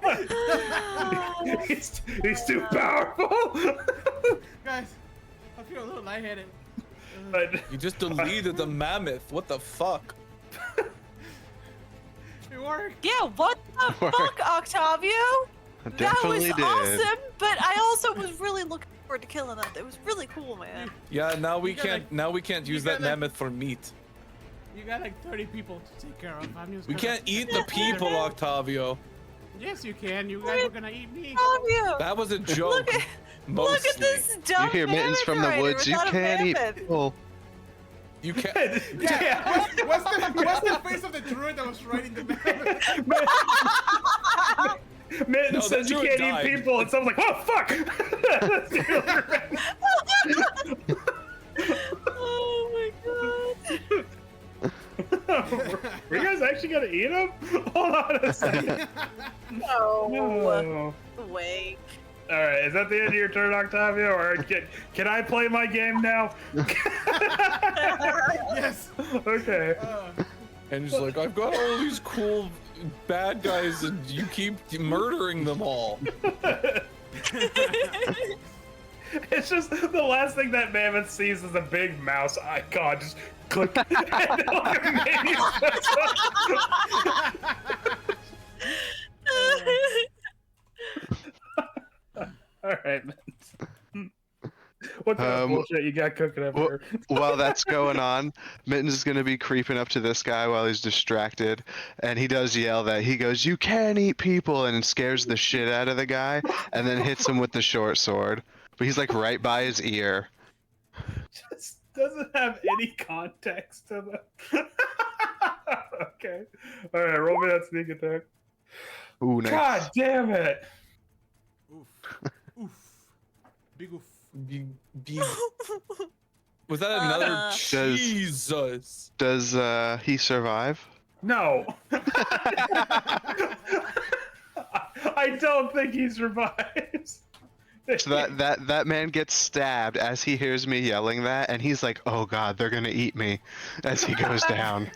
he's too powerful.
Guys, I feel a little lightheaded.
But
You just deleted the mammoth. What the fuck?
It worked.
Yeah, what the fuck, Octavio? That
Definitely
was
did.
awesome, but I also was really looking forward to killing that. It was really cool, man.
Yeah, now we
You got,
can't.
like-
Now we can't use
got,
that
like-
mammoth for meat.
You got like 30 people to take care of. I'm just
We
gonna-
can't eat the people, Octavio.
Yes, you can. You guys were gonna eat me.
Octavio,
That was a joke.
look
Mostly.
at this dumb
You hear mittens
mammoth
from the
rider
woods. You
without a
can't eat
mammoth.
people.
You can't.
yeah.
What's the face of the druid that was riding the mammoth?
Mitten
No,
says
that
you
druid
can't
died.
eat people, and someone's like, oh fuck.
Oh my god.
Were you guys actually gonna eat them? Hold on a second.
No.
No.
Wait.
All right, is that the end of your turn, Octavio, or can I play my game now?
Yes.
Okay.
And he's like, I've got all these cool bad guys, and you keep murdering them all.
It's just the last thing that mammoth sees is a big mouse icon. Just click. And like a minion shows up. All right, man. What kind of bullshit you got cooking up here?
While that's going on, Mittens is going to be creeping up to this guy while he's distracted, and he does yell that. He goes, "You can't eat people," and scares the shit out of the guy, and then hits him with the short sword. But he's like right by his ear.
Just doesn't have any context to the. Okay. All right, roll me that sneak attack.
Ooh, nice.
God damn it!
Oof. Oof. Big oof.
Was that another?
Does-
Jesus.
Does he survive?
No. I don't think he survives.
So that man gets stabbed as he hears me yelling that, and he's like, "Oh God, they're gonna eat me," as he goes down.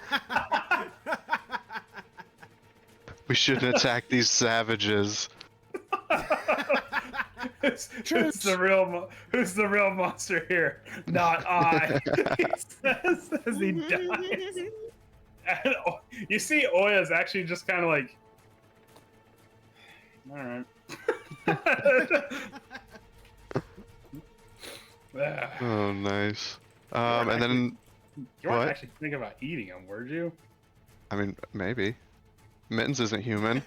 We shouldn't attack these savages.
Who's the real monster here? Not I. He says as he dies. And you see Oya's actually just kind of like, all right.
Oh, nice. And then,
You weren't
what?
actually thinking about eating him, were you?
I mean, maybe. Mittens isn't human.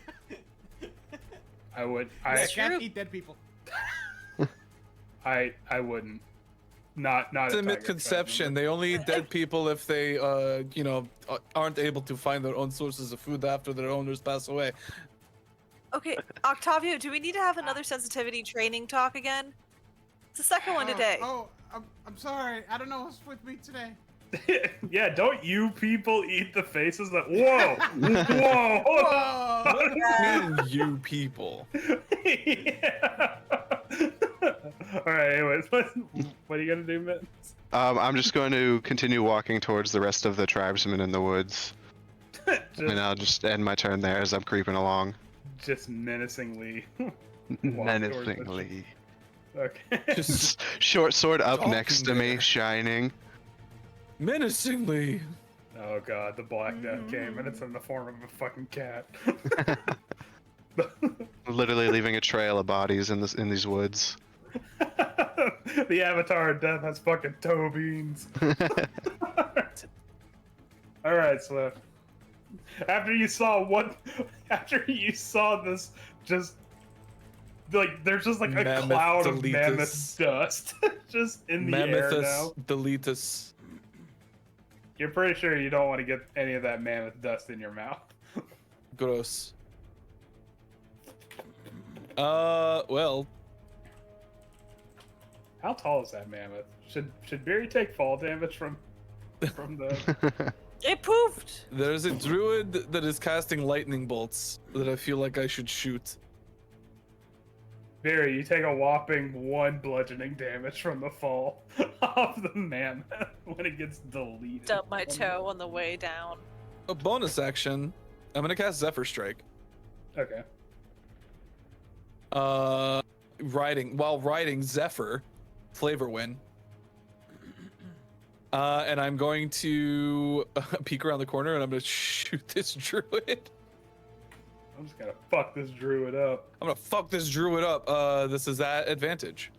I would.
I can't eat dead people.
I wouldn't. Not.
It's
a
a
tiger
misconception. They only eat dead people if they, aren't able to find their own sources of food after their owners pass away.
Okay, Octavio, do we need to have another sensitivity training talk again? It's the second one today.
I'm sorry. I don't know what's with me today.
Yeah, don't you people eat the faces that? Whoa, whoa!
Whoa!
What do you mean, you people?
Yeah. All right. Anyways, what are you gonna do, Mittens?
I'm just going to continue walking towards the rest of the tribesmen in the woods, and I'll just end my turn there as I'm creeping along.
Just menacingly. walk towards
Menacingly.
Okay.
Just short sword up
Talking
next to me,
there.
shining.
Menacingly.
Oh god, the Black Death came, and it's in the form of a fucking cat.
Literally leaving a trail of bodies in these woods.
The Avatar of Death has fucking toe beans. All right, Swift. After you saw this, just like there's just like a
Mammoth
cloud of
deletus.
mammoth dust just in the air now.
Mammothus deletus.
You're pretty sure you don't want to get any of that mammoth dust in your mouth.
Gross. Well.
How tall is that mammoth? Should Barry take fall damage from the?
It poofed!
There's a druid that is casting lightning bolts that I feel like I should shoot.
Barry, you take a whopping 1 bludgeoning damage from the fall of the mammoth when it gets deleted.
Stub my toe on the way down.
A bonus action. I'm gonna cast Zephyr Strike.
Okay.
While riding Zephyr, flavor win. And I'm going to peek around the corner and I'm gonna shoot this druid.
I'm just gonna fuck this druid up.
I'm gonna fuck this druid up. This is at advantage.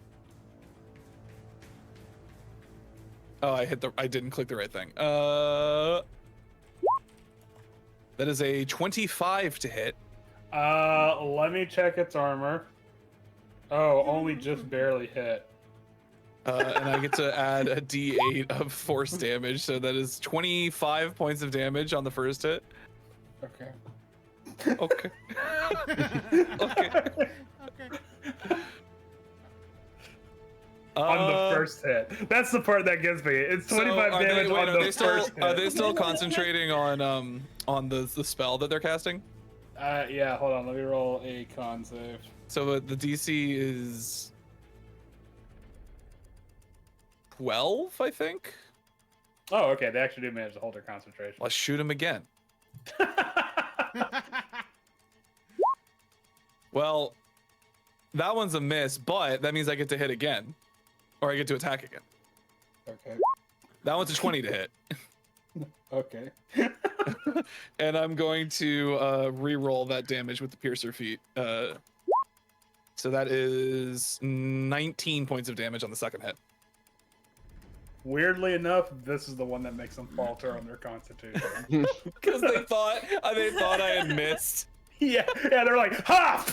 Oh, I didn't click the right thing. That is a 25 to hit.
Let me check its armor. Oh, only just barely hit.
And I get to add a D8 of force damage, so that is 25 points of damage on the first hit.
Okay.
Okay. Okay.
Okay.
On the first hit. That's the part that gets me. It's 25 damage on the first hit.
Are they still concentrating on the spell that they're casting?
Yeah, hold on. Let me roll a con save.
So the DC is 12, I think.
Oh, okay. They actually do manage to hold their concentration.
Let's shoot him again. Well, that one's a miss, but that means I get to hit again, or I get to attack again.
Okay.
That one's a 20 to hit.
Okay.
And I'm going to re-roll that damage with the piercer feat. So that is 19 points of damage on the second hit.
Weirdly enough, this is the one that makes them falter on their constitution.
Because they thought I had missed.
Yeah, they're like, ha!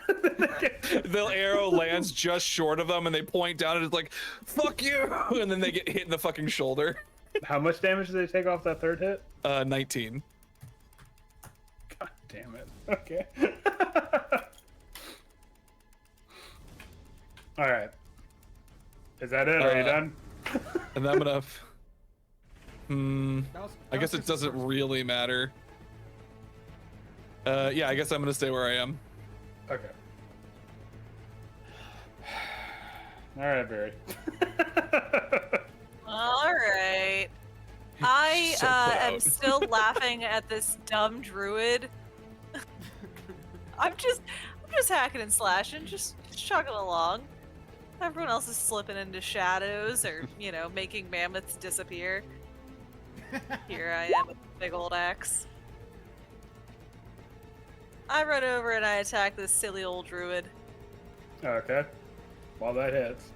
The arrow lands just short of them, and they point down and it's like, "Fuck you!" And then they get hit in the fucking shoulder.
How much damage did they take off that third hit?
19.
God damn it. Okay. All right. Is that it? Are you done?
And then I'm gonna. I guess
that
it doesn't really matter. Yeah, I guess I'm gonna stay where I am.
Okay. All right, Barry.
All right. I
So put
am
out.
still laughing at this dumb druid. I'm just hacking and slashing, just chugging along. Everyone else is slipping into shadows or, making mammoths disappear. Here I am with a big old axe. I run over and I attack this silly old druid.
Okay. Well, that hits.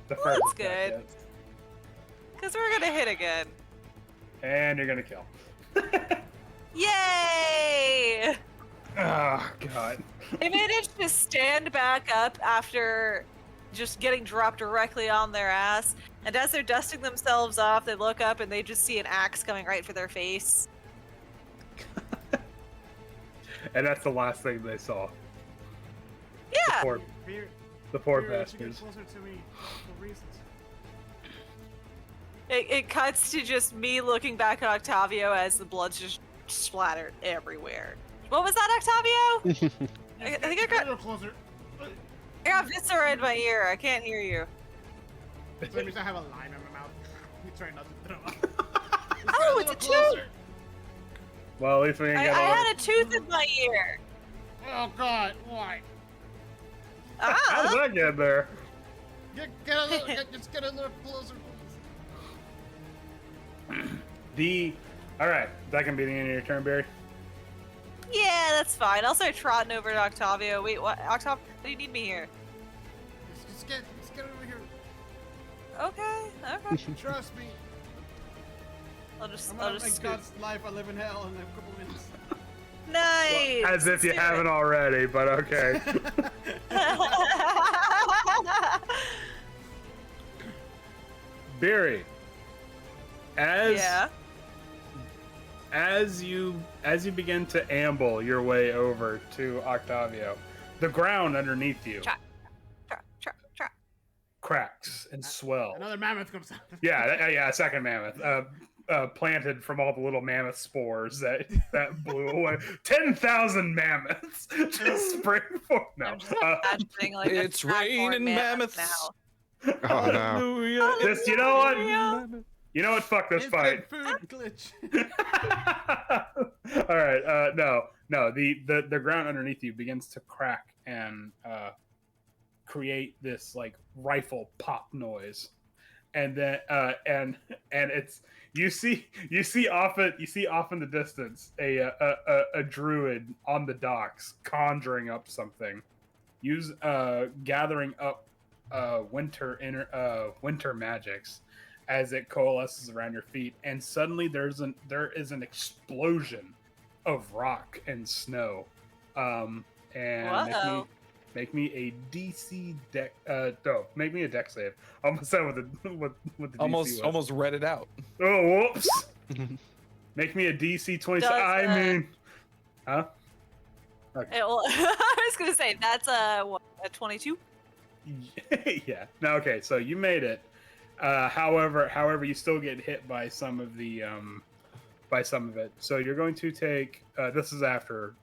The
Well,
first
that's
attack
good.
hits.
Because we're gonna hit again.
And you're gonna kill.
Yay!
Oh, God.
They managed to stand back up after just getting dropped directly on their ass. And as they're dusting themselves off, they look up and they just see an axe coming right for their face.
And that's the last thing they saw.
Yeah!
Poor,
Beer,
the poor
Beer, you should get
bastards.
closer to me for reasons.
It cuts to just me looking back at Octavio as the blood's just splattered everywhere. What was that, Octavio? I think I
A
got
little closer.
viscera in my ear. I can't hear you.
So that means I have a line in my mouth. You try not to throw up. Just
Oh,
get
it's a
little
tooth!
Well, at least we ain't
I
got all...
had a tooth in my ear.
Oh God, why?
How did
Ah!
that get there?
Get a little, just get a little closer, please.
All right, that can be the end of your turn, Barry.
Yeah, that's fine. I'll start trotting over to Octavio. Wait, what? Octavio, do you need me here?
Just get over here.
Okay, okay.
Trust me.
I'll just
I'm gonna make
scoot.
God's life I live in hell in a couple minutes.
Nice.
As if you
Let's do
haven't
it.
already, but okay. Barry,
Yeah.
as you begin to amble your way over to Octavio, the ground underneath you
Tra- tra.
cracks and swells.
Another mammoth comes out.
Yeah, second mammoth. Planted from all the little mammoth spores that blew away. 10,000 mammoths just spring forth. No,
I'm just imagining like a
It's
fat horn
raining
mammoth
mammoths.
now.
Oh no.
Hallelujah.
This, you know what?
Hallelujah.
You know what? Fuck this fight.
Instant food glitch.
All right. No. The ground underneath you begins to crack and create this like rifle pop noise, and then and it's you see off in the distance a druid on the docks conjuring up something, gathering up winter magics as it coalesces around your feet, and suddenly there is an explosion of rock and snow. And
Whoa.
make me a DC deck. No, make me a deck save. Almost said with the DC was.
Almost read it out.
Oh, whoops! Make me a DC 20.
Does,
I mean, huh?
I was gonna say that's a 22.
Yeah. No. Okay. So you made it. However, you still get hit by some of the by some of it. So you're going to take. This is after.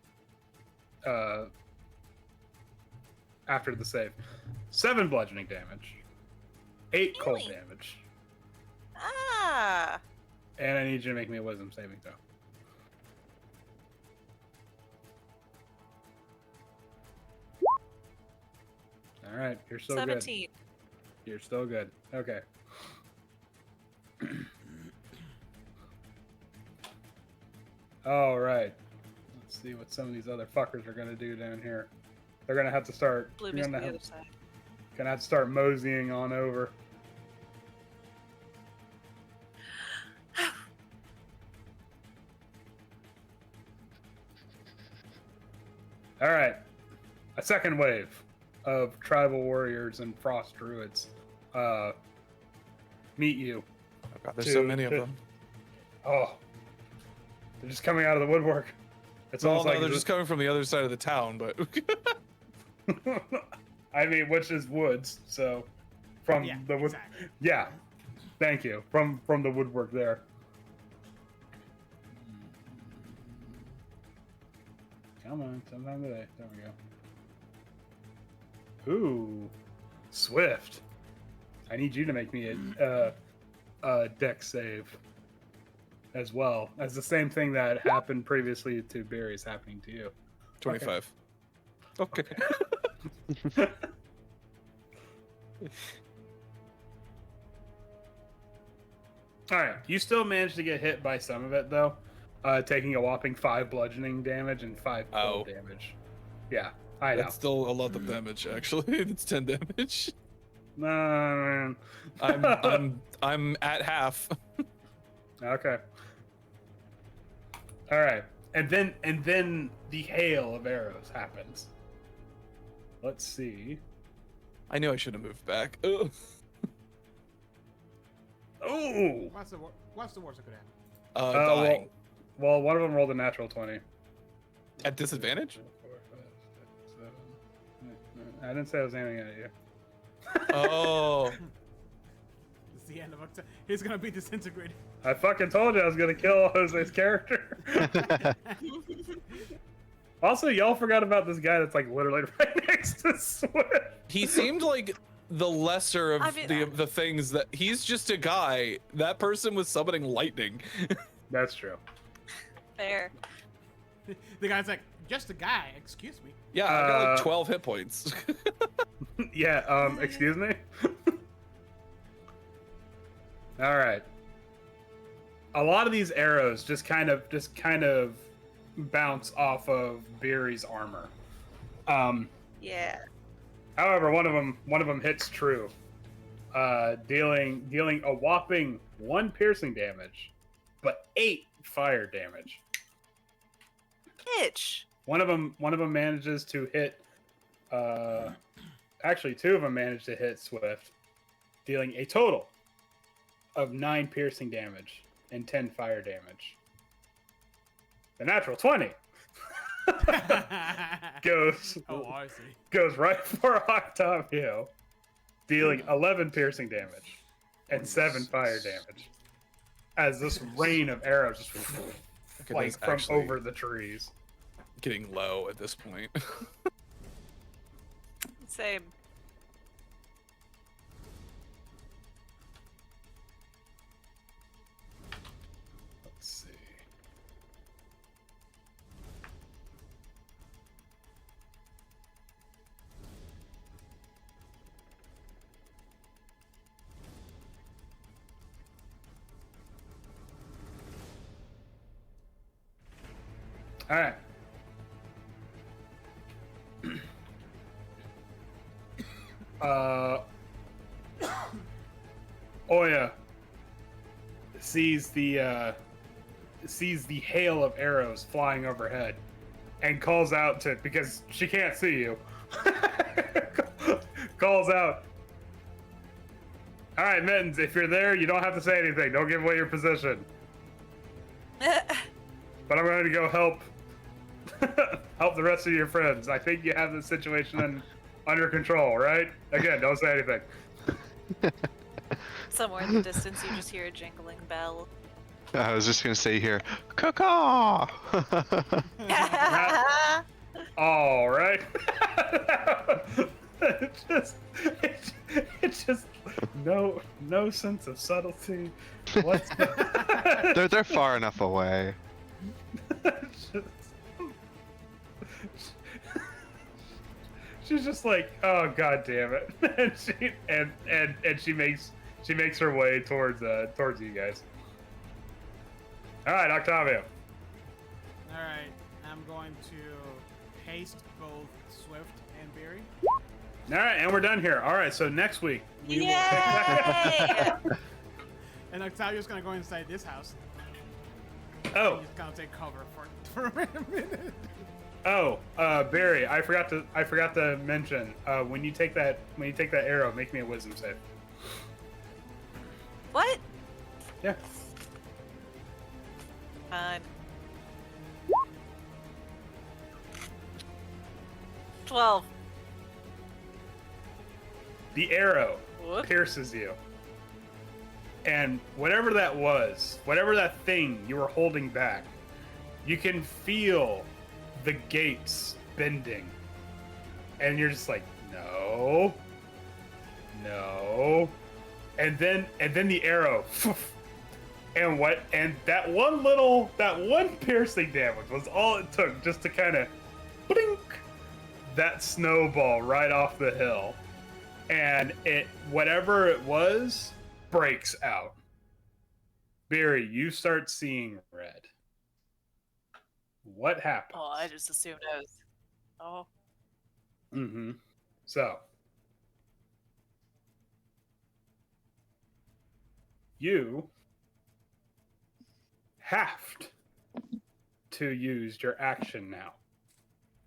after the save. 7 bludgeoning damage, 8 cold
Really?
damage,
Ah.
and I need you to make me a wisdom saving throw. All right, you're still
17.
good. You're still good. Okay. All right. Let's see what some of these other fuckers are gonna do down here. They're gonna have to start.
Blue
You're
to the
gonna
other
have,
side.
gonna have to start moseying on over. All right. A second wave of tribal warriors and frost druids meet you.
Oh god, there's so
to-
many of
to-
them.
Oh, they're just coming out of the woodwork. It's
Well,
almost
no,
like
they're
it's
just coming from the other side of the town, but
I mean, which is woods, so from
Yeah,
the wood.
exactly.
Yeah, thank you. From the woodwork there. Come on, sometime today. There we go. Ooh, Swift. I need you to make me a dex save as well as the same thing that happened previously to Barry is happening to you.
25. Okay.
All right, you still managed to get hit by some of it though, taking a whopping 5 bludgeoning damage and 5 cold
Ow.
damage. Yeah, I know.
That's still a lot of damage, actually. It's 10 damage.
No,
I'm at half.
okay. All right, and then the hail of arrows happens. Let's see.
I knew I should have moved back. Ugh.
Oh,
What's the worst that could happen?
Dying.
well, one of them rolled a natural 20.
At disadvantage?
I didn't say I was aiming at you.
Oh.
It's the end of October. He's gonna be disintegrated.
I fucking told you I was gonna kill Jose's character. Also, y'all forgot about this guy that's like literally right next to Swift.
He seemed like the lesser of
I mean,
the things that he's just a guy. That person was summoning lightning.
That's true.
Fair.
The guy's like, just a guy. Excuse me.
Yeah, I got like
Uh,
12 hit points.
Yeah, excuse me? All right. A lot of these arrows just kind of bounce off of Beery's armor.
Yeah.
However, one of them hits true, dealing a whopping 1 piercing damage, but 8 fire damage.
Itch.
One of them manages to hit. Actually, 2 of them managed to hit Swift, dealing a total of 9 piercing damage and 10 fire damage. The natural 20 goes
Oh, I see.
goes right for Octavio, dealing 11 piercing damage and 7 fire damage. As this rain of arrows just
Okay,
like
that's
from
actually
over the trees.
getting low at this point.
Same.
Let's see. All right. Oya sees the hail of arrows flying overhead and calls out to, because she can't see you, calls out, "All right, Mittens, if you're there, you don't have to say anything. Don't give away your position. But I'm going to go help the rest of your friends. I think you have the situation under control, right? Again, don't say anything."
Somewhere in the distance, you just hear a jingling bell.
I was just gonna say here, caw.
All right. it's just no sense of subtlety. What's
They're far enough away.
She's just like, oh god damn it, and she makes her way towards you guys. All right, Octavio.
All right, I'm going to haste both Swift and Barry.
All right, and we're done here. All right, so next week we will.
Yay!
And Octavio's gonna go inside this house.
Oh,
He's gonna take cover for a minute.
oh, Barry, I forgot to mention. When you take that arrow, make me a wisdom save.
What?
Yeah.
Fine. 12.
The arrow
Whoop.
pierces you. And whatever that was, whatever that thing you were holding back, you can feel the gates bending. And you're just like, no. No. And then the arrow. And that one piercing damage was all it took just to kind of blink that snowball right off the hill. And whatever it was, breaks out. Barry, you start seeing red. What happened?
Oh, I just assumed I was. Oh.
Mm-hmm. So. You have to use your action now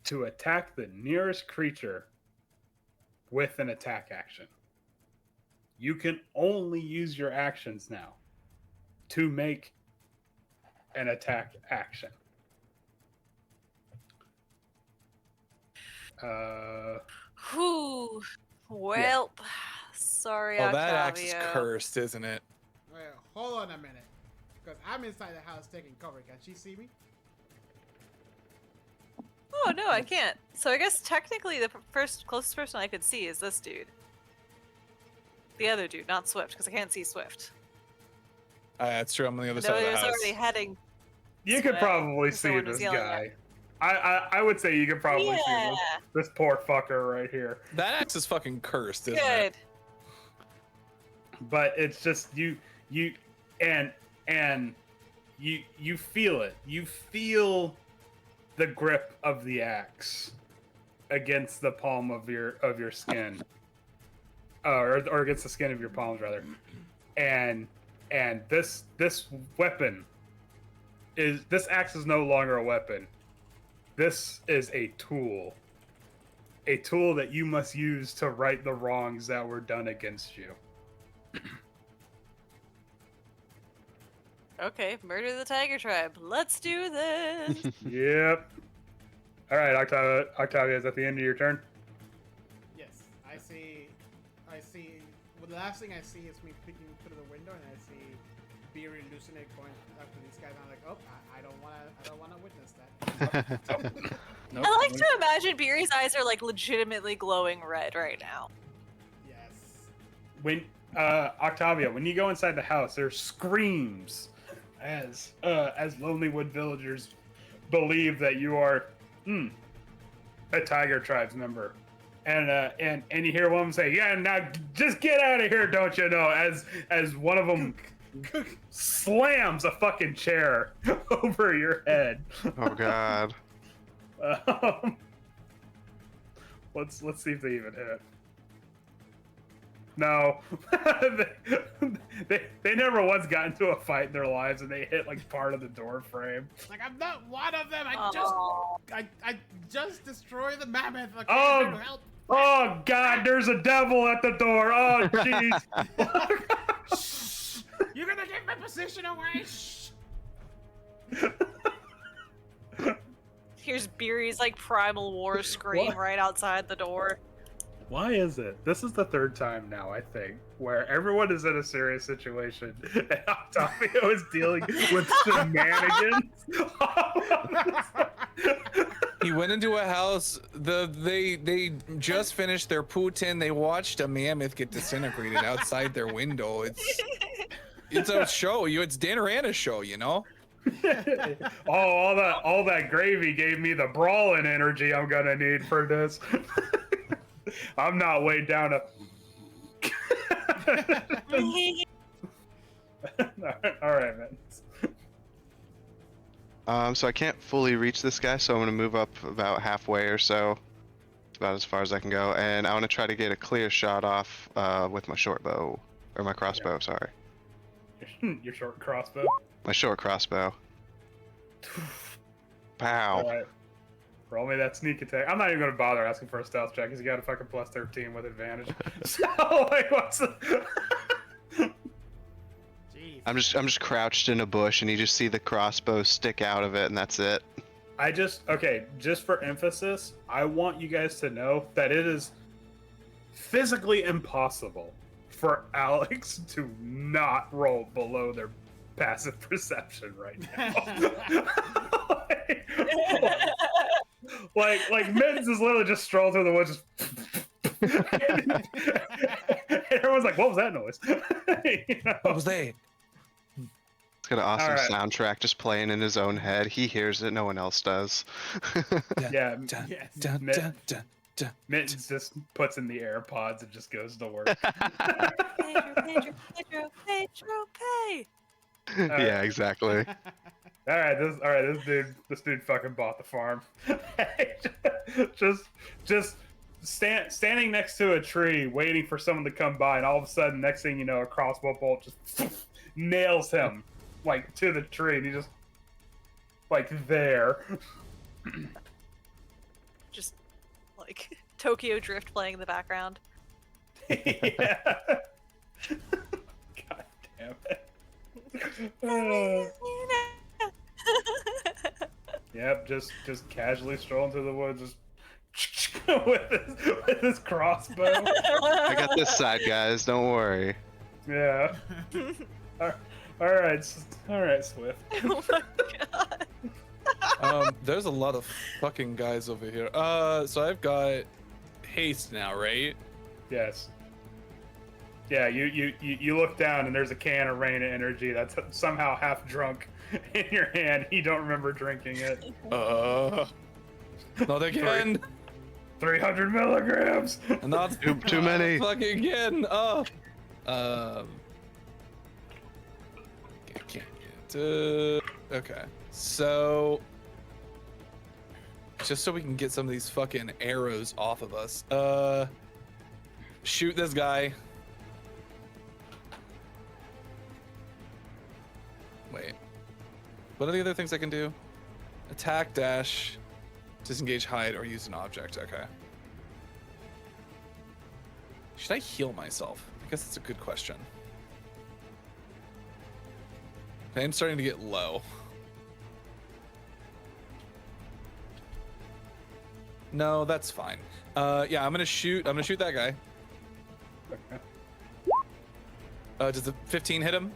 to attack the nearest creature with an attack action. You can only use your actions now to make an attack action.
Whew. Well, sorry,
Oh,
Octavio.
that axe is cursed, isn't it?
Wait, hold on a minute, because I'm inside the house taking cover. Can she see me?
Oh no, I can't. So I guess technically the closest person I could see is this dude. The other dude, not Swift, because I can't see Swift.
That's true. I'm on the other
No,
side of
he
the
was
house.
already heading.
You could
Sweat.
probably see
Someone was
this
yelling
guy. I would say you could probably see
Yeah.
this poor fucker right here.
That axe is fucking cursed, isn't
Good.
it?
But it's just you feel it. You feel the grip of the axe against the palm of your skin, or against the skin of your palms rather. And this axe is no longer a weapon. This is a tool that you must use to right the wrongs that were done against you.
Okay, murder the tiger tribe. Let's do this.
Yep. All right, Octavia, is that the end of your turn?
Yes, I see. Well, the last thing I see is me peeking through the window, and I see Beery losing it, going after these guys. I'm like, oh, I don't wanna witness that.
Nope.
I like to imagine Beery's eyes are like legitimately glowing red right now.
Yes.
When Octavia, when you go inside the house, there's screams as Lonelywood villagers believe that you are a Tiger Tribes member, and you hear one of them say, "Yeah, now just get out of here, don't you know?" As one of them slams a fucking chair over your head.
Oh god.
Let's see if they even hit. No, they never once got into a fight in their lives, and they hit like part of the door frame.
Like, I'm not one of them.
Oh.
I just destroyed the mammoth. Like,
Oh.
I'm trying to help.
Oh God, there's a devil at the door. Oh jeez.
Shh. You're gonna give my position away. Shh.
Here's Beery's like primal war scream
What?
right outside the door.
Why is it? This is the third time now, I think, where everyone is in a serious situation and Octavio is dealing with shenanigans.
He went into a house. They just finished their Putin. They watched a mammoth get disintegrated outside their window. It's a show. It's Dan Arana's show, you know.
Oh, all that gravy gave me the brawling energy I'm gonna need for this. I'm not weighed down to. All right, man.
So I can't fully reach this guy, so I'm gonna move up about halfway or so. It's about as far as I can go, and I want to try to get a clear shot off with my short bow, or my crossbow. Sorry,
Your short crossbow.
my short crossbow. Pow.
All right. Roll me that sneak attack. I'm not even gonna bother asking for a stealth check because you got a fucking plus 13 with advantage. So like, what's the...
Jeez.
I'm just crouched in a bush, and you just see the crossbow stick out of it, and that's it.
Just for emphasis, I want you guys to know that it is physically impossible for Alex to not roll below their passive perception right now. like Mittens is literally just strolling through the woods, and everyone's like, "What was that noise?" You know?
What was that?
It's got an awesome
Alright.
soundtrack just playing in his own head. He hears it, no one else does.
Yeah,
Dun,
Yes.
dun,
Mitt-
dun, dun, dun.
Mittens just puts in the AirPods and just goes to work.
Pedro, pay.
Yeah, exactly.
All right, this dude fucking bought the farm. just standing next to a tree, waiting for someone to come by, and all of a sudden, next thing you know, a crossbow bolt just nails him like to the tree, and he just like there.
Just like Tokyo Drift playing in the background.
Yeah. God damn it. Yep, just casually strolling through the woods, just with his crossbow.
I got this side, guys. Don't worry.
Yeah. All right, Swift.
Oh my god.
There's a lot of fucking guys over here. So I've got haste now, right?
Yes. Yeah, you look down and there's a can of Rain Energy that's somehow half drunk in your hand. You don't remember drinking it.
Not again.
300 milligrams.
Not
Too many.
fucking again. Can't get. Okay. So, just so we can get some of these fucking arrows off of us. Shoot this guy. Wait. What are the other things I can do? Attack, dash, disengage, hide, or use an object. Okay. Should I heal myself? I guess that's a good question. I'm starting to get low. No, that's fine. Yeah, I'm gonna shoot that guy. Does the 15 hit him?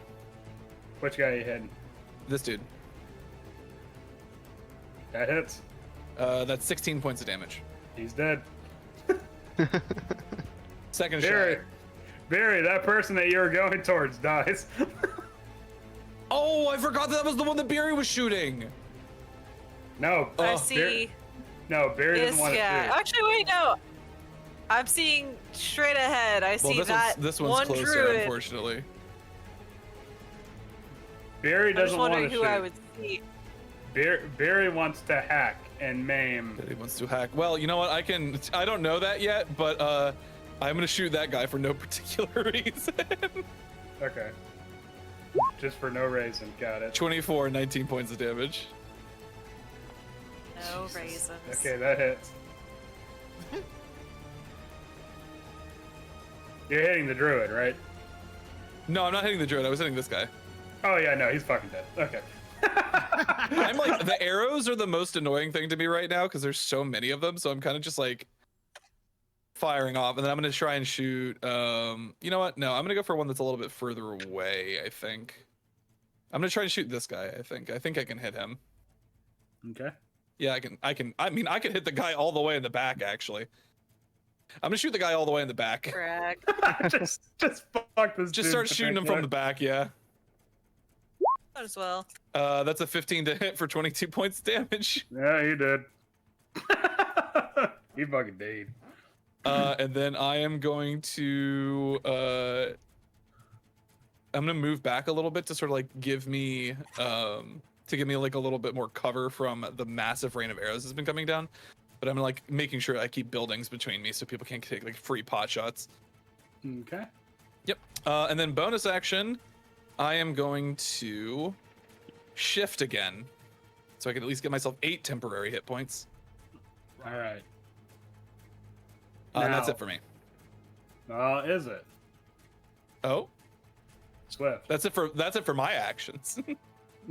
Which guy are you hitting?
This dude.
That hits.
That's 16 points of damage.
He's dead.
Second
Barry,
shot.
Barry, that person that you were going towards dies.
Oh, I forgot that was the one that Barry was shooting.
No.
I
Oh,
see
No, Barry
this
doesn't want to
guy.
shoot.
Actually, wait, no. I'm seeing straight ahead. I see
This one's
one
closer,
druid.
unfortunately.
Barry
I'm just
doesn't want to
wondering
shoot.
who I would see.
Barry wants to hack and maim.
That he wants to hack. Well, you know what? I don't know that yet, but I'm gonna shoot that guy for no particular reason.
Okay. Just for no reason. Got it.
24, 19 points of damage.
No
Jesus.
raisins.
Okay, that hits. You're hitting the druid, right?
No, I'm not hitting the druid. I was hitting this guy.
Oh yeah, no, he's fucking dead. Okay.
I'm like, the arrows are the most annoying thing to me right now because there's so many of them. So I'm kind of just like firing off, and then I'm gonna try and shoot. You know what? No, I'm gonna go for one that's a little bit further away. I think I'm gonna try and shoot this guy. I think I can hit him.
Okay.
Yeah, I mean, I can hit the guy all the way in the back, actually. I'm gonna shoot the guy all the way in the back.
Correct.
just fuck this.
Just
dude
start shooting him from the
particular.
back, yeah.
Might as well.
That's a 15 to hit for 22 points damage.
Yeah, he did. He fucking did.
And then I am going to I'm gonna move back a little bit to sort of like give me like a little bit more cover from the massive rain of arrows that's been coming down. But I'm like making sure I keep buildings between me so people can't take like free pot shots.
Okay.
Yep. And then bonus action, I am going to shift again, so I can at least get myself 8 temporary hit points.
All right.
And that's
Now-
it for me.
Is it
Oh,
Swift?
that's it for my actions.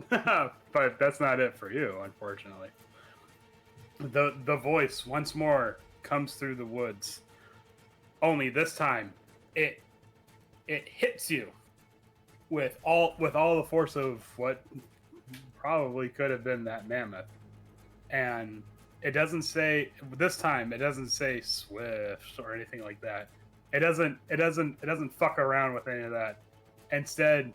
But that's not it for you, unfortunately. The voice once more comes through the woods. Only this time, it hits you with all the force of what probably could have been that mammoth, and it doesn't say this time. It doesn't say Swift or anything like that. It doesn't fuck around with any of that. Instead,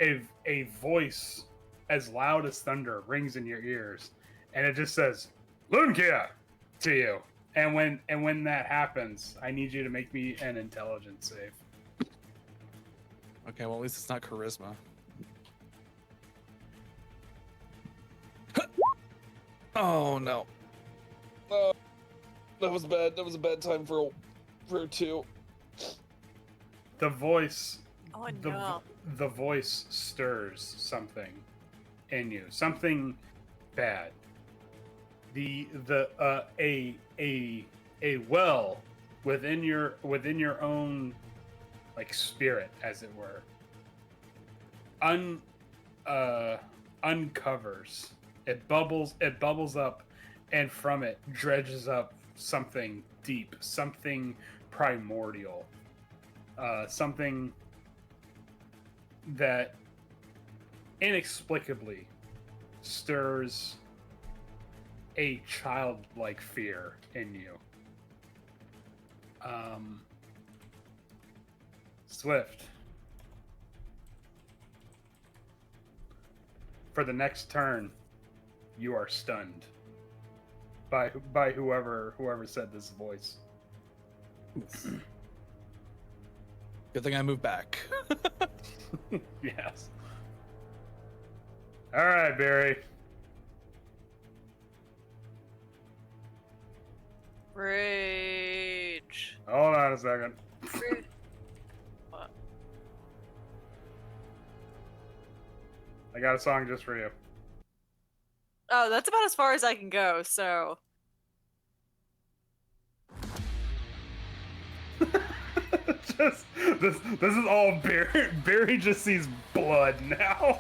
a voice as loud as thunder rings in your ears, and it just says "Lunkia" to you. And when that happens, I need you to make me an intelligence save.
Okay, well at least it's not charisma. Oh no. That was bad. That was a bad time for a 2.
The voice,
Oh
the
no.
the voice stirs something in you, something bad. A well within your own like spirit, as it were, uncovers. It bubbles up, and from it dredges up something deep, something primordial, something that inexplicably stirs a childlike fear in you. Swift. For the next turn, you are stunned by whoever said this voice.
Good thing I moved back.
Yes. All right, Barry.
Rage.
Hold on a second.
What?
I got a song just for you.
Oh, that's about as far as I can go, so.
Just this is all Barry. Barry just sees blood now.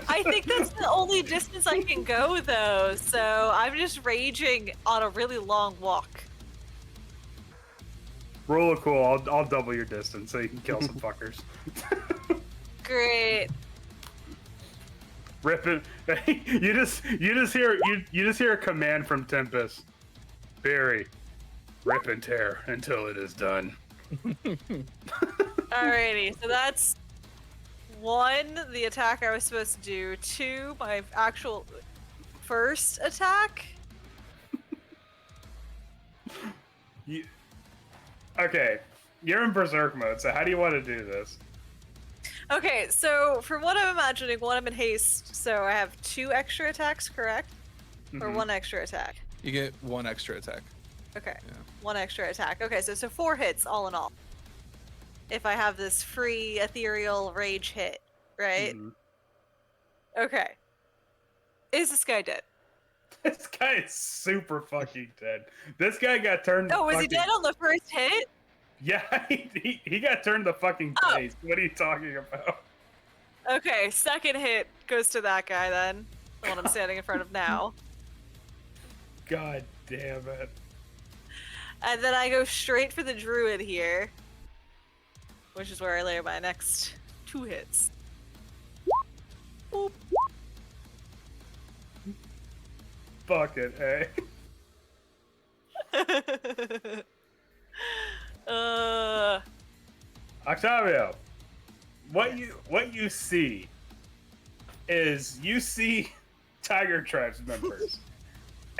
I think that's the only distance I can go, though, so I'm just raging on a really long walk.
Roll a cool. I'll double your distance so you can kill some fuckers.
Great.
Rip it. You just hear a command from Tempest. Barry, rip and tear until it is done.
Alrighty, so that's 1, the attack I was supposed to do. 2, my actual first attack.
Okay, you're in berserk mode, so how do you want to do this?
Okay, so from what I'm imagining, 1, I'm in haste, so I have 2 extra attacks, correct? Or
Mhm.
1 extra attack?
You get 1 extra attack.
Okay,
Yeah.
1 extra attack. Okay, so 4 hits all in all. If I have this free ethereal rage hit, right?
Mhm.
Okay. Is this guy dead?
This guy is super fucking dead. This guy got turned.
Oh, was he
fucking-
dead on the first hit?
Yeah, he got turned the fucking
Oh.
face. What are you talking about?
Okay, second hit goes to that guy then. The one I'm standing in front of now.
God damn it.
And then I go straight for the druid here. Which is where I lay my next 2 hits. Boop.
Fucking A.
uh,
Octavio, what you see is you see Tiger Tribes members,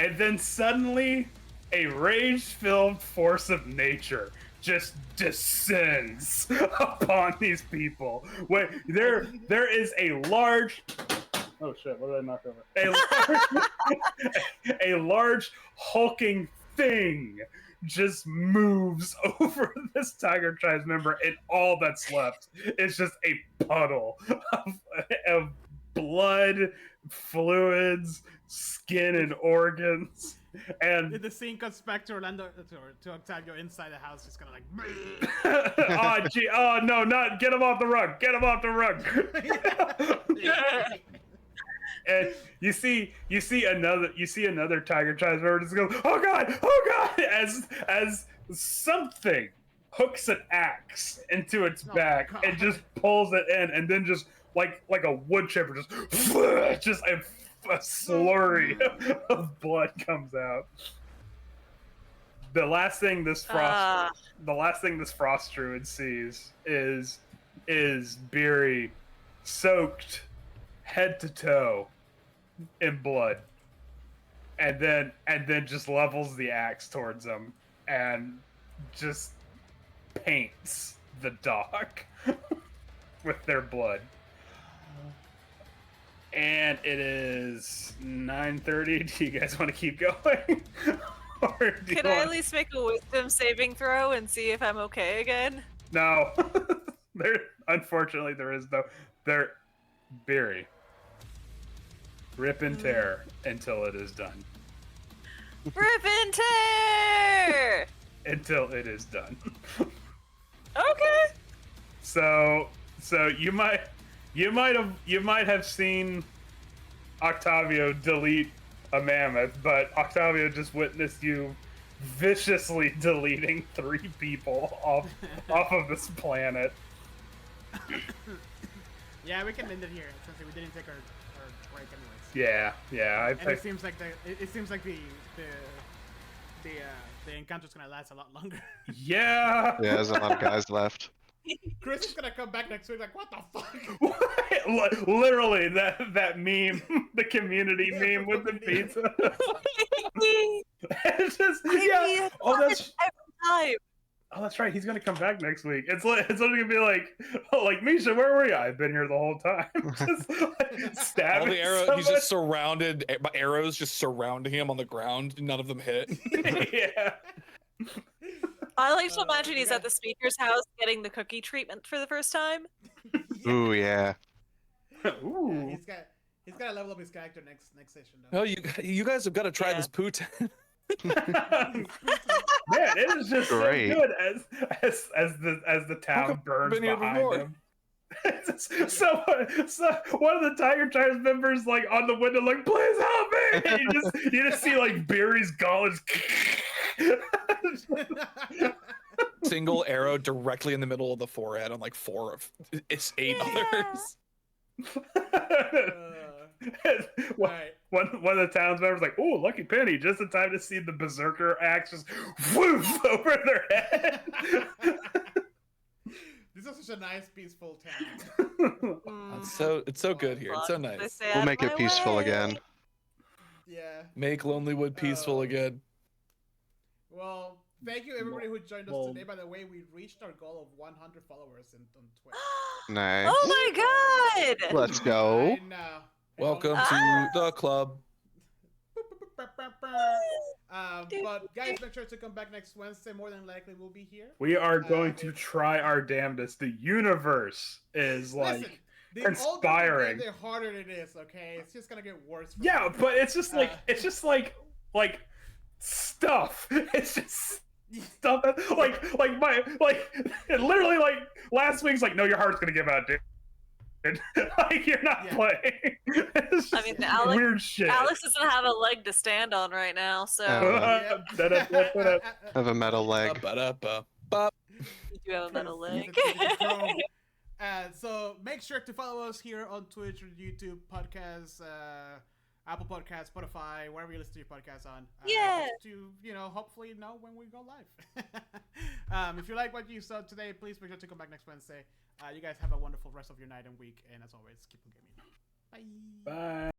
and then suddenly a rage-filled force of nature just descends upon these people. Wait, there is a large. Oh shit! What did I knock over? A large hulking thing just moves over this Tiger Tribes member, and all that's left is just a puddle of blood, fluids, skin, and organs. And
The scene cuts back to Orlando, to Octavio inside the house, just kind of like.
oh gee, oh no, not get him off the rug! Get him off the rug! And you see another Tiger Tribes member just go, oh god, as something hooks an axe into its back and just pulls it in, and then just like a wood chipper, just a slurry of blood comes out. The last thing this frost druid sees is Beery soaked head to toe in blood, and then just levels the axe towards him and just paints the dog with their blood. And it is 9:30. Do you guys want to keep going? Or do
can
you
I
want...
at least make a wisdom saving throw and see if I'm okay again?
No. Unfortunately there is no Beery. Rip and tear until it is done.
Rip and tear!
Until it is done.
Okay.
So you might have seen Octavio delete a mammoth, but Octavio just witnessed you viciously deleting 3 people off of this planet.
Yeah, we can end it here since we didn't take our break anyways.
Yeah.
It seems like the encounter's gonna last a lot longer.
Yeah.
Yeah, there's a lot of guys left.
Chris is gonna come back next week like, what the fuck?
Literally, that meme, the community meme with the pizza. It's just, yeah. Oh, that's right. He's gonna come back next week. It's only gonna be like Misha, where were you? I've been here the whole time. Just stabbing
all the arrows.
someone.
He's just surrounded by arrows, just surrounding him on the ground. None of them hit.
Yeah.
I like to imagine he's at the speaker's house getting the cookie treatment for the first time.
Ooh, yeah.
Ooh.
Yeah, he's gotta level up his character next session though.
No, you guys have got to try
Yeah.
this pout.
Man, it is just
Great.
so good as the town burns
been here
behind
before?
him. so one of the Tiger Tribes members like on the window like, please help me! And you just see like Beery's gauntlets.
Single arrow directly in the middle of the forehead on like 4 of 8 others.
Right.
One of the town's members like, "Oh, lucky penny!" Just in time to see the berserker axe just woof over their head.
This is such a nice, peaceful town.
It's so good here. It's so nice.
We'll make it peaceful again.
Yeah.
Make Lonelywood peaceful again.
Well, thank you everybody who joined us today. By the way, we reached our goal of 100 followers on Twitch.
Nice.
Oh my god!
Let's go.
I know.
Welcome to the club.
But guys, make sure to come back next Wednesday. More than likely, we'll be here.
We are going to try our damnedest. The universe is like
Listen, the
conspiring.
older the harder it is. Okay, it's just gonna get worse. From
Yeah,
here.
but it's just like stuff. It's just stuff. Literally like last week's like, no, your heart's gonna give out, dude. Like you're not playing. It's
I mean,
just
Alex,
weird shit.
Alex doesn't have a leg to stand on right now, so
Have a metal leg.
Ba-da-ba-ba.
you do have a metal leg.
So make sure to follow us here on Twitch or YouTube, podcasts, Apple Podcasts, Spotify, wherever you listen to your podcasts on.
Yeah.
To, hopefully know when we go live. If you like what you saw today, please make sure to come back next Wednesday. You guys have a wonderful rest of your night and week. And as always, keep on gaming. Bye.
Bye.